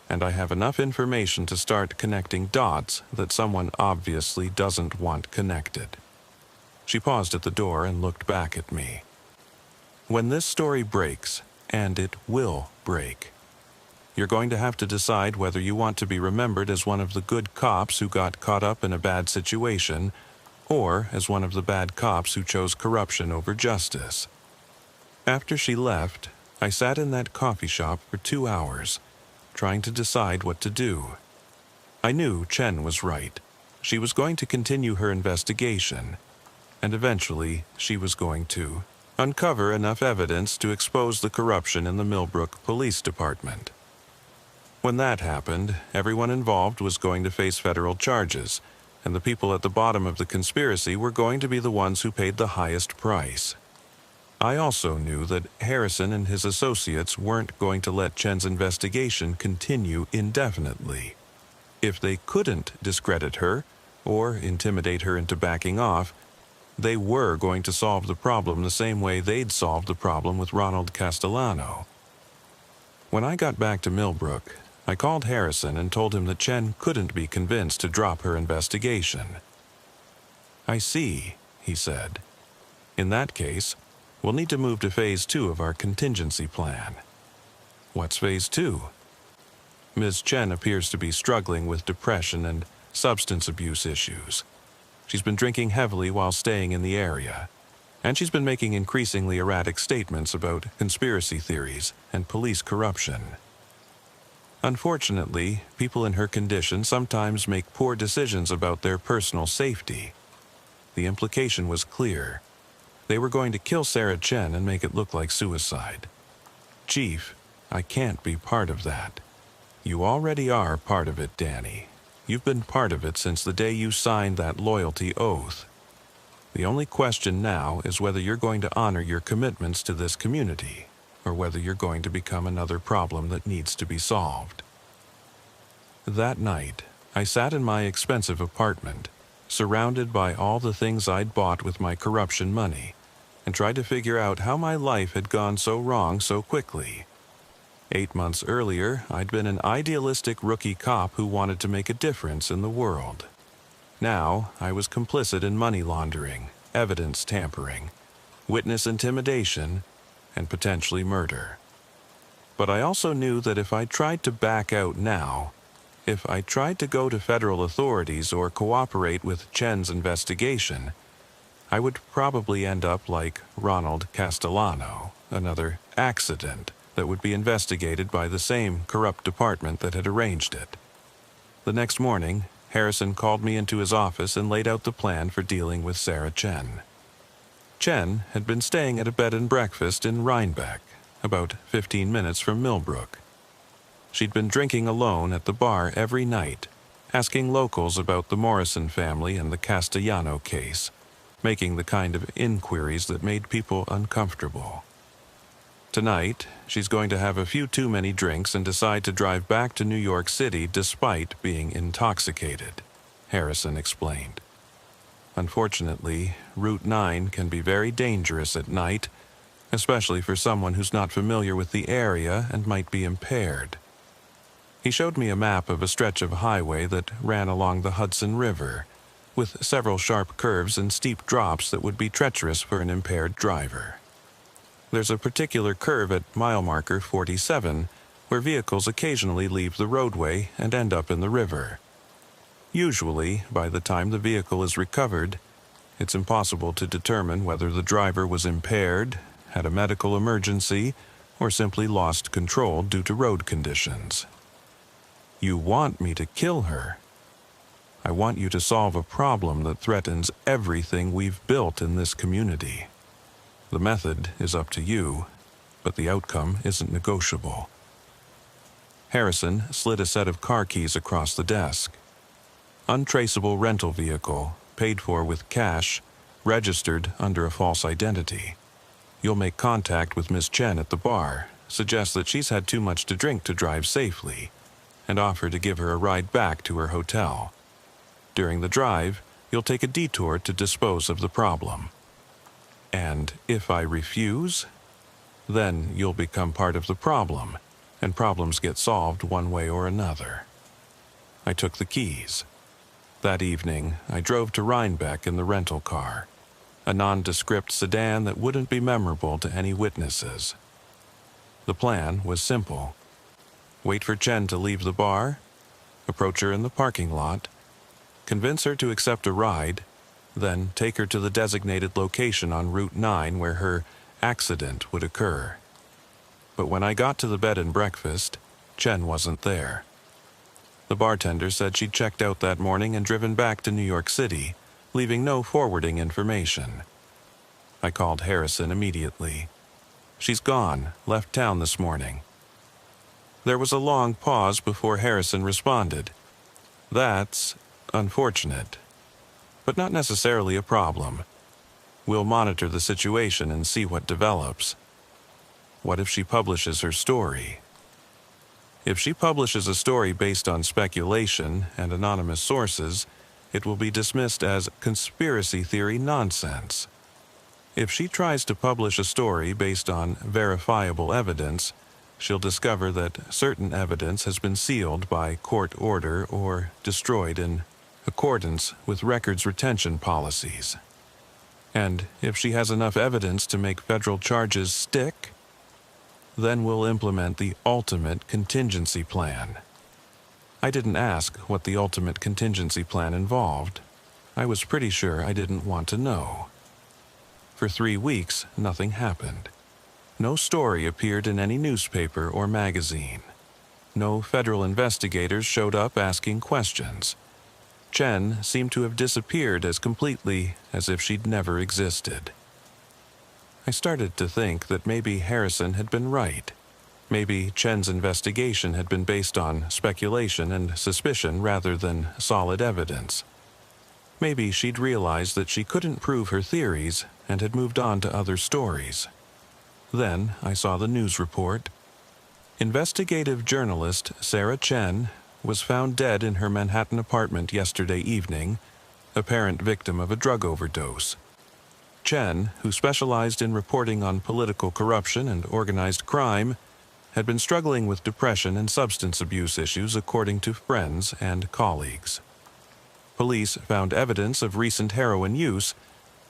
and I have enough information to start connecting dots that someone obviously doesn't want connected." She paused at the door and looked back at me. "When this story breaks, and it will break, you're going to have to decide whether you want to be remembered as one of the good cops who got caught up in a bad situation, or as one of the bad cops who chose corruption over justice." After she left, I sat in that coffee shop for 2 hours, trying to decide what to do. I knew Chen was right. She was going to continue her investigation, and eventually she was going to uncover enough evidence to expose the corruption in the Millbrook Police Department. When that happened, everyone involved was going to face federal charges, and the people at the bottom of the conspiracy were going to be the ones who paid the highest price. I also knew that Harrison and his associates weren't going to let Chen's investigation continue indefinitely. If they couldn't discredit her or intimidate her into backing off, they were going to solve the problem the same way they'd solved the problem with Ronald Castellano. When I got back to Millbrook, I called Harrison and told him that Chen couldn't be convinced to drop her investigation. "I see," he said. "In that case, we'll need to move to Phase 2 of our contingency plan." "What's Phase 2? "Ms. Chen appears to be struggling with depression and substance abuse issues. She's been drinking heavily while staying in the area, and she's been making increasingly erratic statements about conspiracy theories and police corruption. Unfortunately, people in her condition sometimes make poor decisions about their personal safety." The implication was clear. They were going to kill Sarah Chen and make it look like suicide. "Chief, I can't be part of that." "You already are part of it, Danny. You've been part of it since the day you signed that loyalty oath. The only question now is whether you're going to honor your commitments to this community, or whether you're going to become another problem that needs to be solved." That night, I sat in my expensive apartment, surrounded by all the things I'd bought with my corruption money, and tried to figure out how my life had gone so wrong so quickly. 8 months earlier, I'd been an idealistic rookie cop who wanted to make a difference in the world. Now, I was complicit in money laundering, evidence tampering, witness intimidation, and potentially murder. But I also knew that if I tried to back out now, if I tried to go to federal authorities or cooperate with Chen's investigation, I would probably end up like Ronald Castellano, another accident that would be investigated by the same corrupt department that had arranged it. The next morning, Harrison called me into his office and laid out the plan for dealing with Sarah Chen. Chen had been staying at a bed and breakfast in Rhinebeck, about 15 minutes from Millbrook. She'd been drinking alone at the bar every night, asking locals about the Morrison family and the Castellano case, making the kind of inquiries that made people uncomfortable. Tonight, she's going to have a few too many drinks and decide to drive back to New York City despite being intoxicated, Harrison explained. Unfortunately, Route 9 can be very dangerous at night, especially for someone who's not familiar with the area and might be impaired. He showed me a map of a stretch of highway that ran along the Hudson River, with several sharp curves and steep drops that would be treacherous for an impaired driver. There's a particular curve at mile marker 47 where vehicles occasionally leave the roadway and end up in the river. Usually, by the time the vehicle is recovered, it's impossible to determine whether the driver was impaired, had a medical emergency, or simply lost control due to road conditions. You want me to kill her? I want you to solve a problem that threatens everything we've built in this community. The method is up to you, but the outcome isn't negotiable. Harrison slid a set of car keys across the desk. Untraceable rental vehicle, paid for with cash, registered under a false identity. You'll make contact with Miss Chen at the bar, suggest that she's had too much to drink to drive safely, and offer to give her a ride back to her hotel. During the drive, you'll take a detour to dispose of the problem. And if I refuse, then you'll become part of the problem, and problems get solved one way or another. I took the keys. That evening, I drove to Rhinebeck in the rental car, a nondescript sedan that wouldn't be memorable to any witnesses. The plan was simple. Wait for Chen to leave the bar, approach her in the parking lot, convince her to accept a ride, then take her to the designated location on Route 9 where her accident would occur. But when I got to the bed and breakfast, Chen wasn't there. The bartender said she'd checked out that morning and driven back to New York City, leaving no forwarding information. I called Harrison immediately. "She's gone, left town this morning." There was a long pause before Harrison responded. "That's unfortunate, but not necessarily a problem. We'll monitor the situation and see what develops. What if she publishes her story?" If she publishes a story based on speculation and anonymous sources, it will be dismissed as conspiracy theory nonsense. If she tries to publish a story based on verifiable evidence, she'll discover that certain evidence has been sealed by court order or destroyed in accordance with records retention policies. And if she has enough evidence to make federal charges stick, then we'll implement the ultimate contingency plan. I didn't ask what the ultimate contingency plan involved. I was pretty sure I didn't want to know. For 3 weeks, nothing happened. No story appeared in any newspaper or magazine. No federal investigators showed up asking questions. Chen seemed to have disappeared as completely as if she'd never existed. I started to think that maybe Harrison had been right. Maybe Chen's investigation had been based on speculation and suspicion rather than solid evidence. Maybe she'd realized that she couldn't prove her theories and had moved on to other stories. Then I saw the news report. Investigative journalist Sarah Chen was found dead in her Manhattan apartment yesterday evening, apparent victim of a drug overdose. Chen, who specialized in reporting on political corruption and organized crime, had been struggling with depression and substance abuse issues according to friends and colleagues. Police found evidence of recent heroin use,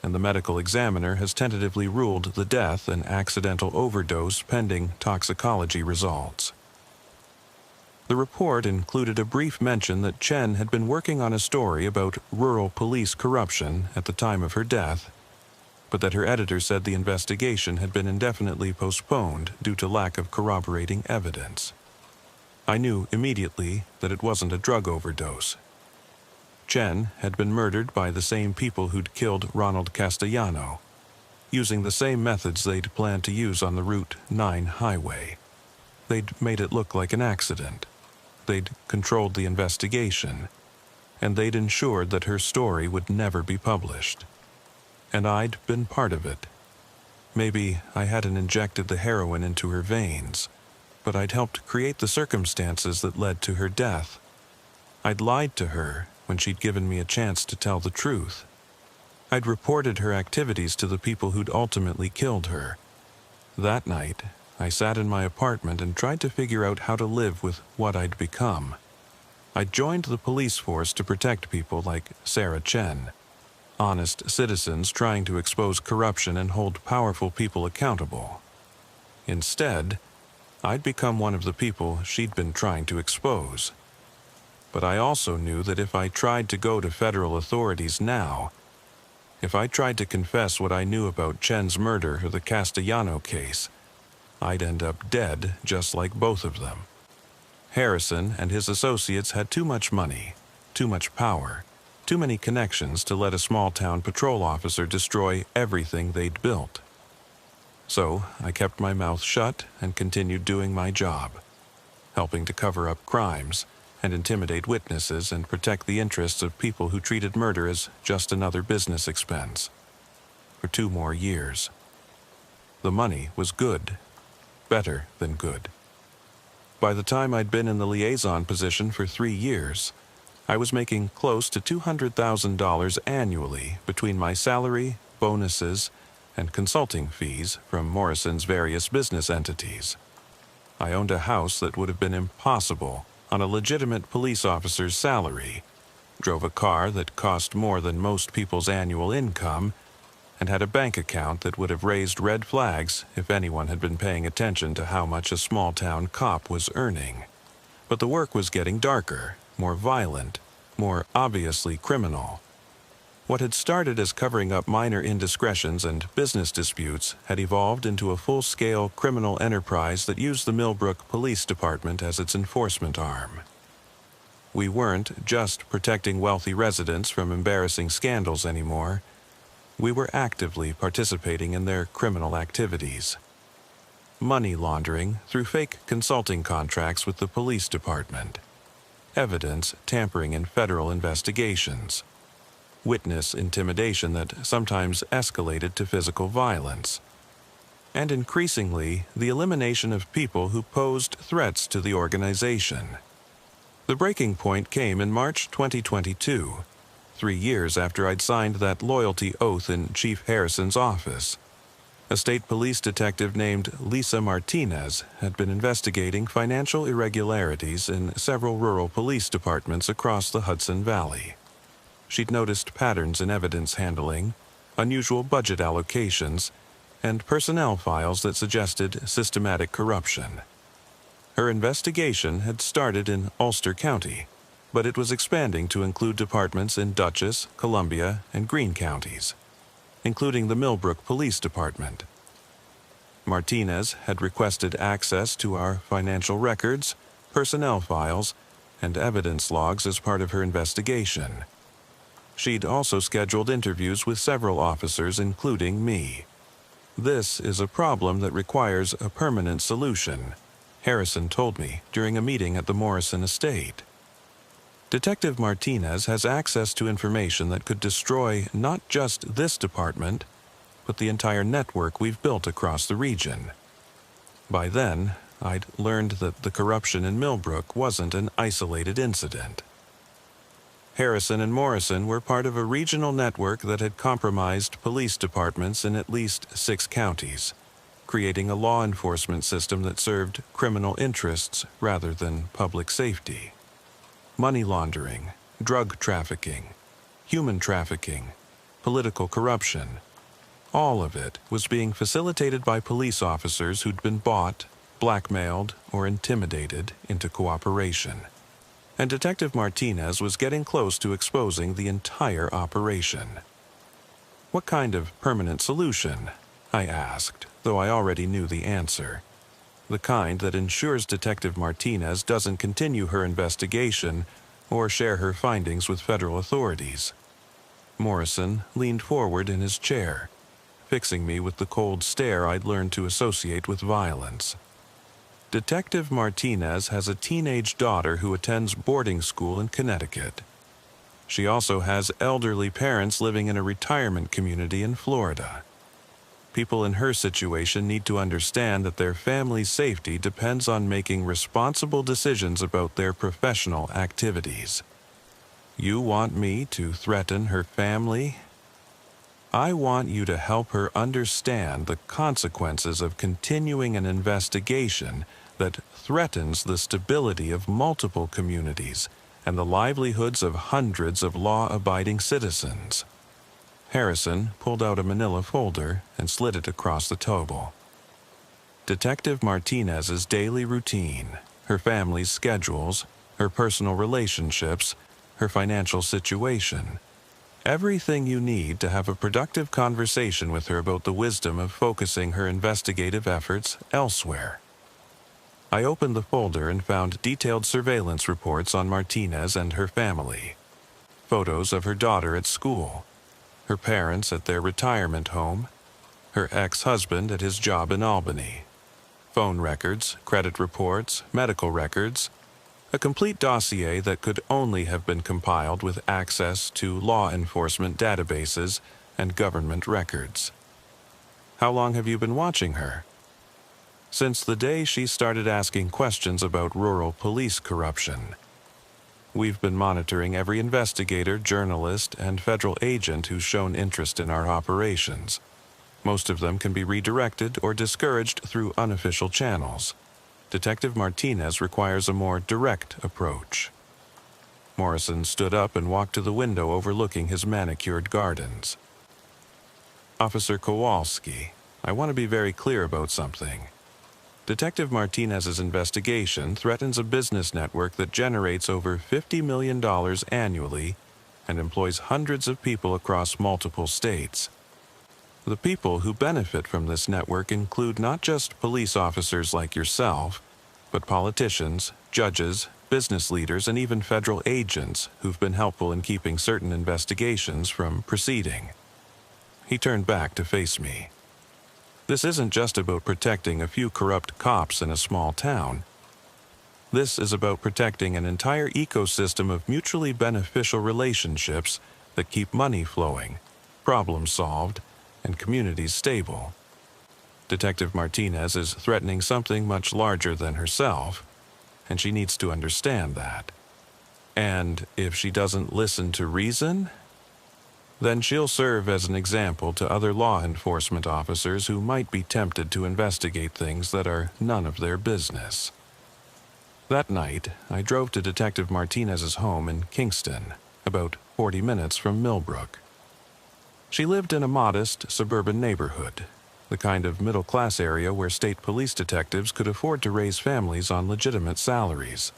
and the medical examiner has tentatively ruled the death an accidental overdose pending toxicology results. The report included a brief mention that Chen had been working on a story about rural police corruption at the time of her death, but that her editor said the investigation had been indefinitely postponed due to lack of corroborating evidence. I knew immediately that it wasn't a drug overdose. Chen had been murdered by the same people who'd killed Ronald Castellano, using the same methods they'd planned to use on the Route 9 highway. They'd made it look like an accident. They'd controlled the investigation, and they'd ensured that her story would never be published. And I'd been part of it. Maybe I hadn't injected the heroin into her veins, but I'd helped create the circumstances that led to her death. I'd lied to her when she'd given me a chance to tell the truth. I'd reported her activities to the people who'd ultimately killed her. That night, I sat in my apartment and tried to figure out how to live with what I'd become. I joined the police force to protect people like Sarah Chen, honest citizens trying to expose corruption and hold powerful people accountable. Instead, I'd become one of the people she'd been trying to expose. But I also knew that if I tried to go to federal authorities now, if I tried to confess what I knew about Chen's murder or the Castellano case, I'd end up dead just like both of them. Harrison and his associates had too much money, too much power, too many connections to let a small-town patrol officer destroy everything they'd built. So I kept my mouth shut and continued doing my job, helping to cover up crimes and intimidate witnesses and protect the interests of people who treated murder as just another business expense. For 2 more years. The money was good, better than good. By the time I'd been in the liaison position for 3 years, I was making close to $200,000 annually between my salary, bonuses, and consulting fees from Morrison's various business entities. I owned a house that would have been impossible on a legitimate police officer's salary, drove a car that cost more than most people's annual income, and had a bank account that would have raised red flags if anyone had been paying attention to how much a small-town cop was earning. But the work was getting darker, more violent, more obviously criminal. What had started as covering up minor indiscretions and business disputes had evolved into a full-scale criminal enterprise that used the Millbrook Police Department as its enforcement arm. We weren't just protecting wealthy residents from embarrassing scandals anymore. We were actively participating in their criminal activities. Money laundering through fake consulting contracts with the police department. Evidence tampering in federal investigations. Witness intimidation that sometimes escalated to physical violence. And increasingly, the elimination of people who posed threats to the organization. The breaking point came in March 2022, 3 years after I'd signed that loyalty oath in Chief Harrison's office. A state police detective named Lisa Martinez had been investigating financial irregularities in several rural police departments across the Hudson Valley. She'd noticed patterns in evidence handling, unusual budget allocations, and personnel files that suggested systematic corruption. Her investigation had started in Ulster County, but it was expanding to include departments in Dutchess, Columbia, and Greene counties, including the Millbrook Police Department. Martinez had requested access to our financial records, personnel files, and evidence logs as part of her investigation. She'd also scheduled interviews with several officers, including me. This is a problem that requires a permanent solution, Harrison told me during a meeting at the Morrison estate. Detective Martinez has access to information that could destroy not just this department, but the entire network we've built across the region. By then, I'd learned that the corruption in Millbrook wasn't an isolated incident. Harrison and Morrison were part of a regional network that had compromised police departments in at least 6 counties, creating a law enforcement system that served criminal interests rather than public safety. Money laundering, drug trafficking, human trafficking, political corruption. All of it was being facilitated by police officers who'd been bought, blackmailed, or intimidated into cooperation. And Detective Martinez was getting close to exposing the entire operation. What kind of permanent solution? I asked, though I already knew the answer. The kind that ensures Detective Martinez doesn't continue her investigation or share her findings with federal authorities. Morrison leaned forward in his chair, fixing me with the cold stare I'd learned to associate with violence. Detective Martinez has a teenage daughter who attends boarding school in Connecticut. She also has elderly parents living in a retirement community in Florida. People in her situation need to understand that their family's safety depends on making responsible decisions about their professional activities. You want me to threaten her family? I want you to help her understand the consequences of continuing an investigation that threatens the stability of multiple communities and the livelihoods of hundreds of law-abiding citizens. Harrison pulled out a manila folder and slid it across the table. Detective Martinez's daily routine, her family's schedules, her personal relationships, her financial situation. Everything you need to have a productive conversation with her about the wisdom of focusing her investigative efforts elsewhere. I opened the folder and found detailed surveillance reports on Martinez and her family. Photos of her daughter at school, her parents at their retirement home, her ex-husband at his job in Albany. Phone records, credit reports, medical records. A complete dossier that could only have been compiled with access to law enforcement databases and government records. How long have you been watching her? Since the day she started asking questions about rural police corruption. We've been monitoring every investigator, journalist, and federal agent who's shown interest in our operations. Most of them can be redirected or discouraged through unofficial channels. Detective Martinez requires a more direct approach. Morrison stood up and walked to the window overlooking his manicured gardens. Officer Kowalski, I want to be very clear about something. Detective Martinez's investigation threatens a business network that generates over $50 million annually and employs hundreds of people across multiple states. The people who benefit from this network include not just police officers like yourself, but politicians, judges, business leaders, and even federal agents who've been helpful in keeping certain investigations from proceeding. He turned back to face me. This isn't just about protecting a few corrupt cops in a small town. This is about protecting an entire ecosystem of mutually beneficial relationships that keep money flowing, problems solved, and communities stable. Detective Martinez is threatening something much larger than herself, and she needs to understand that. And if she doesn't listen to reason, then she'll serve as an example to other law enforcement officers who might be tempted to investigate things that are none of their business. That night, I drove to Detective Martinez's home in Kingston, about 40 minutes from Millbrook. She lived in a modest, suburban neighborhood, the kind of middle-class area where state police detectives could afford to raise families on legitimate salaries.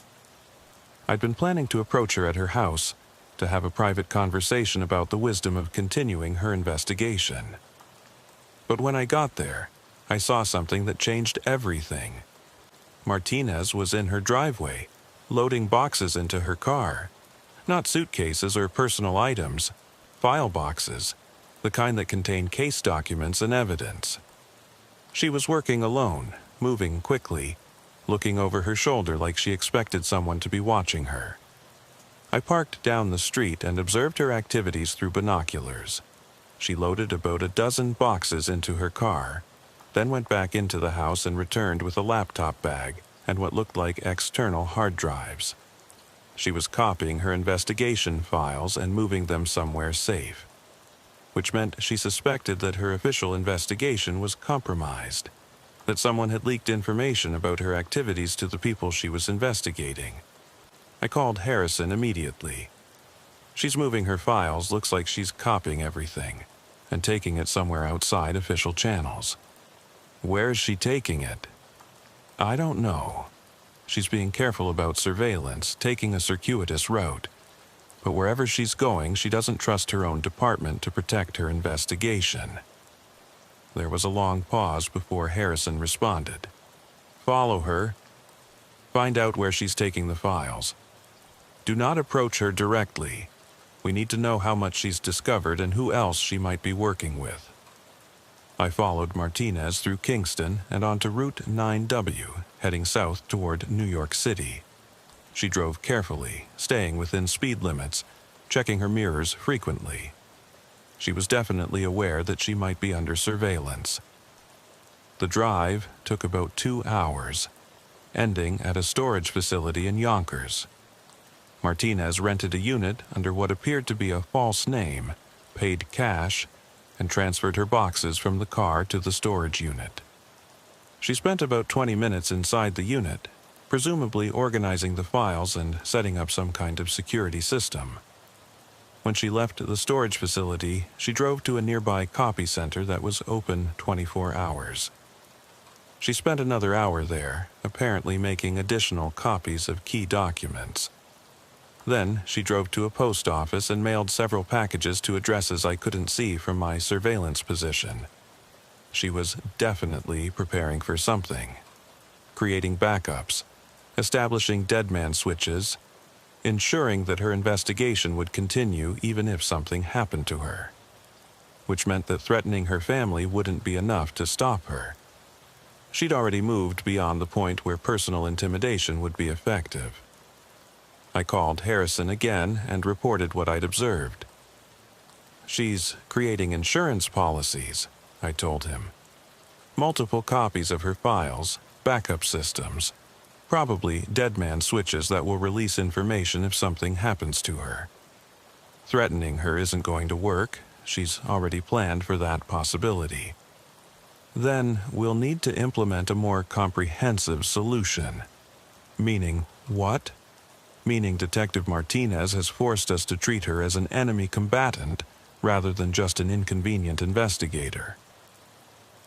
I'd been planning to approach her at her house to have a private conversation about the wisdom of continuing her investigation. But when I got there, I saw something that changed everything. Martinez was in her driveway, loading boxes into her car. Not suitcases or personal items, file boxes, the kind that contain case documents and evidence. She was working alone, moving quickly, looking over her shoulder like she expected someone to be watching her. I parked down the street and observed her activities through binoculars. She loaded about a dozen boxes into her car, then went back into the house and returned with a laptop bag and what looked like external hard drives. She was copying her investigation files and moving them somewhere safe, which meant she suspected that her official investigation was compromised, that someone had leaked information about her activities to the people she was investigating. I called Harrison immediately. She's moving her files, looks like she's copying everything, and taking it somewhere outside official channels. Where's she taking it? I don't know. She's being careful about surveillance, taking a circuitous route. But wherever she's going, she doesn't trust her own department to protect her investigation. There was a long pause before Harrison responded. Follow her. Find out where she's taking the files. Do not approach her directly. We need to know how much she's discovered and who else she might be working with. I followed Martinez through Kingston and onto Route 9W, heading south toward New York City. She drove carefully, staying within speed limits, checking her mirrors frequently. She was definitely aware that she might be under surveillance. The drive took about 2 hours, ending at a storage facility in Yonkers. Martinez rented a unit under what appeared to be a false name, paid cash, and transferred her boxes from the car to the storage unit. She spent about 20 minutes inside the unit, presumably organizing the files and setting up some kind of security system. When she left the storage facility, she drove to a nearby copy center that was open 24 hours. She spent another hour there, apparently making additional copies of key documents. Then she drove to a post office and mailed several packages to addresses I couldn't see from my surveillance position. She was definitely preparing for something. Creating backups, establishing deadman switches, ensuring that her investigation would continue even if something happened to her. Which meant that threatening her family wouldn't be enough to stop her. She'd already moved beyond the point where personal intimidation would be effective. I called Harrison again and reported what I'd observed. She's creating insurance policies, I told him. Multiple copies of her files, backup systems, probably deadman switches that will release information if something happens to her. Threatening her isn't going to work. She's already planned for that possibility. Then we'll need to implement a more comprehensive solution. Meaning what? Meaning Detective Martinez has forced us to treat her as an enemy combatant rather than just an inconvenient investigator.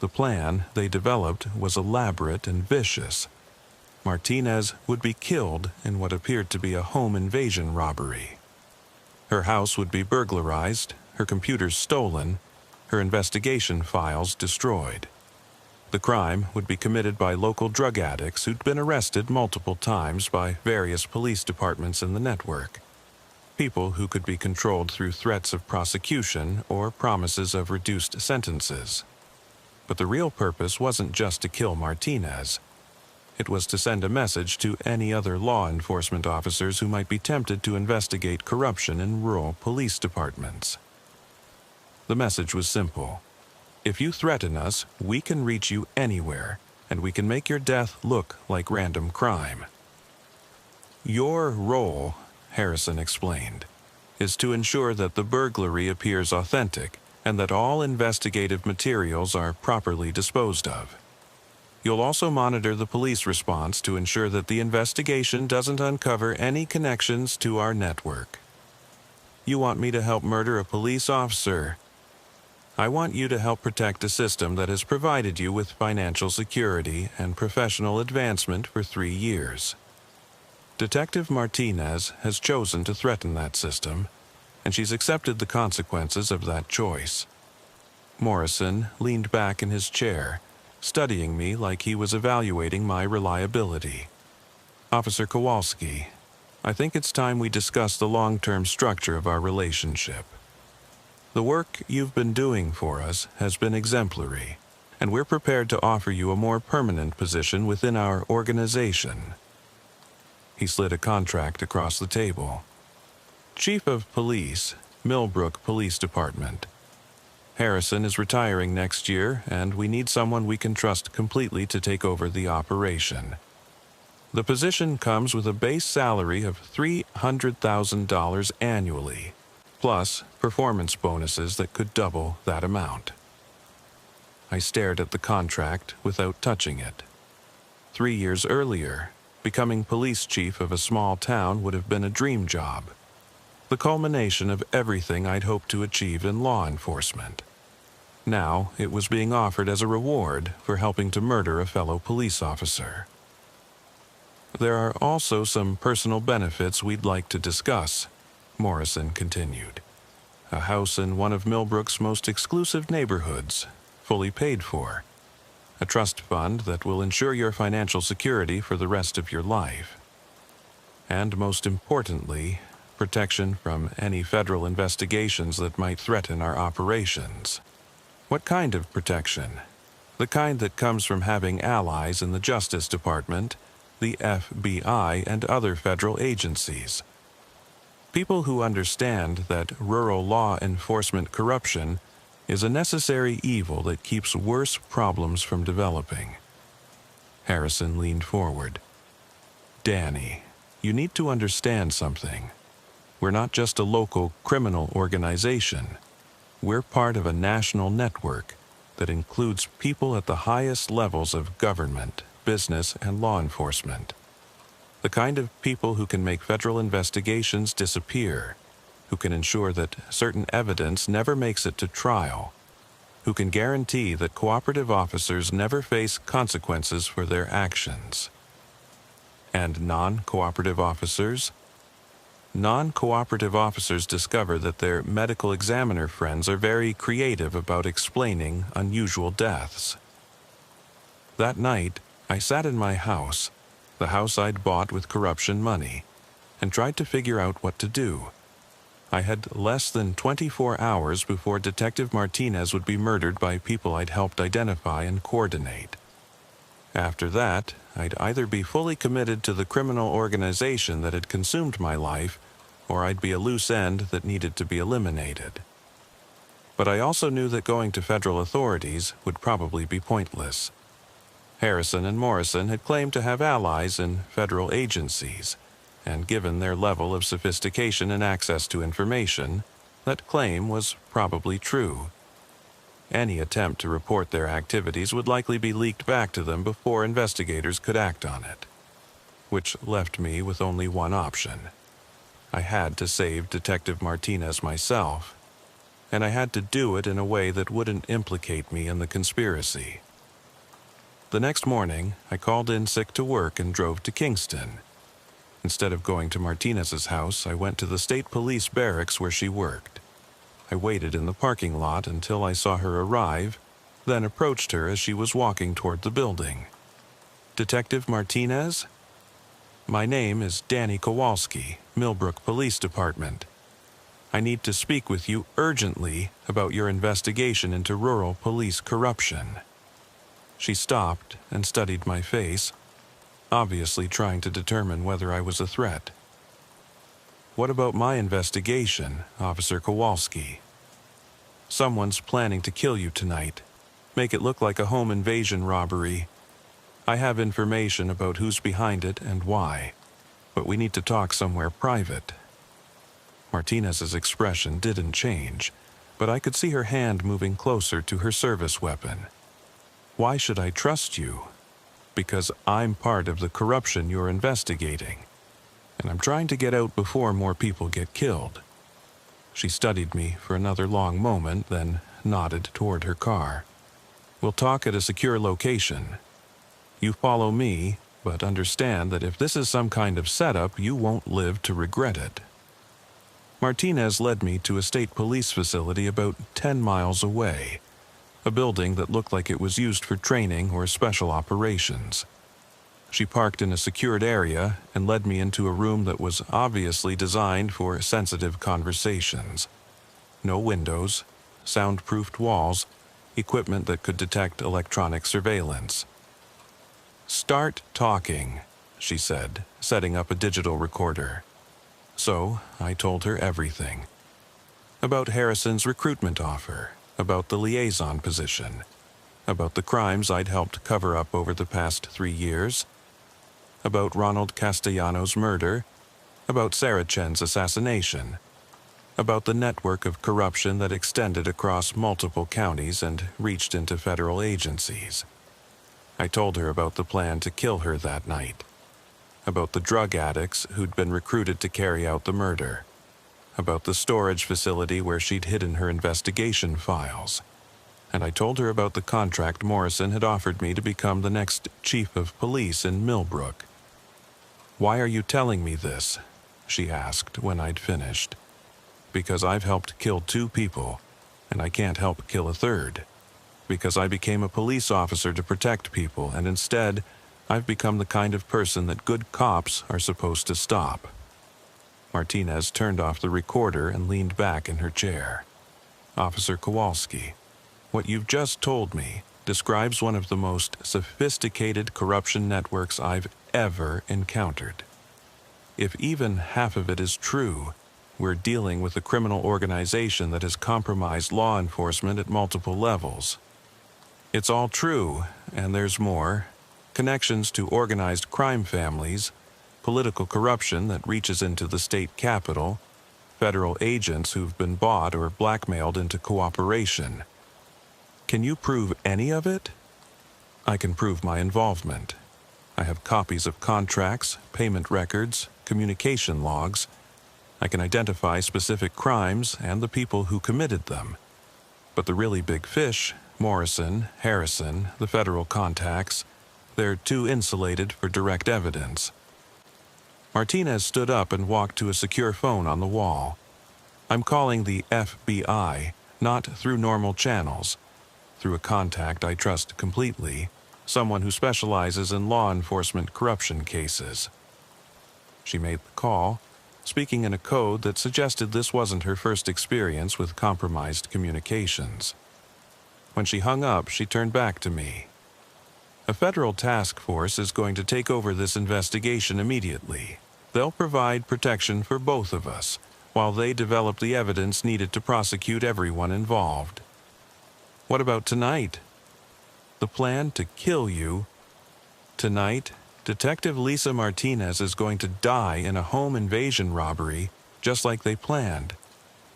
The plan they developed was elaborate and vicious. Martinez would be killed in what appeared to be a home invasion robbery. Her house would be burglarized, her computers stolen, her investigation files destroyed. The crime would be committed by local drug addicts who'd been arrested multiple times by various police departments in the network. People who could be controlled through threats of prosecution or promises of reduced sentences. But the real purpose wasn't just to kill Martinez. It was to send a message to any other law enforcement officers who might be tempted to investigate corruption in rural police departments. The message was simple. If you threaten us, we can reach you anywhere, and we can make your death look like random crime. Your role, Harrison explained, is to ensure that the burglary appears authentic and that all investigative materials are properly disposed of. You'll also monitor the police response to ensure that the investigation doesn't uncover any connections to our network. You want me to help murder a police officer? I want you to help protect a system that has provided you with financial security and professional advancement for 3 years. Detective Martinez has chosen to threaten that system, and she's accepted the consequences of that choice. Morrison leaned back in his chair, studying me like he was evaluating my reliability. Officer Kowalski, I think it's time we discuss the long-term structure of our relationship. The work you've been doing for us has been exemplary, and we're prepared to offer you a more permanent position within our organization. He slid a contract across the table. Chief of Police, Millbrook Police Department. Harrison is retiring next year, and we need someone we can trust completely to take over the operation. The position comes with a base salary of $300,000 annually, plus performance bonuses that could double that amount. I stared at the contract without touching it. 3 years earlier, becoming police chief of a small town would have been a dream job, the culmination of everything I'd hoped to achieve in law enforcement. Now it was being offered as a reward for helping to murder a fellow police officer. There are also some personal benefits we'd like to discuss, Morrison continued. A house in one of Millbrook's most exclusive neighborhoods, fully paid for. A trust fund that will ensure your financial security for the rest of your life. And most importantly, protection from any federal investigations that might threaten our operations. What kind of protection? The kind that comes from having allies in the Justice Department, the FBI, and other federal agencies. People who understand that rural law enforcement corruption is a necessary evil that keeps worse problems from developing. Harrison leaned forward. Danny, you need to understand something. We're not just a local criminal organization. We're part of a national network that includes people at the highest levels of government, business, and law enforcement. The kind of people who can make federal investigations disappear, who can ensure that certain evidence never makes it to trial, who can guarantee that cooperative officers never face consequences for their actions. And non-cooperative officers? Non-cooperative officers discover that their medical examiner friends are very creative about explaining unusual deaths. That night, I sat in my house, the house I'd bought with corruption money, and tried to figure out what to do. I had less than 24 hours before Detective Martinez would be murdered by people I'd helped identify and coordinate. After that, I'd either be fully committed to the criminal organization that had consumed my life, or I'd be a loose end that needed to be eliminated. But I also knew that going to federal authorities would probably be pointless. Harrison and Morrison had claimed to have allies in federal agencies, and given their level of sophistication and access to information, that claim was probably true. Any attempt to report their activities would likely be leaked back to them before investigators could act on it, which left me with only one option. I had to save Detective Martinez myself, and I had to do it in a way that wouldn't implicate me in the conspiracy. The next morning, I called in sick to work and drove to Kingston. Instead of going to Martinez's house, I went to the state police barracks where she worked. I waited in the parking lot until I saw her arrive, then approached her as she was walking toward the building. "Detective Martinez? My name is Danny Kowalski, Millbrook Police Department. I need to speak with you urgently about your investigation into rural police corruption." She stopped and studied my face, obviously trying to determine whether I was a threat. "What about my investigation, Officer Kowalski? Someone's planning to kill you tonight. Make it look like a home invasion robbery. I have information about who's behind it and why, but we need to talk somewhere private." Martinez's expression didn't change, but I could see her hand moving closer to her service weapon. "Why should I trust you? Because I'm part of the corruption you're investigating, and I'm trying to get out before more people get killed." She studied me for another long moment, then nodded toward her car. "We'll talk at a secure location. You follow me, but understand that if this is some kind of setup, you won't live to regret it." Martinez led me to a state police facility about 10 miles away, a building that looked like it was used for training or special operations. She parked in a secured area and led me into a room that was obviously designed for sensitive conversations. No windows, soundproofed walls, equipment that could detect electronic surveillance. "Start talking," she said, setting up a digital recorder. So I told her everything. About Harrison's recruitment offer, about the liaison position, about the crimes I'd helped cover up over the past 3 years, about Ronald Castellanos' murder, about Sarah Chen's assassination, about the network of corruption that extended across multiple counties and reached into federal agencies. I told her about the plan to kill her that night, about the drug addicts who'd been recruited to carry out the murder, about the storage facility where she'd hidden her investigation files, and I told her about the contract Morrison had offered me to become the next chief of police in Millbrook. "Why are you telling me this?" she asked when I'd finished. "Because I've helped kill 2 people, and I can't help kill a third. Because I became a police officer to protect people, and instead, I've become the kind of person that good cops are supposed to stop." Martinez turned off the recorder and leaned back in her chair. "Officer Kowalski, what you've just told me describes one of the most sophisticated corruption networks I've ever encountered. If even half of it is true, we're dealing with a criminal organization that has compromised law enforcement at multiple levels. It's all true, and there's more. Connections to organized crime families, political corruption that reaches into the state capitol, federal agents who've been bought or blackmailed into cooperation. Can you prove any of it?" "I can prove my involvement. I have copies of contracts, payment records, communication logs. I can identify specific crimes and the people who committed them. But the really big fish, Morrison, Harrison, the federal contacts, they're too insulated for direct evidence." Martinez stood up and walked to a secure phone on the wall. "I'm calling the FBI, not through normal channels. Through a contact I trust completely, someone who specializes in law enforcement corruption cases." She made the call, speaking in a code that suggested this wasn't her first experience with compromised communications. When she hung up, she turned back to me. "A federal task force is going to take over this investigation immediately. They'll provide protection for both of us, while they develop the evidence needed to prosecute everyone involved." "What about tonight?" "The plan to kill you. Tonight, Detective Lisa Martinez is going to die in a home invasion robbery, just like they planned.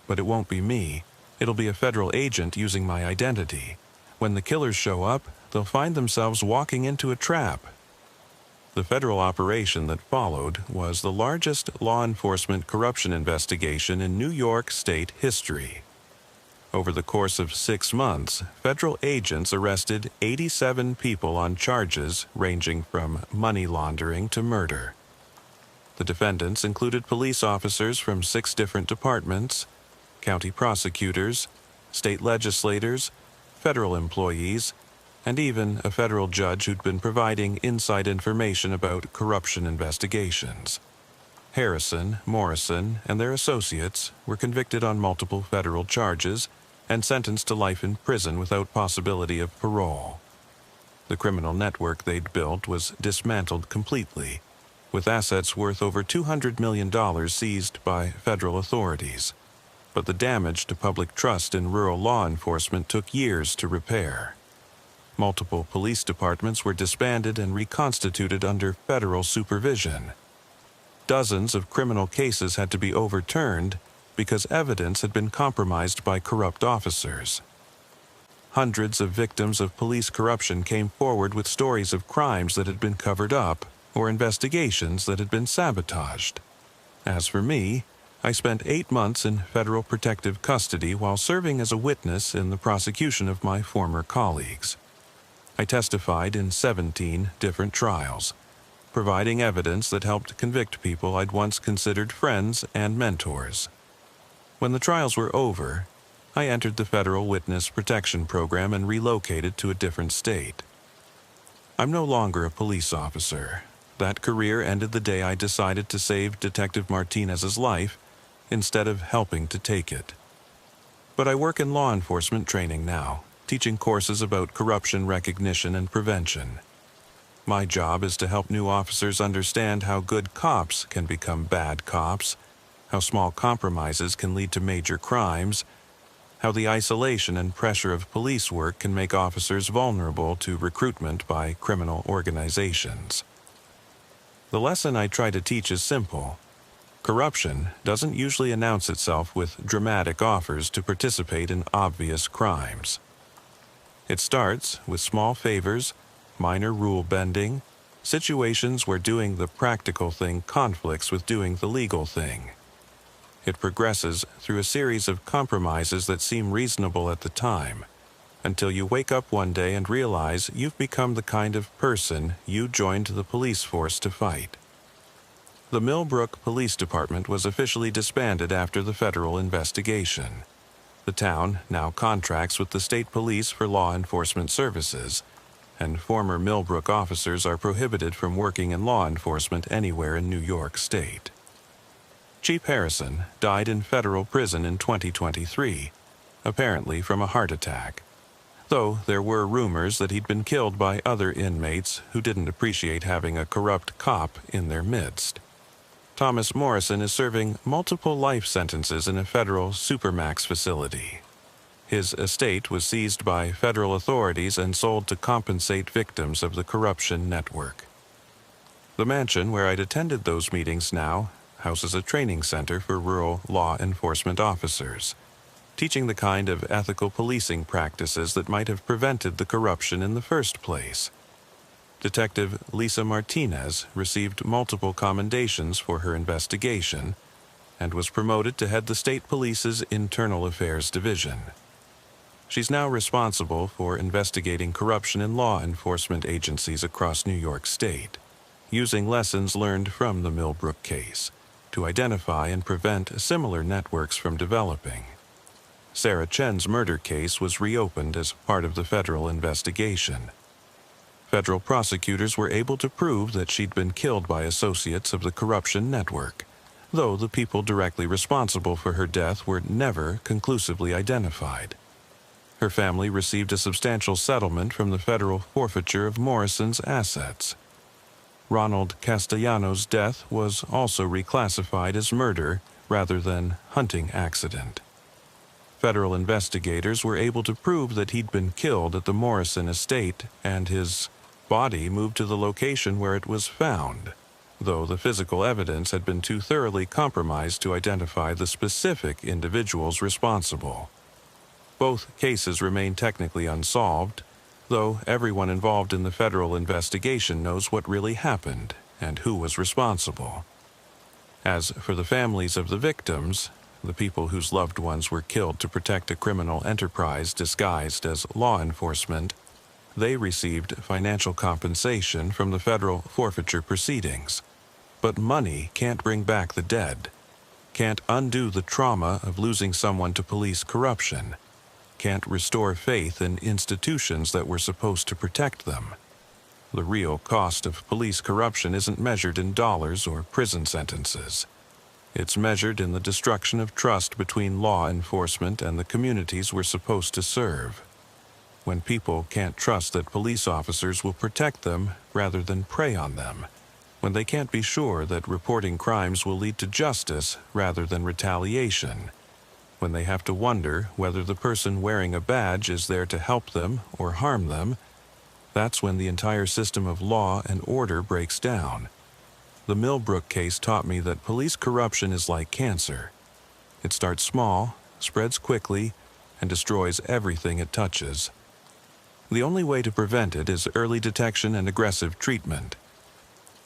But it won't be me. It'll be a federal agent using my identity. When the killers show up, they'll find themselves walking into a trap. The federal operation that followed was the largest law enforcement corruption investigation in New York State history. Over the course of 6 months, federal agents arrested 87 people on charges ranging from money laundering to murder. The defendants included police officers from 6 different departments, county prosecutors, state legislators, federal employees, and even a federal judge who'd been providing inside information about corruption investigations. Harrison, Morrison, and their associates were convicted on multiple federal charges and sentenced to life in prison without possibility of parole. The criminal network they'd built was dismantled completely, with assets worth over $200 million seized by federal authorities. But the damage to public trust in rural law enforcement took years to repair. Multiple police departments were disbanded and reconstituted under federal supervision. Dozens of criminal cases had to be overturned because evidence had been compromised by corrupt officers. Hundreds of victims of police corruption came forward with stories of crimes that had been covered up or investigations that had been sabotaged. As for me, I spent 8 months in federal protective custody while serving as a witness in the prosecution of my former colleagues. I testified in 17 different trials, providing evidence that helped convict people I'd once considered friends and mentors. When the trials were over, I entered the Federal Witness Protection Program and relocated to a different state. I'm no longer a police officer. That career ended the day I decided to save Detective Martinez's life instead of helping to take it. But I work in law enforcement training now, teaching courses about corruption recognition and prevention. My job is to help new officers understand how good cops can become bad cops, how small compromises can lead to major crimes, how the isolation and pressure of police work can make officers vulnerable to recruitment by criminal organizations. The lesson I try to teach is simple. Corruption doesn't usually announce itself with dramatic offers to participate in obvious crimes. It starts with small favors, minor rule bending, situations where doing the practical thing conflicts with doing the legal thing. It progresses through a series of compromises that seem reasonable at the time, until you wake up one day and realize you've become the kind of person you joined the police force to fight. The Millbrook Police Department was officially disbanded after the federal investigation. The town now contracts with the state police for law enforcement services, and former Millbrook officers are prohibited from working in law enforcement anywhere in New York State. Chief Harrison died in federal prison in 2023, apparently from a heart attack, though there were rumors that he'd been killed by other inmates who didn't appreciate having a corrupt cop in their midst. Thomas Morrison is serving multiple life sentences in a federal supermax facility. His estate was seized by federal authorities and sold to compensate victims of the corruption network. The mansion where I'd attended those meetings now houses a training center for rural law enforcement officers, teaching the kind of ethical policing practices that might have prevented the corruption in the first place. Detective Lisa Martinez received multiple commendations for her investigation and was promoted to head the state police's Internal Affairs Division. She's now responsible for investigating corruption in law enforcement agencies across New York State, using lessons learned from the Millbrook case to identify and prevent similar networks from developing. Sarah Chen's murder case was reopened as part of the federal investigation. Federal prosecutors were able to prove that she'd been killed by associates of the corruption network, though the people directly responsible for her death were never conclusively identified. Her family received a substantial settlement from the federal forfeiture of Morrison's assets. Ronald Castellano's death was also reclassified as murder rather than hunting accident. Federal investigators were able to prove that he'd been killed at the Morrison estate, and his body moved to the location where it was found, though the physical evidence had been too thoroughly compromised to identify the specific individuals responsible. Both cases remain technically unsolved, though everyone involved in the federal investigation knows what really happened and who was responsible. As for the families of the victims, the people whose loved ones were killed to protect a criminal enterprise disguised as law enforcement, they received financial compensation from the federal forfeiture proceedings. But money can't bring back the dead, can't undo the trauma of losing someone to police corruption, can't restore faith in institutions that were supposed to protect them. The real cost of police corruption isn't measured in dollars or prison sentences. It's measured in the destruction of trust between law enforcement and the communities we're supposed to serve. When people can't trust that police officers will protect them rather than prey on them. When they can't be sure that reporting crimes will lead to justice rather than retaliation. When they have to wonder whether the person wearing a badge is there to help them or harm them, that's when the entire system of law and order breaks down. The Millbrook case taught me that police corruption is like cancer. It starts small, spreads quickly, and destroys everything it touches. The only way to prevent it is early detection and aggressive treatment.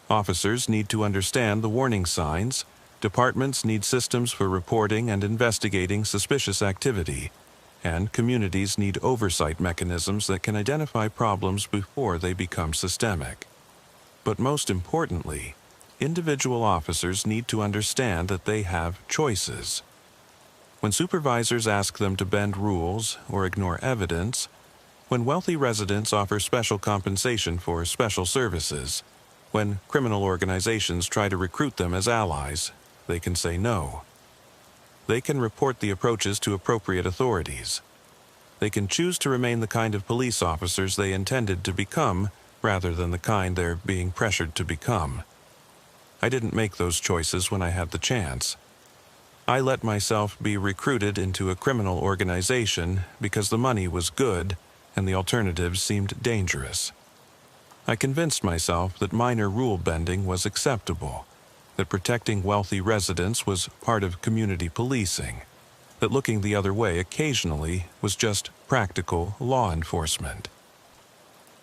Officers need to understand the warning signs. Departments need systems for reporting and investigating suspicious activity, and communities need oversight mechanisms that can identify problems before they become systemic. But most importantly, individual officers need to understand that they have choices. When supervisors ask them to bend rules or ignore evidence, when wealthy residents offer special compensation for special services, when criminal organizations try to recruit them as allies, they can say no. They can report the approaches to appropriate authorities. They can choose to remain the kind of police officers they intended to become rather than the kind they're being pressured to become. I didn't make those choices when I had the chance. I let myself be recruited into a criminal organization because the money was good and the alternatives seemed dangerous. I convinced myself that minor rule bending was acceptable, that protecting wealthy residents was part of community policing, that looking the other way occasionally was just practical law enforcement.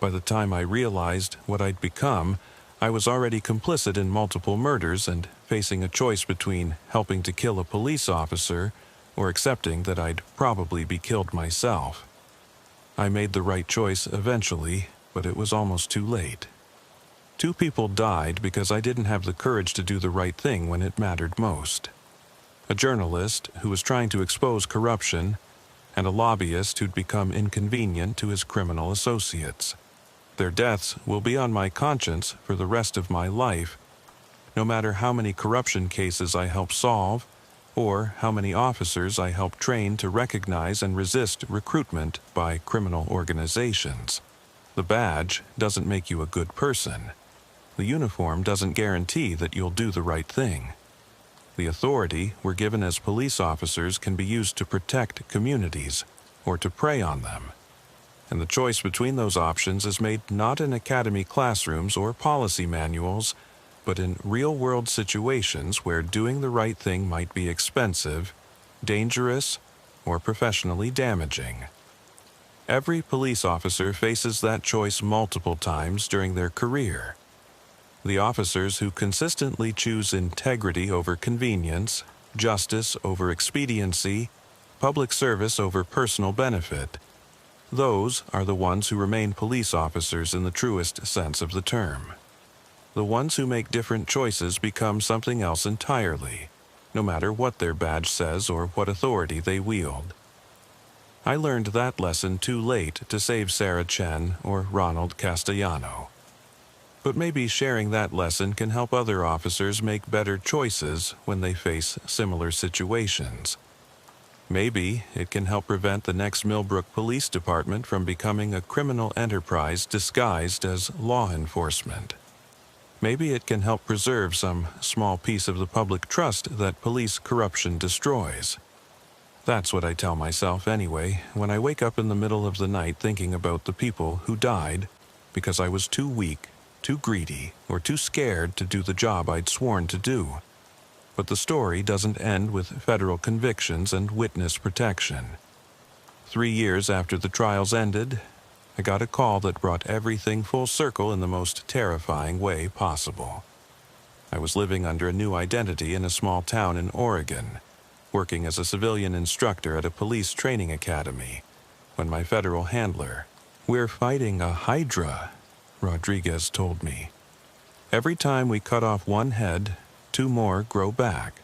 By the time I realized what I'd become, I was already complicit in multiple murders and facing a choice between helping to kill a police officer or accepting that I'd probably be killed myself. I made the right choice eventually, but it was almost too late. 2 people died because I didn't have the courage to do the right thing when it mattered most. A journalist who was trying to expose corruption, and a lobbyist who'd become inconvenient to his criminal associates. Their deaths will be on my conscience for the rest of my life, no matter how many corruption cases I help solve, or how many officers I help train to recognize and resist recruitment by criminal organizations. The badge doesn't make you a good person. The uniform doesn't guarantee that you'll do the right thing. The authority we're given as police officers can be used to protect communities or to prey on them. And the choice between those options is made not in academy classrooms or policy manuals, but in real-world situations where doing the right thing might be expensive, dangerous, or professionally damaging. Every police officer faces that choice multiple times during their career. The officers who consistently choose integrity over convenience, justice over expediency, public service over personal benefit, those are the ones who remain police officers in the truest sense of the term. The ones who make different choices become something else entirely, no matter what their badge says or what authority they wield. I learned that lesson too late to save Sarah Chen or Ronald Castellano. But maybe sharing that lesson can help other officers make better choices when they face similar situations. Maybe it can help prevent the next Millbrook Police Department from becoming a criminal enterprise disguised as law enforcement. Maybe it can help preserve some small piece of the public trust that police corruption destroys. That's what I tell myself anyway, when I wake up in the middle of the night thinking about the people who died because I was too weak, too greedy, or too scared to do the job I'd sworn to do. But the story doesn't end with federal convictions and witness protection. 3 years after the trials ended, I got a call that brought everything full circle in the most terrifying way possible. I was living under a new identity in a small town in Oregon, working as a civilian instructor at a police training academy, when my federal handler, "We're fighting a hydra," Rodriguez told me. "Every time we cut off one head, 2 more grow back."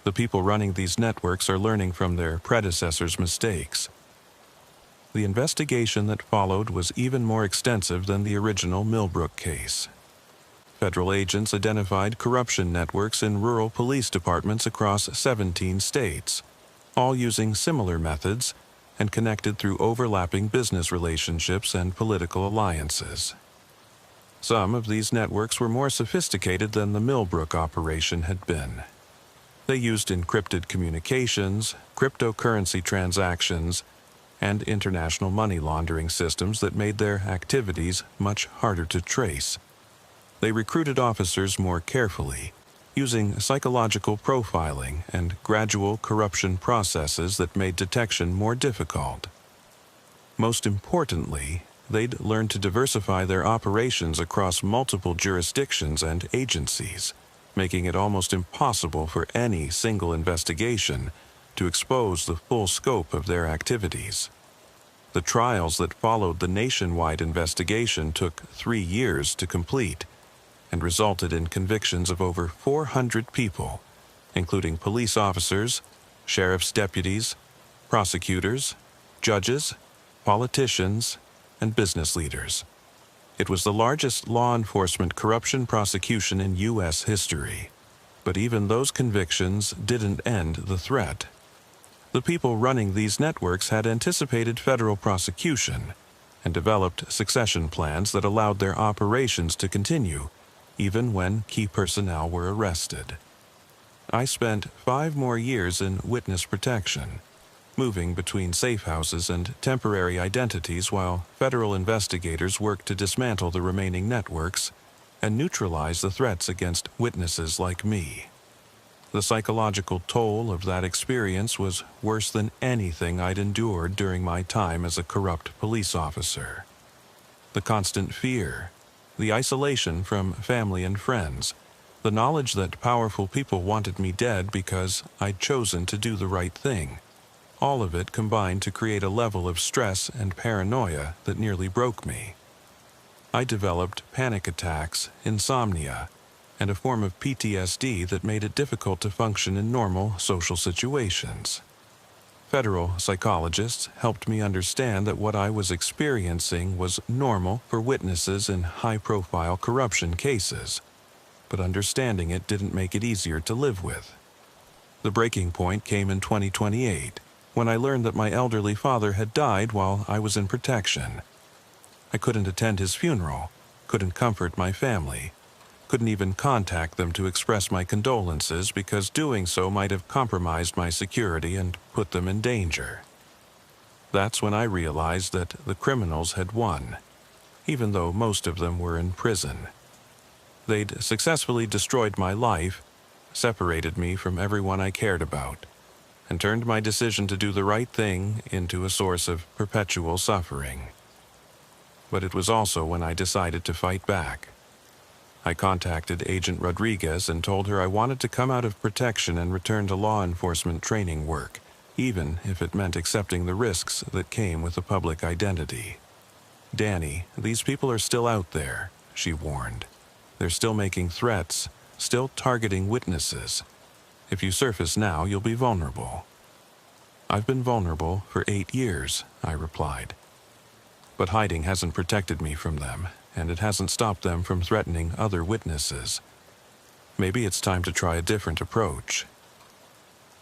The people running these networks are learning from their predecessors' mistakes. The investigation that followed was even more extensive than the original Millbrook case. Federal agents identified corruption networks in rural police departments across 17 states, all using similar methods and connected through overlapping business relationships and political alliances. Some of these networks were more sophisticated than the Millbrook operation had been. They used encrypted communications, cryptocurrency transactions, and international money laundering systems that made their activities much harder to trace. They recruited officers more carefully, using psychological profiling and gradual corruption processes that made detection more difficult. Most importantly, they'd learned to diversify their operations across multiple jurisdictions and agencies, making it almost impossible for any single investigation to expose the full scope of their activities. The trials that followed the nationwide investigation took 3 years to complete and resulted in convictions of over 400 people, including police officers, sheriff's deputies, prosecutors, judges, politicians, and business leaders. It was the largest law enforcement corruption prosecution in U.S. history. But even those convictions didn't end the threat. The people running these networks had anticipated federal prosecution and developed succession plans that allowed their operations to continue, even when key personnel were arrested. I spent 5 more years in witness protection, moving between safe houses and temporary identities while federal investigators worked to dismantle the remaining networks and neutralize the threats against witnesses like me. The psychological toll of that experience was worse than anything I'd endured during my time as a corrupt police officer. The constant fear, the isolation from family and friends, the knowledge that powerful people wanted me dead because I'd chosen to do the right thing, all of it combined to create a level of stress and paranoia that nearly broke me. I developed panic attacks, insomnia, and a form of PTSD that made it difficult to function in normal social situations. Federal psychologists helped me understand that what I was experiencing was normal for witnesses in high-profile corruption cases, but understanding it didn't make it easier to live with. The breaking point came in 2028, when I learned that my elderly father had died while I was in protection. I couldn't attend his funeral, couldn't comfort my family, couldn't even contact them to express my condolences because doing so might have compromised my security and put them in danger. That's when I realized that the criminals had won, even though most of them were in prison. They'd successfully destroyed my life, separated me from everyone I cared about, and turned my decision to do the right thing into a source of perpetual suffering. But it was also when I decided to fight back. I contacted Agent Rodriguez and told her I wanted to come out of protection and return to law enforcement training work, even if it meant accepting the risks that came with a public identity. "Danny, these people are still out there," she warned. "They're still making threats, still targeting witnesses. If you surface now, you'll be vulnerable." "I've been vulnerable for 8 years," I replied. "But hiding hasn't protected me from them, and it hasn't stopped them from threatening other witnesses. Maybe it's time to try a different approach."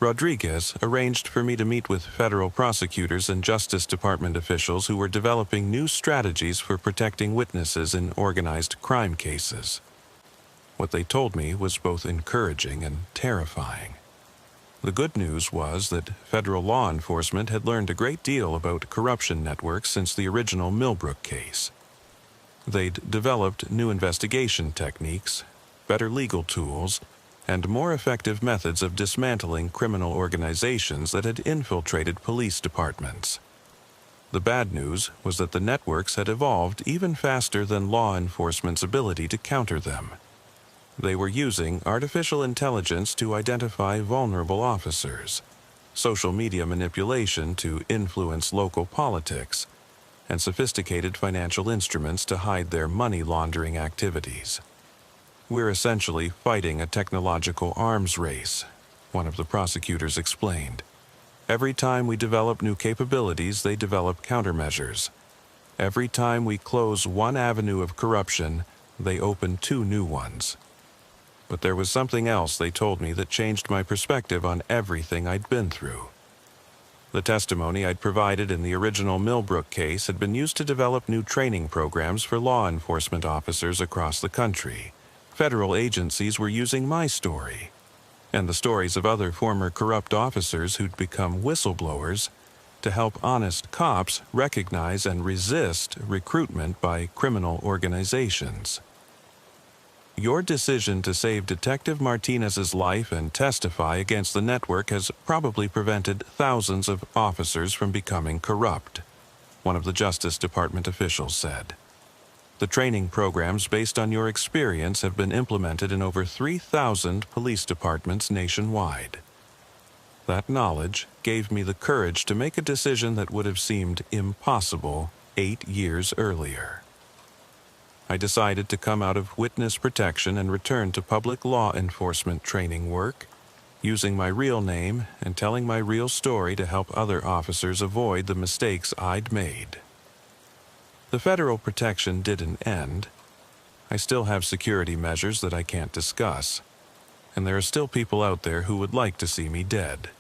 Rodriguez arranged for me to meet with federal prosecutors and Justice Department officials who were developing new strategies for protecting witnesses in organized crime cases. What they told me was both encouraging and terrifying. The good news was that federal law enforcement had learned a great deal about corruption networks since the original Millbrook case. They'd developed new investigation techniques, better legal tools, and more effective methods of dismantling criminal organizations that had infiltrated police departments. The bad news was that the networks had evolved even faster than law enforcement's ability to counter them. They were using artificial intelligence to identify vulnerable officers, social media manipulation to influence local politics, and sophisticated financial instruments to hide their money laundering activities. We're essentially fighting a technological arms race, one of the prosecutors explained. Every time we develop new capabilities, they develop countermeasures. Every time we close one avenue of corruption, they open two new ones. But there was something else they told me that changed my perspective on everything I'd been through. The testimony I'd provided in the original Millbrook case had been used to develop new training programs for law enforcement officers across the country. Federal agencies were using my story, and the stories of other former corrupt officers who'd become whistleblowers, to help honest cops recognize and resist recruitment by criminal organizations. Your decision to save Detective Martinez's life and testify against the network has probably prevented thousands of officers from becoming corrupt, one of the Justice Department officials said. The training programs based on your experience have been implemented in over 3,000 police departments nationwide. That knowledge gave me the courage to make a decision that would have seemed impossible 8 years earlier. I decided to come out of witness protection and return to public law enforcement training work, using my real name and telling my real story to help other officers avoid the mistakes I'd made. The federal protection didn't end. I still have security measures that I can't discuss, and there are still people out there who would like to see me dead.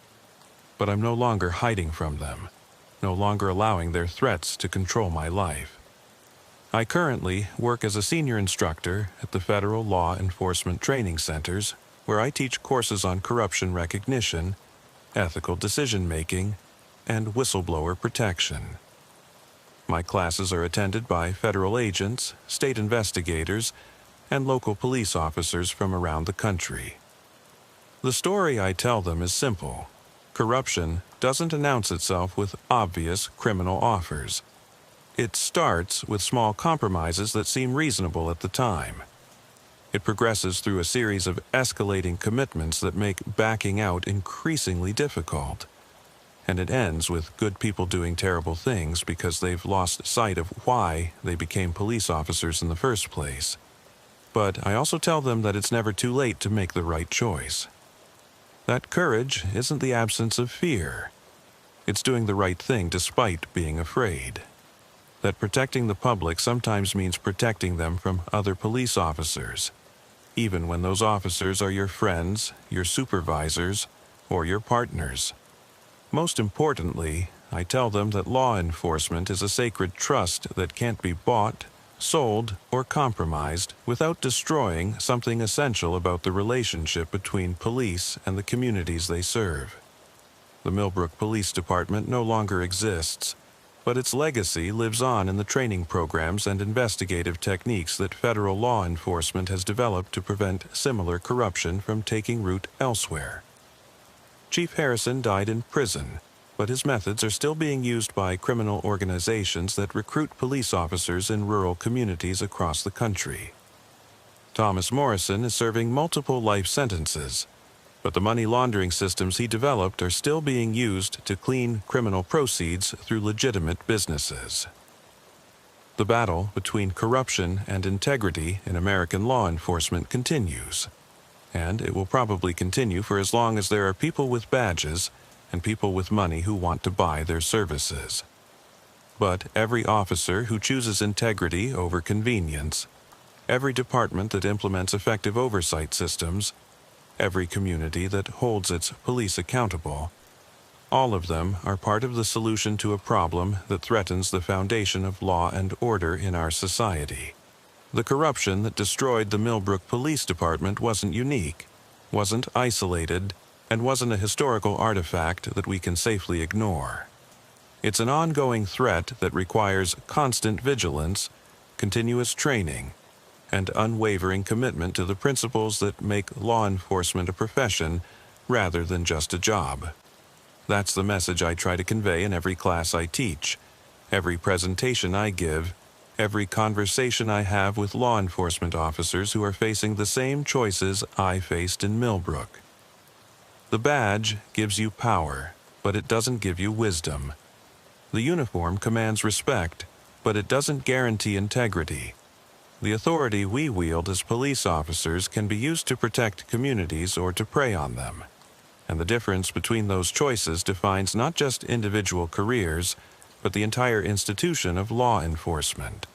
But I'm no longer hiding from them, no longer allowing their threats to control my life. I currently work as a senior instructor at the Federal Law Enforcement Training Centers, where I teach courses on corruption recognition, ethical decision-making, and whistleblower protection. My classes are attended by federal agents, state investigators, and local police officers from around the country. The story I tell them is simple. Corruption doesn't announce itself with obvious criminal offers. It starts with small compromises that seem reasonable at the time. It progresses through a series of escalating commitments that make backing out increasingly difficult. And it ends with good people doing terrible things because they've lost sight of why they became police officers in the first place. But I also tell them that it's never too late to make the right choice. That courage isn't the absence of fear. It's doing the right thing despite being afraid. That protecting the public sometimes means protecting them from other police officers, even when those officers are your friends, your supervisors, or your partners. Most importantly, I tell them that law enforcement is a sacred trust that can't be bought, sold, or compromised without destroying something essential about the relationship between police and the communities they serve. The Millbrook Police Department no longer exists, but its legacy lives on in the training programs and investigative techniques that federal law enforcement has developed to prevent similar corruption from taking root elsewhere. Chief Harrison died in prison, but his methods are still being used by criminal organizations that recruit police officers in rural communities across the country. Thomas Morrison is serving multiple life sentences, but the money laundering systems he developed are still being used to clean criminal proceeds through legitimate businesses. The battle between corruption and integrity in American law enforcement continues, and it will probably continue for as long as there are people with badges and people with money who want to buy their services. But every officer who chooses integrity over convenience, every department that implements effective oversight systems, every community that holds its police accountable, all of them are part of the solution to a problem that threatens the foundation of law and order in our society. The corruption that destroyed the Millbrook Police Department wasn't unique, wasn't isolated, and wasn't a historical artifact that we can safely ignore. It's an ongoing threat that requires constant vigilance, continuous training, and unwavering commitment to the principles that make law enforcement a profession rather than just a job. That's the message I try to convey in every class I teach, every presentation I give, every conversation I have with law enforcement officers who are facing the same choices I faced in Millbrook. The badge gives you power, but it doesn't give you wisdom. The uniform commands respect, but it doesn't guarantee integrity. The authority we wield as police officers can be used to protect communities or to prey on them. And the difference between those choices defines not just individual careers, but the entire institution of law enforcement.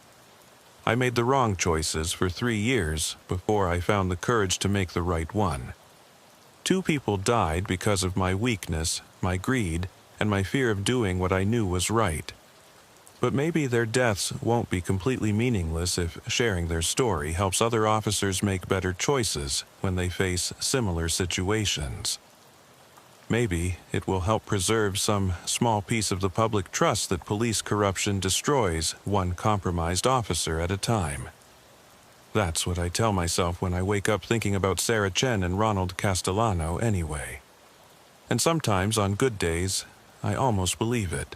I made the wrong choices for 3 years before I found the courage to make the right one. 2 people died because of my weakness, my greed, and my fear of doing what I knew was right. But maybe their deaths won't be completely meaningless if sharing their story helps other officers make better choices when they face similar situations. Maybe it will help preserve some small piece of the public trust that police corruption destroys one compromised officer at a time. That's what I tell myself when I wake up thinking about Sarah Chen and Ronald Castellano anyway. And sometimes on good days, I almost believe it.